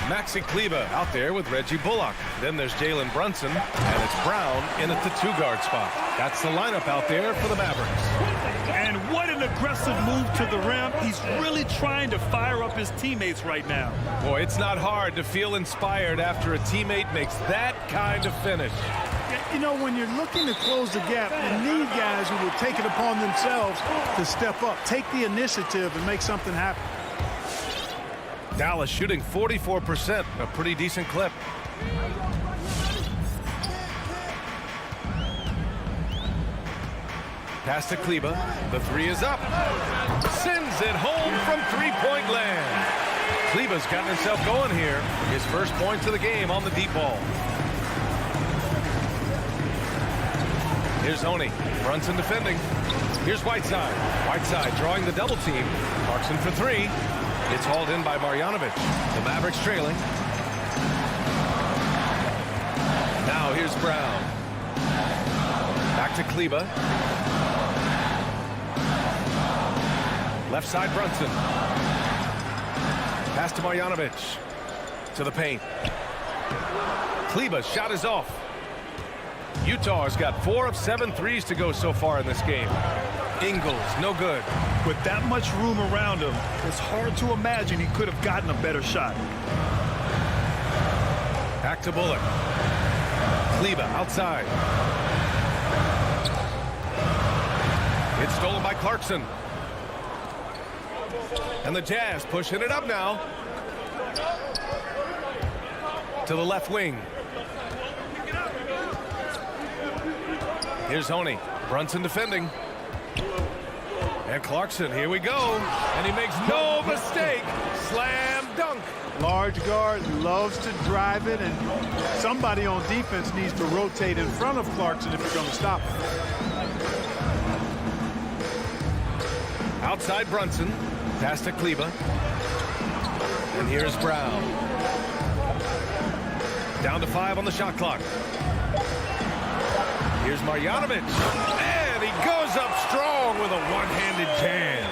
Maxi Kleber out there with Reggie Bullock. Then there's Jalen Brunson, and it's Brown in at the 2-guard spot. That's the lineup out there for the Mavericks. And what an aggressive move to the rim. He's really trying to fire up his teammates right now. Boy, it's not hard to feel inspired after a teammate makes that kind of finish. You know, when you're looking to close the gap, you need guys who will take it upon themselves to step up, take the initiative, and make something happen. Dallas shooting 44%, a pretty decent clip. Pass to Kleber. The 3 is up. Sends it home from 3-point land. Kleber's gotten himself going here. His first points of the game on the deep ball. Here's Oni. Brunson defending. Here's Whiteside. Whiteside drawing the double team. Clarkson for 3. It's hauled in by Marjanovic. The Mavericks trailing. Now here's Brown. Back to Kleber. Left side Brunson. Pass to Marjanovic. To the paint. Kleber's shot is off. Utah has got 4 of 7 threes to go so far in this game. Ingles, no good. With that much room around him, it's hard to imagine he could have gotten a better shot. Back to Bullock. Kleber outside. It's stolen by Clarkson. And the Jazz pushing it up now. To the left wing. Here's Honey. Brunson defending. And Clarkson, here we go. And he makes no mistake. Slam dunk. Large guard, loves to drive it, and somebody on defense needs to rotate in front of Clarkson if you're going to stop him. Outside Brunson. Pass to Kleber. And here's Brown. Down to 5 on the shot clock. Here's Marjanovic. And he goes up strong with a one-handed jam.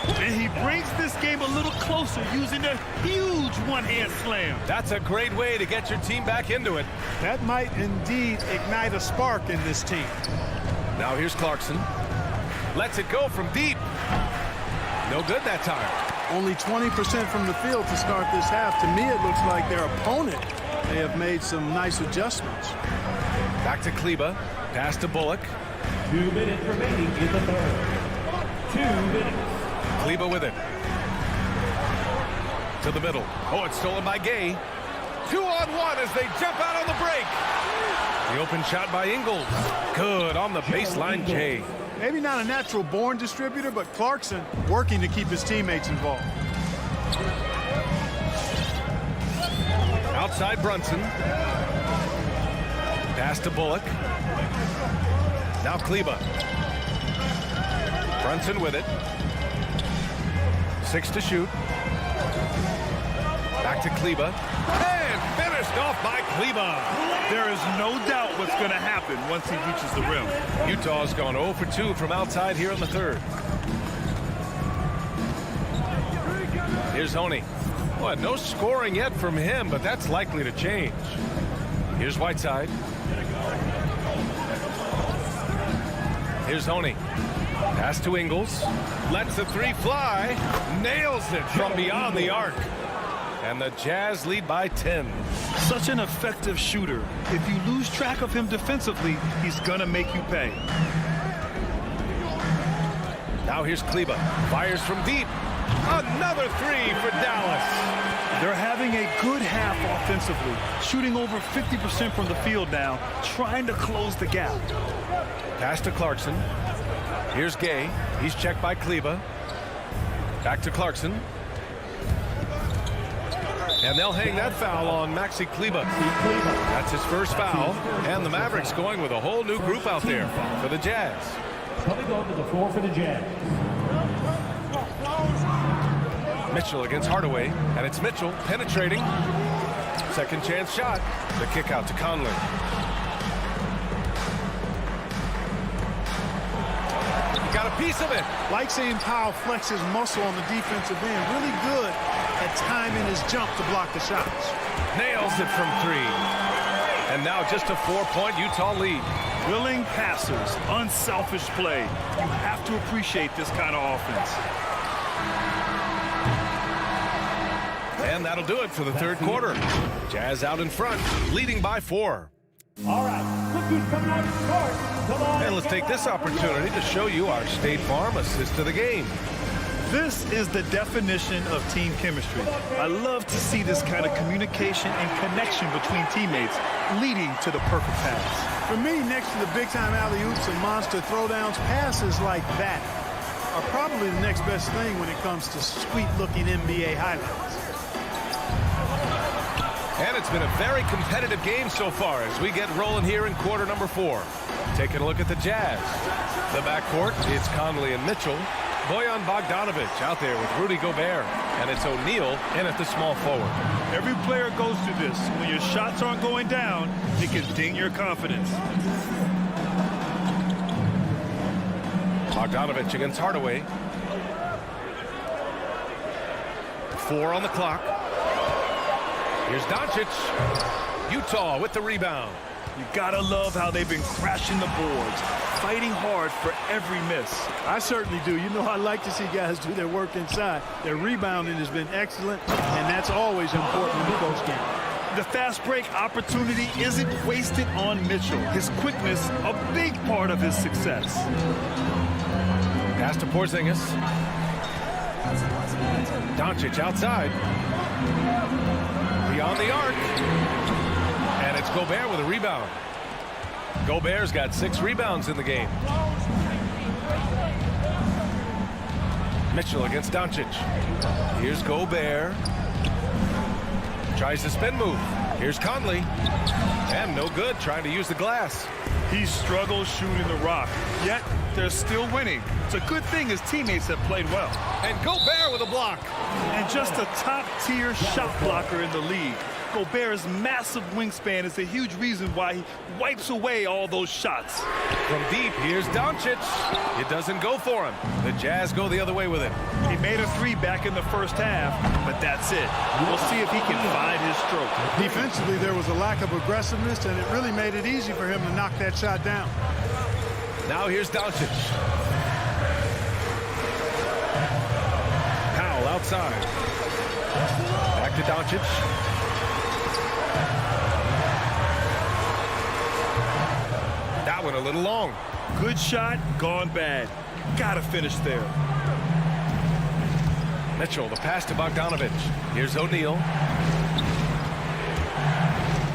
And he brings this game a little closer using a huge one-hand slam. That's a great way to get your team back into it. That might indeed ignite a spark in this team. Now here's Clarkson. Lets it go from deep. No good that time. Only 20% from the field to start this half. To me, it looks like their opponent may have made some nice adjustments. Back to Kleba. Pass to Bullock. 2 minutes remaining in the third. 2 minutes. Kleba with it. To the middle. Oh, it's stolen by Gay. 2-on-1 as they jump out on the break. The open shot by Ingles. Good on the baseline, Jay. Maybe not a natural-born distributor, but Clarkson working to keep his teammates involved. Outside Brunson. Pass to Bullock. Now Kleba. Brunson with it. 6 to shoot. Back to Kleba. And finished off by Kleba. There is no doubt what's going to happen once he reaches the rim. Utah's gone 0 for 2 from outside here in the third. Here's Honey. Well, no scoring yet from him, but that's likely to change. Here's Whiteside. Here's Honey. Pass to Ingles. Lets the three fly. Nails it from beyond the arc. And the Jazz lead by 10. Such an effective shooter. If you lose track of him defensively, he's going to make you pay. Now here's Kleba. Fires from deep. Another three for Dallas. They're having a good half offensively, shooting over 50% from the field now, trying to close the gap. Pass to Clarkson. Here's Gay. He's checked by Kleba. Back to Clarkson. And they'll hang that foul on Maxi Kleba. That's his first foul. And the Mavericks going with a whole new group out there for the Jazz. Coming onto the floor for the Jazz. Mitchell against Hardaway. And it's Mitchell penetrating. Second chance shot. The kick out to Conley. He got a piece of it. Like seeing Powell flex his muscle on the defensive end. Really good at timing his jump to block the shots. Nails it from 3. And now just a 4-point Utah lead. Willing passers, unselfish play. You have to appreciate this kind of offense. And that'll do it for the third quarter. Jazz out in front, leading by 4. All right, look who's coming out of the court. Come on. And let's take this opportunity to show you our State Farm assist to the game. This is the definition of team chemistry. I love to see this kind of communication and connection between teammates leading to the perfect pass. For me, next to the big-time alley-oops and monster throwdowns, passes like that are probably the next best thing when it comes to sweet-looking NBA highlights. And it's been a very competitive game so far as we get rolling here in quarter number 4. Taking a look at the Jazz. The backcourt, it's Conley and Mitchell. Bojan Bogdanovic out there with Rudy Gobert. And it's O'Neal in at the small forward. Every player goes through this. When your shots aren't going down, it can ding your confidence. Bogdanovic against Hardaway. 4 on the clock. Here's Doncic. Utah with the rebound. You gotta love how they've been crashing the boards, fighting hard for every miss. I certainly do. You know, I like to see guys do their work inside. Their rebounding has been excellent, and that's always important in a close game. The fast break opportunity isn't wasted on Mitchell. His quickness, a big part of his success. Pass to Porzingis. Doncic outside. Beyond the arc. And it's Gobert with a rebound. Gobert's got 6 rebounds in the game. Mitchell against Doncic. Here's Gobert. Tries the spin move. Here's Conley. And no good, trying to use the glass. He struggles shooting the rock, yet they're still winning. It's a good thing his teammates have played well. And Gobert with a block. And just a top-tier shot blocker in the league. Gobert's massive wingspan is a huge reason why he wipes away all those shots. From deep, here's Doncic. It doesn't go for him. The Jazz go the other way with it. He made a three back in the first half, but that's it. We'll see if he can find his stroke. Defensively, there was a lack of aggressiveness, and it really made it easy for him to knock that shot down. Now here's Doncic. Powell outside. Back to Doncic. That one a little long. Good shot, gone bad. Gotta finish there. Mitchell, the pass to Bogdanovic. Here's O'Neal.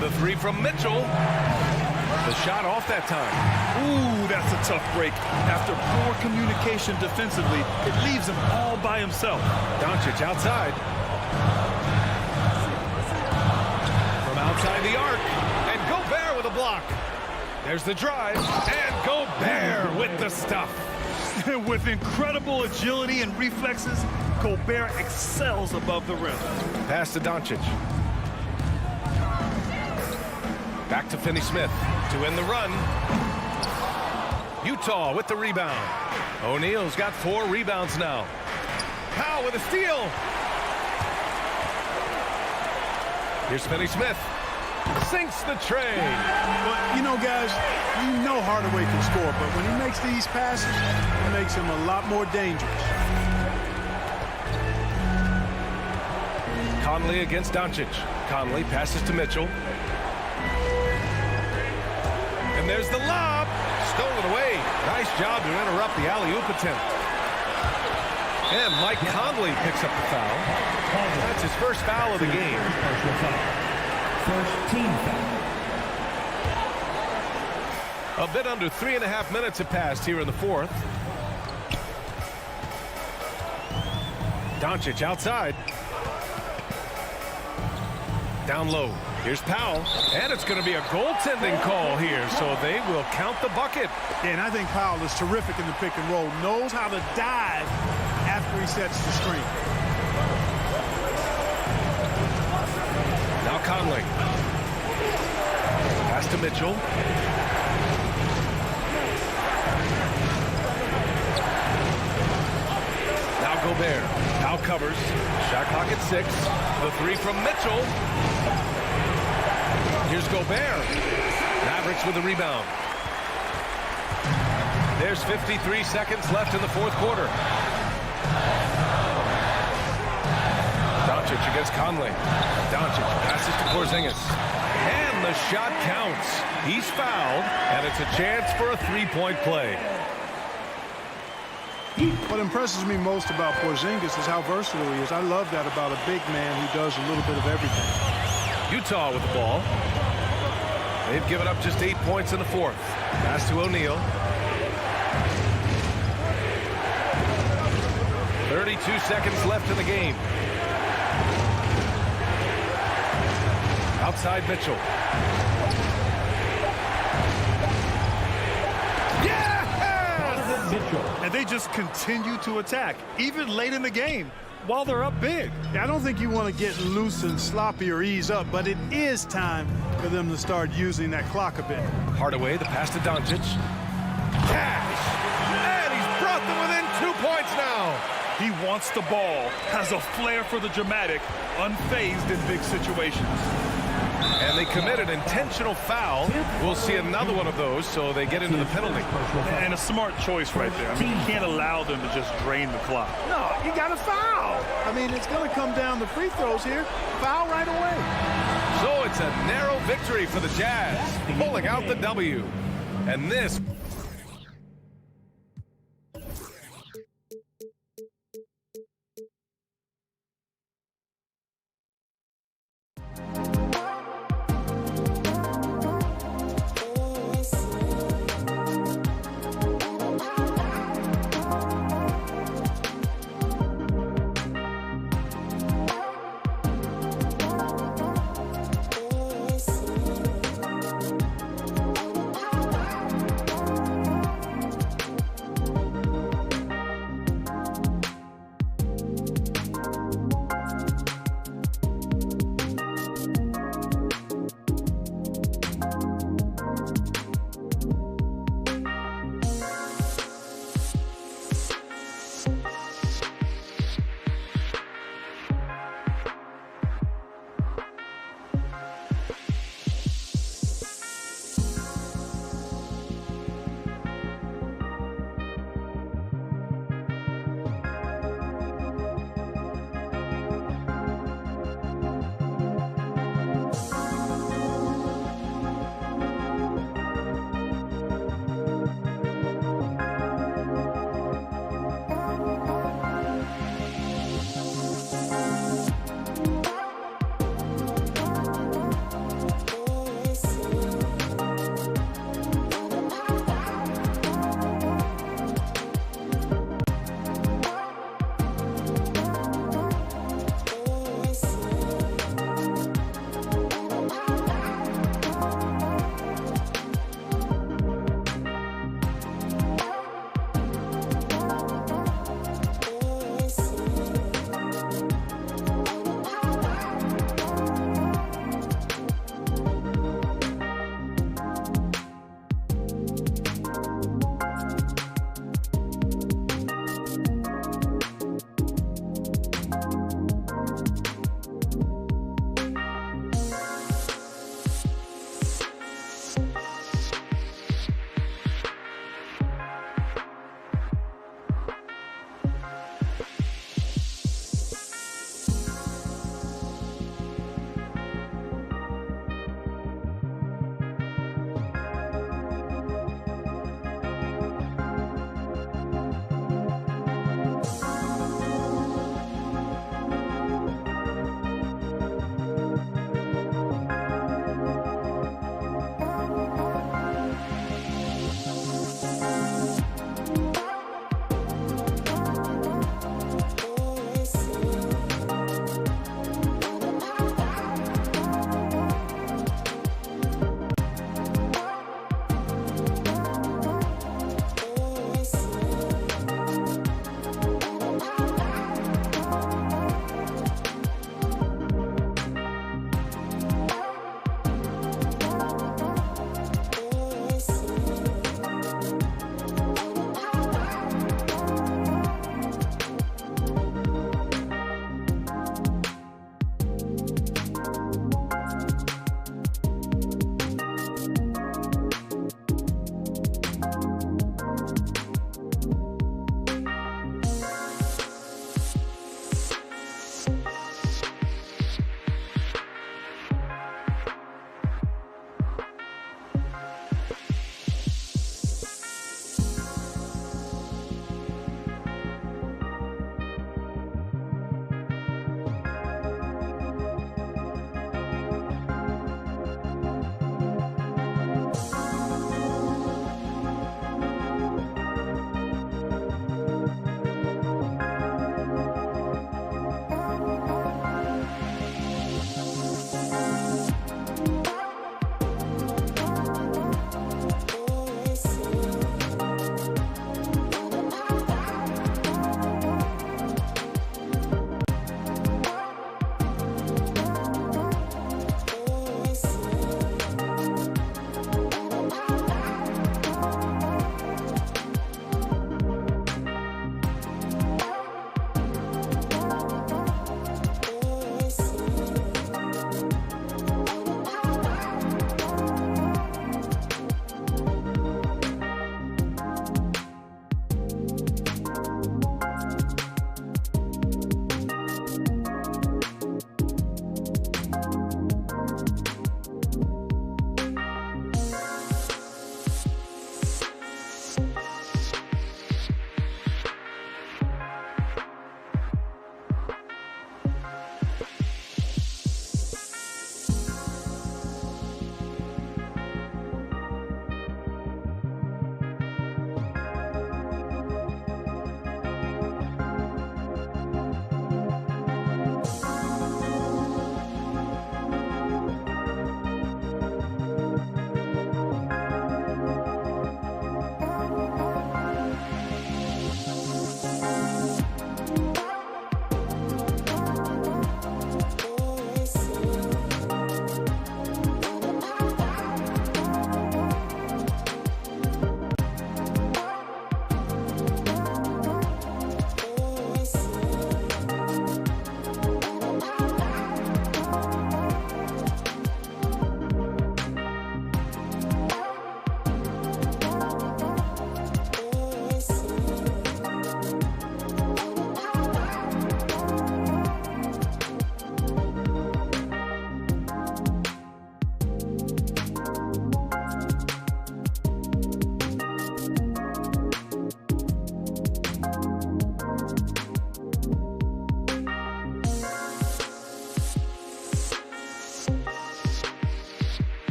The three from Mitchell. The shot off that time. Ooh, that's a tough break. After poor communication defensively, it leaves him all by himself. Doncic outside. From outside the arc. And Gobert with a block. There's the drive. And Gobert with the stuff. With incredible agility and reflexes, Gobert excels above the rim. Pass to Doncic. Back to Finney-Smith to end the run. Utah with the rebound. O'Neal's got 4 rebounds now. Powell with a steal. Here's Finney-Smith. Sinks the tray. But, you know, guys, you know Hardaway can score, but when he makes these passes, it makes him a lot more dangerous. Conley against Doncic. Conley passes to Mitchell. And there's the lob. Stolen away. Nice job to interrupt the alley-oop attempt. And Mike Conley picks up the foul. That's his first foul of the game. First team foul. A bit under 3.5 minutes have passed here in the fourth. Doncic outside. Down low. Here's Powell. And it's going to be a goaltending call here, so they will count the bucket. Yeah, and I think Powell is terrific in the pick and roll. Knows how to dive after he sets the screen. Now Conley. Pass to Mitchell. Now Gobert. Now covers. Shot clock at 6. The three from Mitchell. Here's Gobert. Mavericks with the rebound. There's 53 seconds left in the fourth quarter. Doncic against Conley. Doncic passes to Porzingis. And the shot counts. He's fouled, and it's a chance for a three-point play. What impresses me most about Porzingis is how versatile he is. I love that about a big man who does a little bit of everything. Utah with the ball. They've given up just 8 points in the fourth. Pass to O'Neal. 32 seconds left in the game. Outside Mitchell. And they just continue to attack, even late in the game, while they're up big. Yeah, I don't think you want to get loose and sloppy or ease up, but it is time for them to start using that clock a bit. Hardaway, the pass to Doncic. Cash! And he's brought them within 2 points now. He wants the ball, has a flair for the dramatic, unfazed in big situations. And they commit an intentional foul. We'll see another one of those, so they get into the penalty. And a smart choice right there. I mean, you can't allow them to just drain the clock. No, you got to foul. I mean, it's going to come down to free throws here. Foul right away. So it's a narrow victory for the Jazz, pulling out the W. And this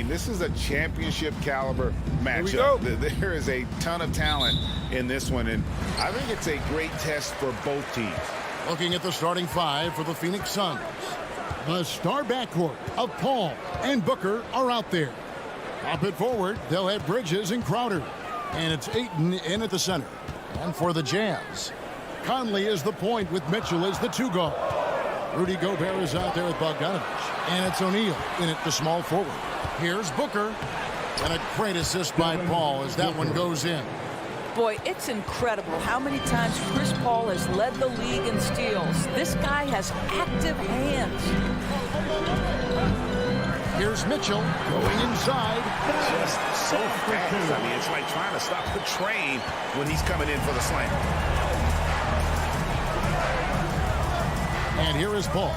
mean, this is a championship caliber matchup. There is a ton of talent in this one, and I think it's a great test for both teams. Looking at the starting five for the Phoenix Suns. The star backcourt of Paul and Booker are out there. Up it forward, they'll have Bridges and Crowder. And it's Ayton in at the center. And for the Jazz, Conley is the point with Mitchell as the two guard. Rudy Gobert is out there with Bogdanovich. And it's O'Neal in at the small forward. Here's Booker. And a great assist by Paul as that one goes in. Boy, it's incredible how many times Chris Paul has led the league in steals. This guy has active hands. Here's Mitchell going inside. Just so fast. I mean, it's like trying to stop the train when he's coming in for the slam. And here is Paul.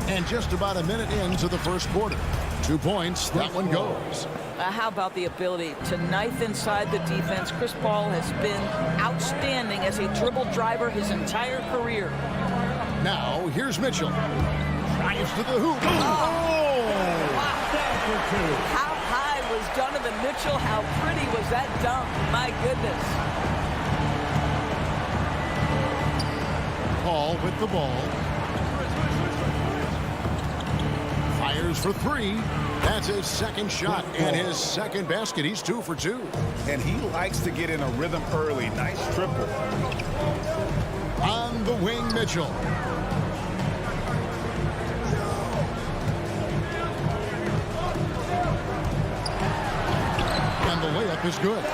And just about a minute into the first quarter. 2 points, that one goes. How about the ability to knife inside the defense? Chris Paul has been outstanding as a dribble driver his entire career. Now, here's Mitchell. Drives to the hoop. Oh! How high was Donovan Mitchell? How pretty was that dunk? My goodness. Paul with the ball. Fires for three. That's his second shot and his second basket. He's 2 for 2. And he likes to get in a rhythm early. Nice triple. On the wing, Mitchell. And the layup is good.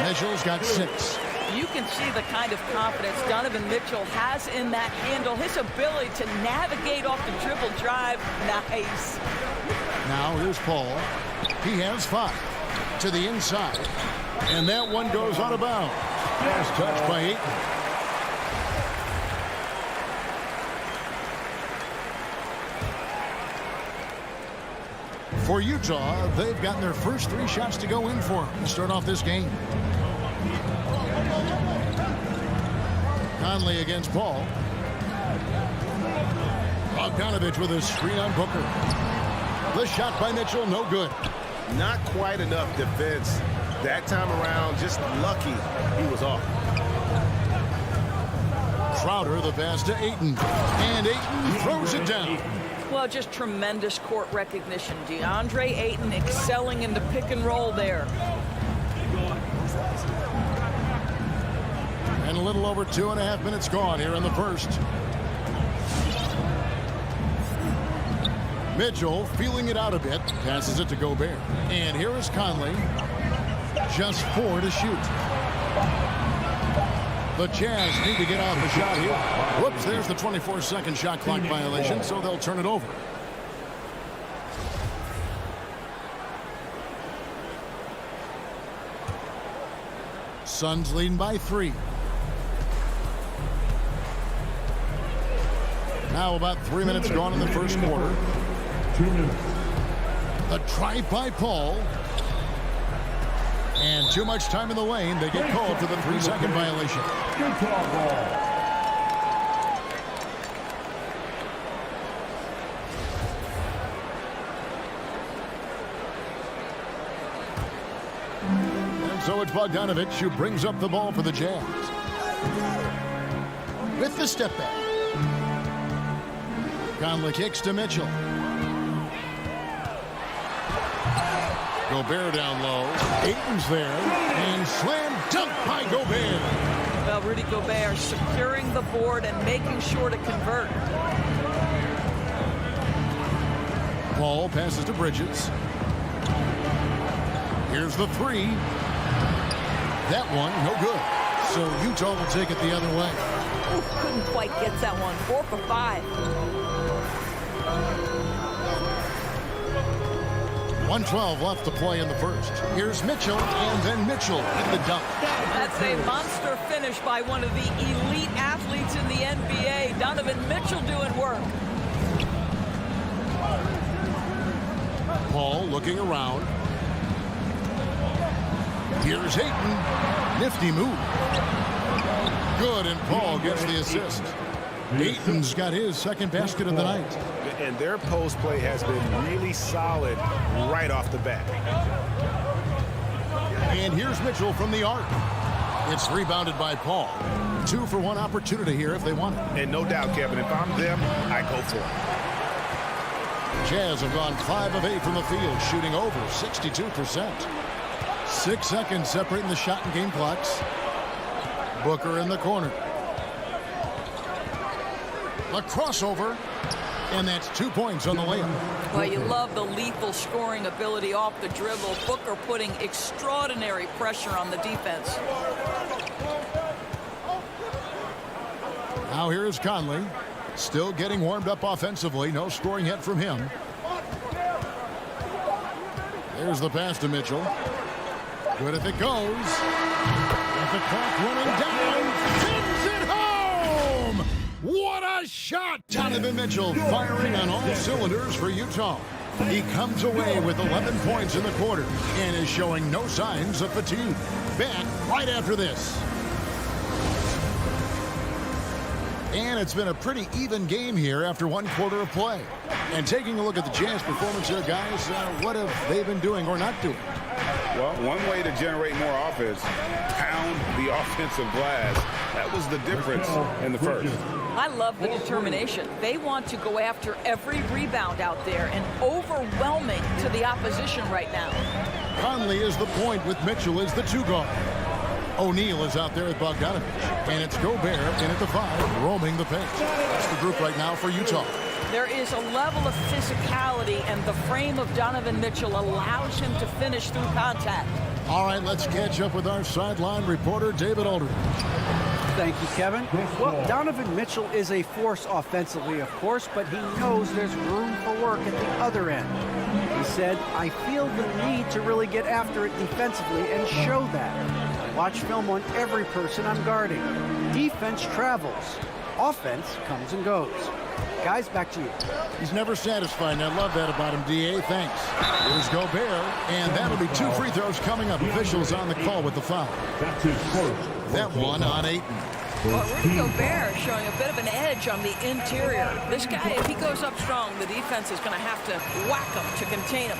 Mitchell's got 6. You can see the kind of confidence Donovan Mitchell has in that handle. His ability to navigate off the dribble drive. Nice. Now here's Paul. He has 5 to the inside. And that one goes out of bounds. Last touch by Ayton. For Utah, they've gotten their first 3 shots to go in for them to start off this game. Conley against Paul. Bogdanovich with a screen on Booker. The shot by Mitchell, no good. Not quite enough defense that time around. Just lucky he was off. Crowder, the pass to Ayton. And Ayton throws it down. Well, just tremendous court recognition. DeAndre Ayton excelling in the pick and roll there. And a little over 2.5 minutes gone here in the first. Mitchell feeling it out a bit. Passes it to Gobert. And here is Conley. Just 4 to shoot. The Jazz need to get off the shot here. Whoops, there's the 24-second shot clock violation, so they'll turn it over. Suns leading by 3. Now about 3 minutes gone in the first quarter. 2 minutes. The drive by Paul. And too much time in the lane. They get called for the 3-second violation. Utah ball. And so it's Bogdanovich who brings up the ball for the Jazz. With the step back. Conley kicks to Mitchell. Gobert down low. Ayton's there. And slam dunk by Gobert. Well, Rudy Gobert securing the board and making sure to convert. Paul passes to Bridges. Here's the 3. That one, no good. So Utah will take it the other way. Ooh, couldn't quite get that one. 4 for 5. 1:12 left to play in the first. Here's Mitchell, and then Mitchell in the dunk. That's a monster finish by one of the elite athletes in the NBA. Donovan Mitchell doing work. Paul looking around. Here's Ayton. Nifty move. Good, and Paul gets the assist. Ayton's got his second basket of the night. and their post play has been really solid right off the bat. And here's Mitchell from the arc. It's rebounded by Paul. 2-for-1 opportunity here if they want it. And no doubt, Kevin, if I'm them, I go for it. Jazz have gone 5 of 8 from the field, shooting over 62%. 6 seconds separating the shot and game clocks. Booker in the corner. A crossover, and that's 2 points on the layup. Well, you love the lethal scoring ability off the dribble. Booker putting extraordinary pressure on the defense. Now here is Conley. Still getting warmed up offensively. No scoring yet from him. There's the pass to Mitchell. Good if it goes. With the clock running down. Sends it home! What a shot! Donovan Mitchell firing on all cylinders for Utah. He comes away with 11 points in the quarter and is showing no signs of fatigue. Back right after this. And it's been a pretty even game here after 1 quarter of play. And taking a look at the Jazz performance here, guys, what have they been doing or not doing? Well, one way to generate more offense, pound the offensive glass. That was the difference in the first. I love the determination. They want to go after every rebound out there and overwhelming to the opposition right now. Conley is the point with Mitchell as the 2 guard. O'Neal is out there with Bogdanovich. And it's Gobert in at the 5, roaming the paint. That's the group right now for Utah. There is a level of physicality, and the frame of Donovan Mitchell allows him to finish through contact. All right, let's catch up with our sideline reporter, David Aldridge. Thank you, Kevin. Well, Donovan Mitchell is a force offensively, of course, but he knows there's room for work at the other end. He said, I feel the need to really get after it defensively and show that. Watch film on every person I'm guarding. Defense travels. Offense comes and goes. Guys, back to you. He's never satisfied, and I love that about him, D.A. Thanks. Here's Gobert, and that'll be 2 free throws coming up. Officials on the call with the foul. That's his first. That one on Ayton. Well, Rudy Gobert showing a bit of an edge on the interior. This guy, if he goes up strong, the defense is going to have to whack him to contain him.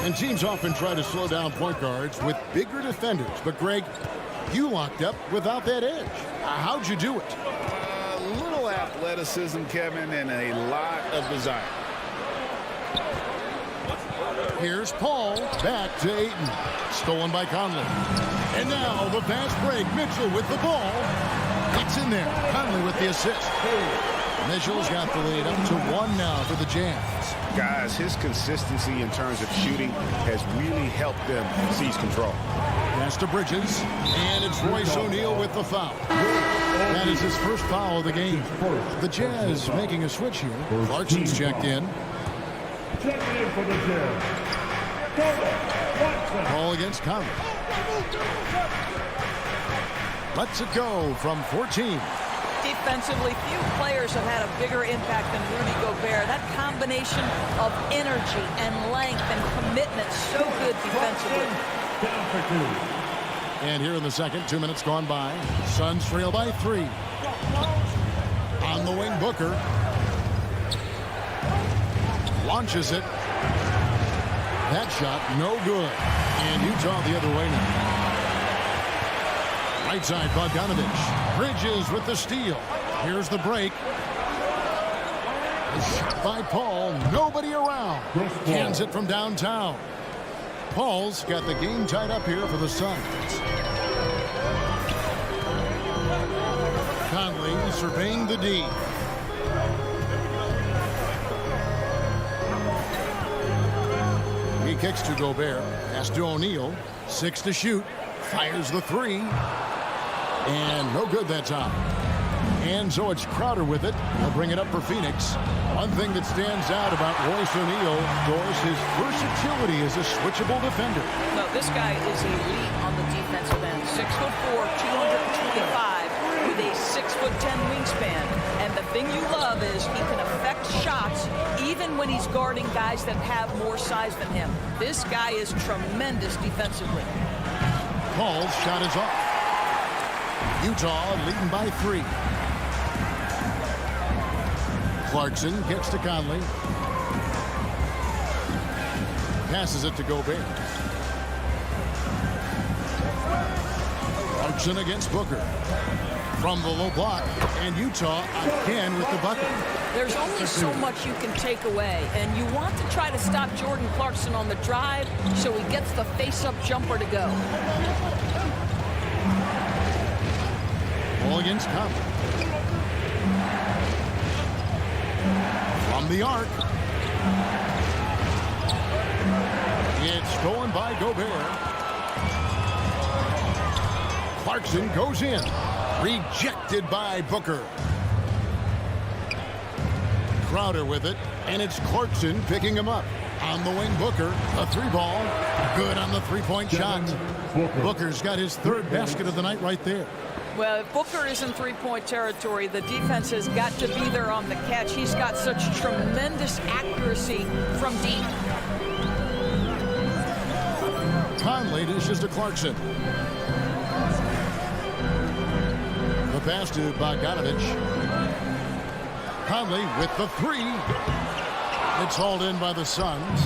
And teams often try to slow down point guards with bigger defenders. But, Greg, you locked up without that edge. How'd you do it? A little athleticism, Kevin, and a lot of desire. Here's Paul, back to Ayton. Stolen by Conley. And now the fast break. Mitchell with the ball. It's in there. Conley with the assist. Mitchell's got the lead up to 1 now for the Jazz. Guys, his consistency in terms of shooting has really helped them seize control. Pass to Bridges. And it's Royce O'Neal with the foul. That is his first foul of the game. The Jazz making a switch here. Clarkson's checked in. Checking in for the Jazz. Ball against Conley. Lets it go from 14. Defensively, few players have had a bigger impact than Rudy Gobert. That combination of energy and length and commitment, so good defensively. Down for 2. And here in the second, 2 minutes gone by. Suns trail by 3. On the wing, Booker. Launches it. That shot, no good. And Utah the other way now. Right side, Bogdanovich. Bridges with the steal. Here's the break. A shot by Paul. Nobody around. Hands it from downtown. Paul's got the game tied up here for the Suns. Conley surveying the D. He kicks to Gobert. Pass to O'Neal. 6 to shoot. Fires the 3. And no good that time. And so it's Crowder with it. He'll bring it up for Phoenix. One thing that stands out about Royce O'Neal, Doris, his versatility as a switchable defender. No, this guy is elite on the defensive end. 6'4", 225, with a 6'10" wingspan. And the thing you love is he can affect shots even when he's guarding guys that have more size than him. This guy is tremendous defensively. Paul's shot is off. Utah leading by 3. Clarkson kicks to Conley. Passes it to Gobert. Clarkson against Booker. From the low block, and Utah again with the bucket. There's only so much you can take away, and you want to try to stop Jordan Clarkson on the drive so he gets the face-up jumper to go. Ball against Conley. From the arc. It's stolen by Gobert. Clarkson goes in. Rejected by Booker. Crowder with it, and it's Clarkson picking him up. On the wing, Booker, a three ball. Good on the three-point shot. Booker's got his third basket of the night right there. Well, if Booker is in three-point territory, the defense has got to be there on the catch. He's got such tremendous accuracy from deep. Conley dishes to Clarkson. The pass to Bogdanovich. Conley with the three. It's hauled in by the Suns.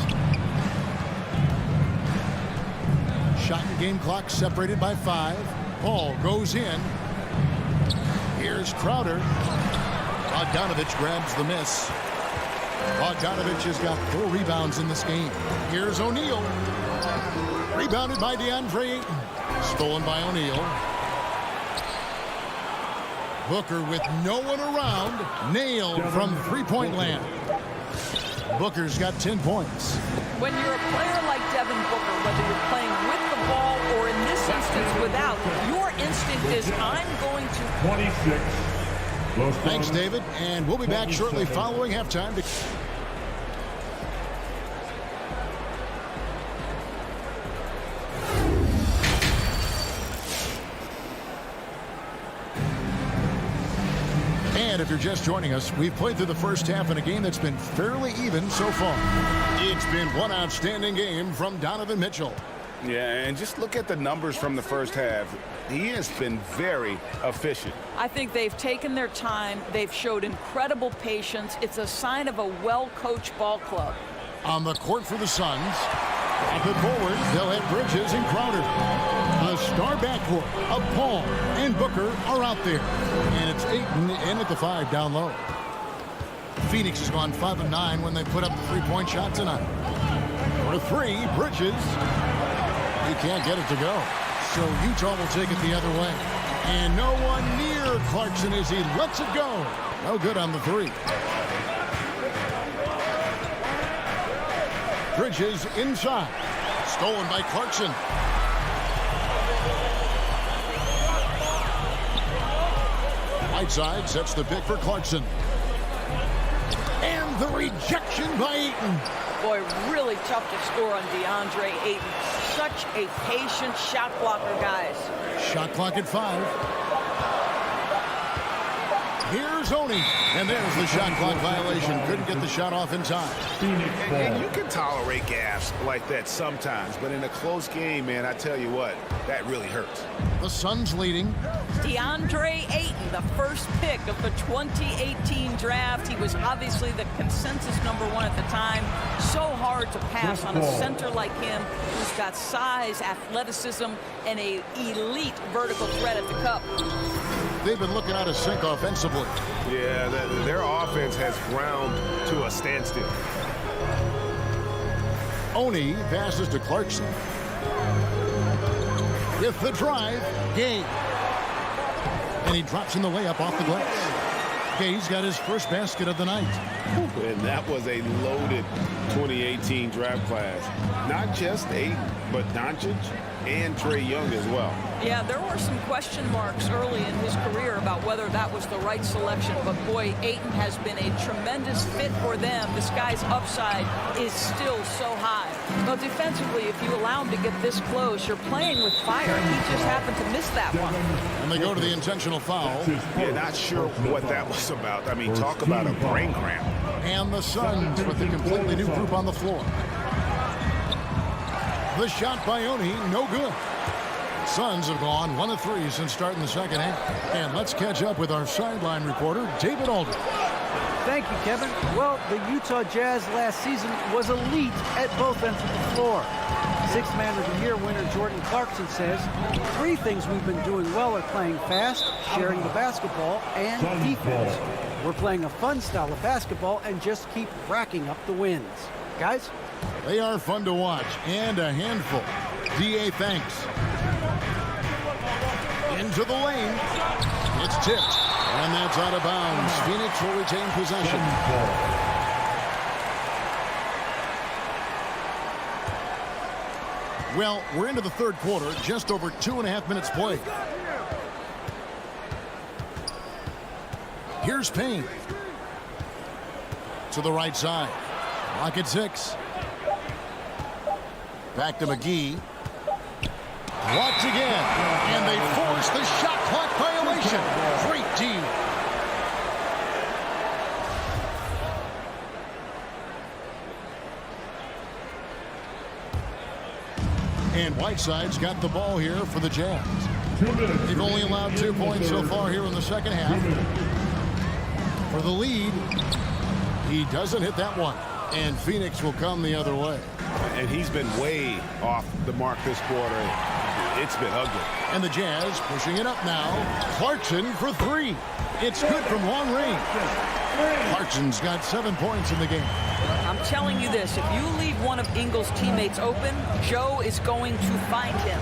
Shot and game clock separated by 5. Ball goes in. Here's Crowder. Bogdanovich grabs the miss. Bogdanovich has got 4 rebounds in this game. Here's O'Neal. Rebounded by DeAndre Ayton. Stolen by O'Neal. Booker with no one around. Nailed from three-point land. Booker's got 10 points. When you're a player like Devin Booker, whether you're playing with the ball or in this instance without, your instinct is I'm going to... 26. Thanks, David. And we'll be back shortly following halftime. And if you're just joining us, we've played through the first half in a game that's been fairly even so far. It's been one outstanding game from Donovan Mitchell. Yeah, and just look at the numbers from the first half. He has been very efficient. I think they've taken their time. They've showed incredible patience. It's a sign of a well-coached ball club. On the court for the Suns. Up and forward, they'll have Bridges and Crowder. A star backcourt of Paul and Booker are out there. And it's Ayton in at the 5 down low. Phoenix has gone 5 of 9 when they put up the three-point shot tonight. For 3, Bridges. He can't get it to go. So Utah will take it the other way. And no one near Clarkson as he lets it go. No good on the 3. Bridges inside. Stolen by Clarkson. Whiteside sets the pick for Clarkson. And the rejection by Ayton. Boy, really tough to score on DeAndre Ayton. Such a patient shot blocker, guys. Shot clock at 5. Here's Oni. And there's the shot clock violation. Couldn't get the shot off in time. And you can tolerate gas like that sometimes, but in a close game, man, I tell you what, that really hurts. The Suns leading. DeAndre Ayton, the first pick of the 2018 draft. He was obviously the consensus #1 at the time. So hard to pass on a center like him who's got size, athleticism, and an elite vertical threat at the cup. They've been looking out of sync offensively. Yeah, their offense has ground to a standstill. Oni passes to Clarkson. With the drive, Gay. And he drops in the layup off the glass. Gay's got his first basket of the night. And that was a loaded 2018 draft class. Not just Ayton, but Doncic and Trae Young as well. Yeah, there were some question marks early in his career about whether that was the right selection, but boy, Ayton has been a tremendous fit for them. This guy's upside is still so high. But defensively, if you allow him to get this close, you're playing with fire. He just happened to miss that one. And they go to the intentional foul. Yeah, not sure what that was about. I mean, talk about a brain cramp. And the Suns with a completely new group on the floor. The shot by Oni, no good. Suns have gone 1 of 3 since starting the second half. And let's catch up with our sideline reporter, David Aldridge. Thank you, Kevin. Well, the Utah Jazz last season was elite at both ends of the floor. Sixth Man of the Year winner Jordan Clarkson says, 3 things we've been doing well are playing fast, sharing the basketball, and defense. We're playing a fun style of basketball and just keep racking up the wins. Guys? They are fun to watch and a handful. D.A. thanks. Into the lane. It's tipped. And that's out of bounds. Phoenix will retain possession. Well, we're into the third quarter. Just over 2.5 minutes played. Here's Payne. To the right side. Lock at 6. Back to McGee. Blocked again. And they force the shot clock violation. Great D. And Whiteside's got the ball here for the Jazz. They've only allowed 2 points so far here in the second half. For the lead, he doesn't hit that one. And Phoenix will come the other way. And he's been way off the mark this quarter. It's been ugly. And the Jazz pushing it up now. Clarkson for 3. It's good from long range. Clarkson's got 7 points in the game. I'm telling you this, if you leave one of Ingles' teammates open, Joe is going to find him.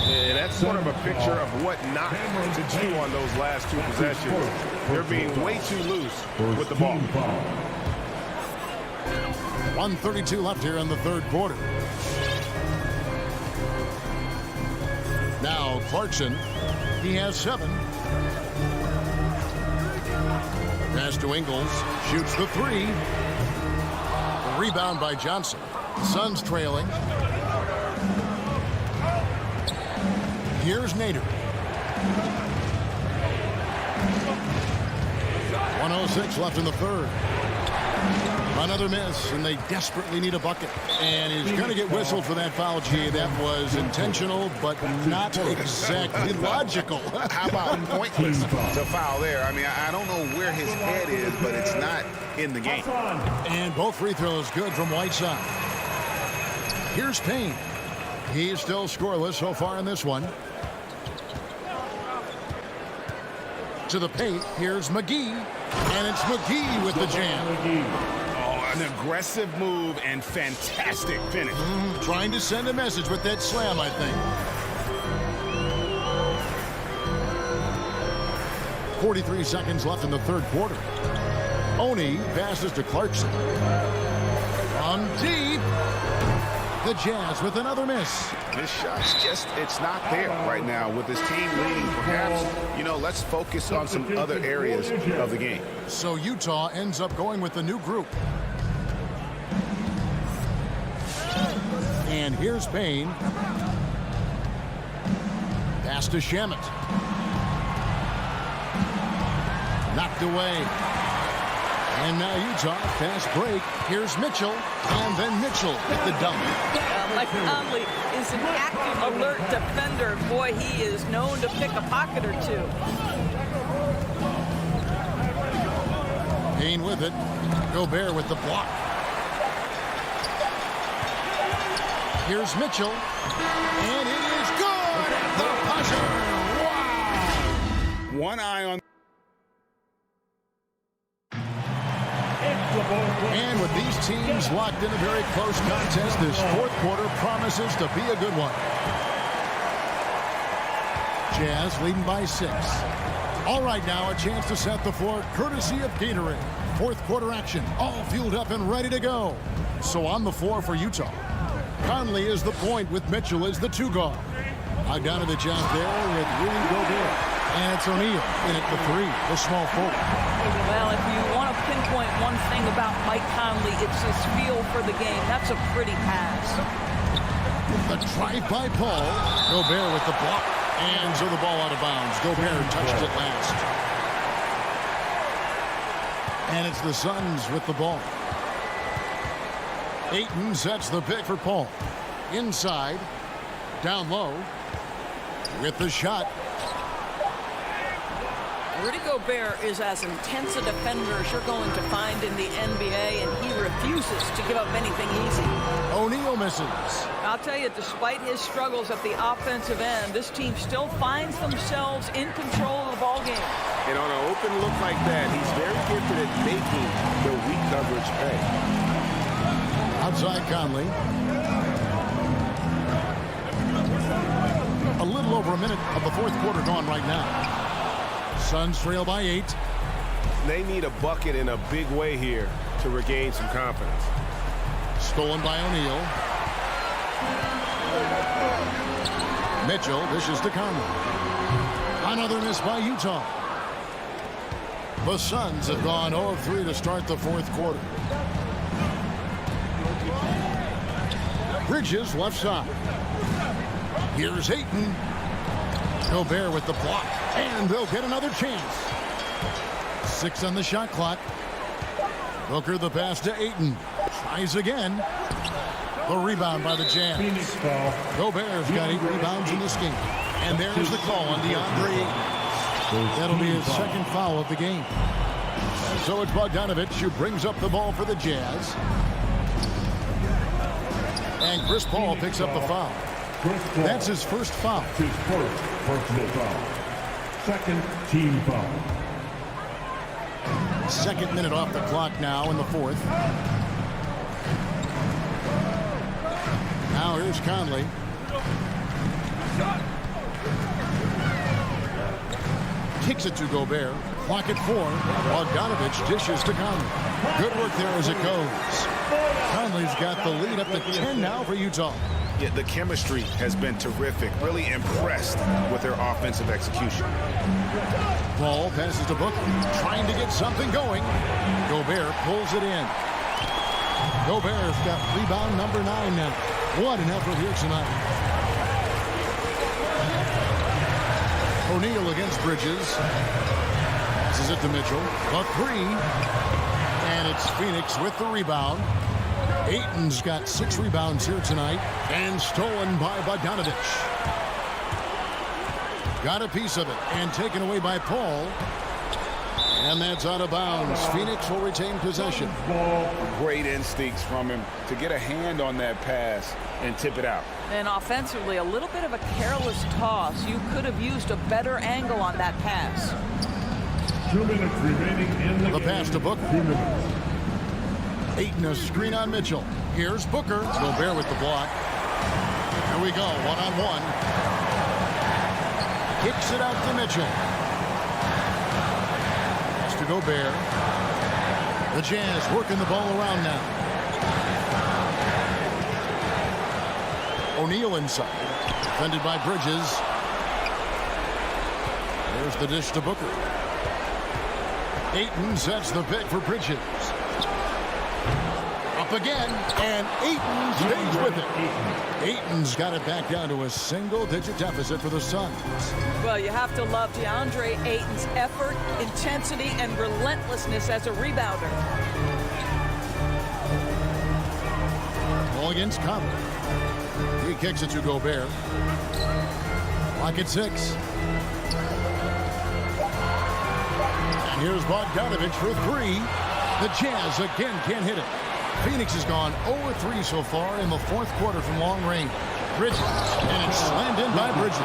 And that's sort of a picture of what not to do on those last 2 possessions. They're being way too loose with the ball. 1:32 left here in the third quarter. Now Clarkson, he has 7. Pass to Ingles, shoots the 3. Rebound by Johnson. Suns trailing. Here's Nader. 1:06 left in the third. Another miss, and they desperately need a bucket. And he's going to get whistled for that foul, G. That was intentional, but not exactly logical. How about pointless to foul there? I mean, I don't know where his head is, but it's not in the game. And both free throws good from Whiteside. Here's Payne. He's still scoreless so far in this one. To the paint, here's McGee. And it's McGee with the jam. An aggressive move and fantastic finish. Trying to send a message with that slam, I think. 43 seconds left in the third quarter. Oni passes to Clarkson. From deep. The Jazz with another miss. This shot's just, it's not there right now with his team leading. Perhaps, let's focus on some other areas of the game. So Utah ends up going with the new group. And here's Payne. Pass to Shamet. Knocked away. And now Utah, fast break. Here's Mitchell. And then Mitchell with the dunk. Mike Conley is an active, alert defender. Boy, he is known to pick a pocket or 2. Payne with it. Gobert with the block. Here's Mitchell. And it is good. The buzzer. Wow. One eye on. And with these teams locked in a very close contest, this fourth quarter promises to be a good one. Jazz leading by 6. All right, now a chance to set the floor courtesy of Gatorade. Fourth quarter action, all fueled up and ready to go. So on the floor for Utah. Conley is the point with Mitchell as the 2 guard. Bogdanovich out there with Rudy Gobert. And it's O'Neal in at the 3, the small forward. Well, if you want to pinpoint one thing about Mike Conley, it's his feel for the game. That's a pretty pass. The drive by Paul. Gobert with the block. And so the ball out of bounds. Gobert touched it last. And it's the Suns with the ball. Ayton sets the pick for Paul. Inside. Down low. With the shot. Rudy Gobert is as intense a defender as you're going to find in the NBA, and he refuses to give up anything easy. O'Neal misses. I'll tell you, despite his struggles at the offensive end, this team still finds themselves in control of the ball game. And on an open look like that, he's very gifted at making the weak coverage pay. Outside Conley. A little over a minute of the fourth quarter gone right now. Suns trail by 8. They need a bucket in a big way here to regain some confidence. Stolen by O'Neal. Mitchell dishes to Conley. Another miss by Utah. The Suns have gone 0 of 3 to start the fourth quarter. Bridges left side. Here's Ayton. Gobert with the block. And they'll get another chance. 6 on the shot clock. Booker the pass to Ayton. Tries again. The rebound by the Jazz. Gobert's got 8 rebounds in this game. And there's the call on DeAndre Ayton. That'll be his second foul of the game. So it's Bogdanovic who brings up the ball for the Jazz. And Chris Paul picks up the foul. That's his first foul. His first personal foul. Second team foul. Second minute off the clock now in the fourth. Now here's Conley. Kicks it to Gobert. Clock at 4. Bogdanovic dishes to Conley. Good work there as it goes. Conley's got the lead up to 10 now for Utah. Yeah, the chemistry has been terrific. Really impressed with their offensive execution. Ball passes to Booker, trying to get something going. Gobert pulls it in. Gobert's got rebound number 9 now. What an effort here tonight. O'Neal against Bridges. Passes it to Mitchell. A 3. And it's Phoenix with the rebound. Ayton's got 6 rebounds here tonight. And stolen by Bogdanovic. Got a piece of it and taken away by Paul. And that's out of bounds. Phoenix will retain possession. Great instincts from him to get a hand on that pass and tip it out. And offensively, a little bit of a careless toss. You could have used a better angle on that pass. 2 minutes remaining in the The pass to Booker. 2 minutes. Ayton a screen on Mitchell. Here's Booker. Gobert with the block. Here we go, one-on-one. Kicks it out to Mitchell. Pass to Gobert. The Jazz working the ball around now. O'Neal inside. Defended by Bridges. There's the dish to Booker. Ayton sets the pick for Bridges. Up again, and Ayton stays with it. Ayton's got it back down to a single-digit deficit for the Suns. Well, you have to love DeAndre Ayton's effort, intensity, and relentlessness as a rebounder. Ball against Conley. He kicks it to Gobert. Clock at 6. And here's Bogdanovic for 3. The Jazz again can't hit it. Phoenix has gone 0-3 so far in the fourth quarter from long range. Bridges, and it's slammed in by Bridges.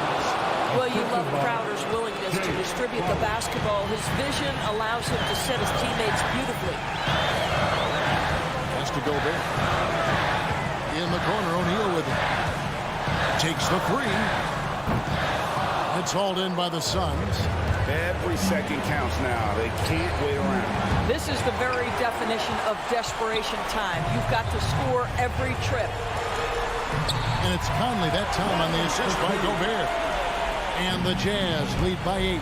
Well, you love Crowder's willingness to distribute the basketball. His vision allows him to set his teammates beautifully. Has to Gobert. In the corner, O'Neal with it. Takes the 3. It's hauled in by the Suns. Every second counts now. They can't wait around. This is the very definition of desperation time. You've got to score every trip. And it's Conley that time on the assist by Gobert. And the Jazz lead by 8.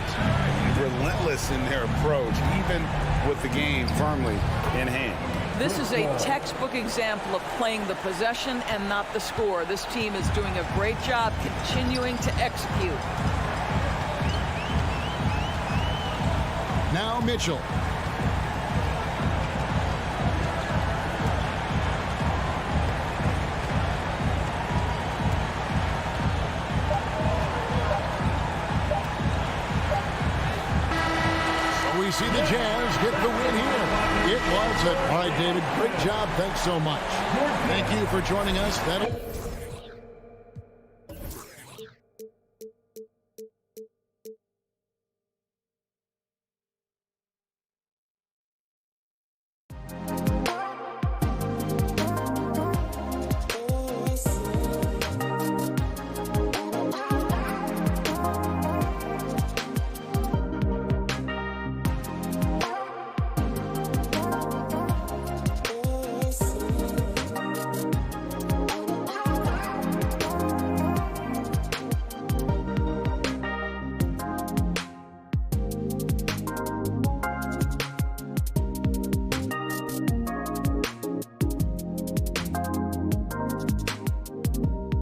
Relentless in their approach, even with the game firmly in hand. This is a textbook example of playing the possession and not the score. This team is doing a great job continuing to execute. Now Mitchell. see the Jazz get the win here. It was it. All right, David, great job. Thanks so much. Thank you for joining us.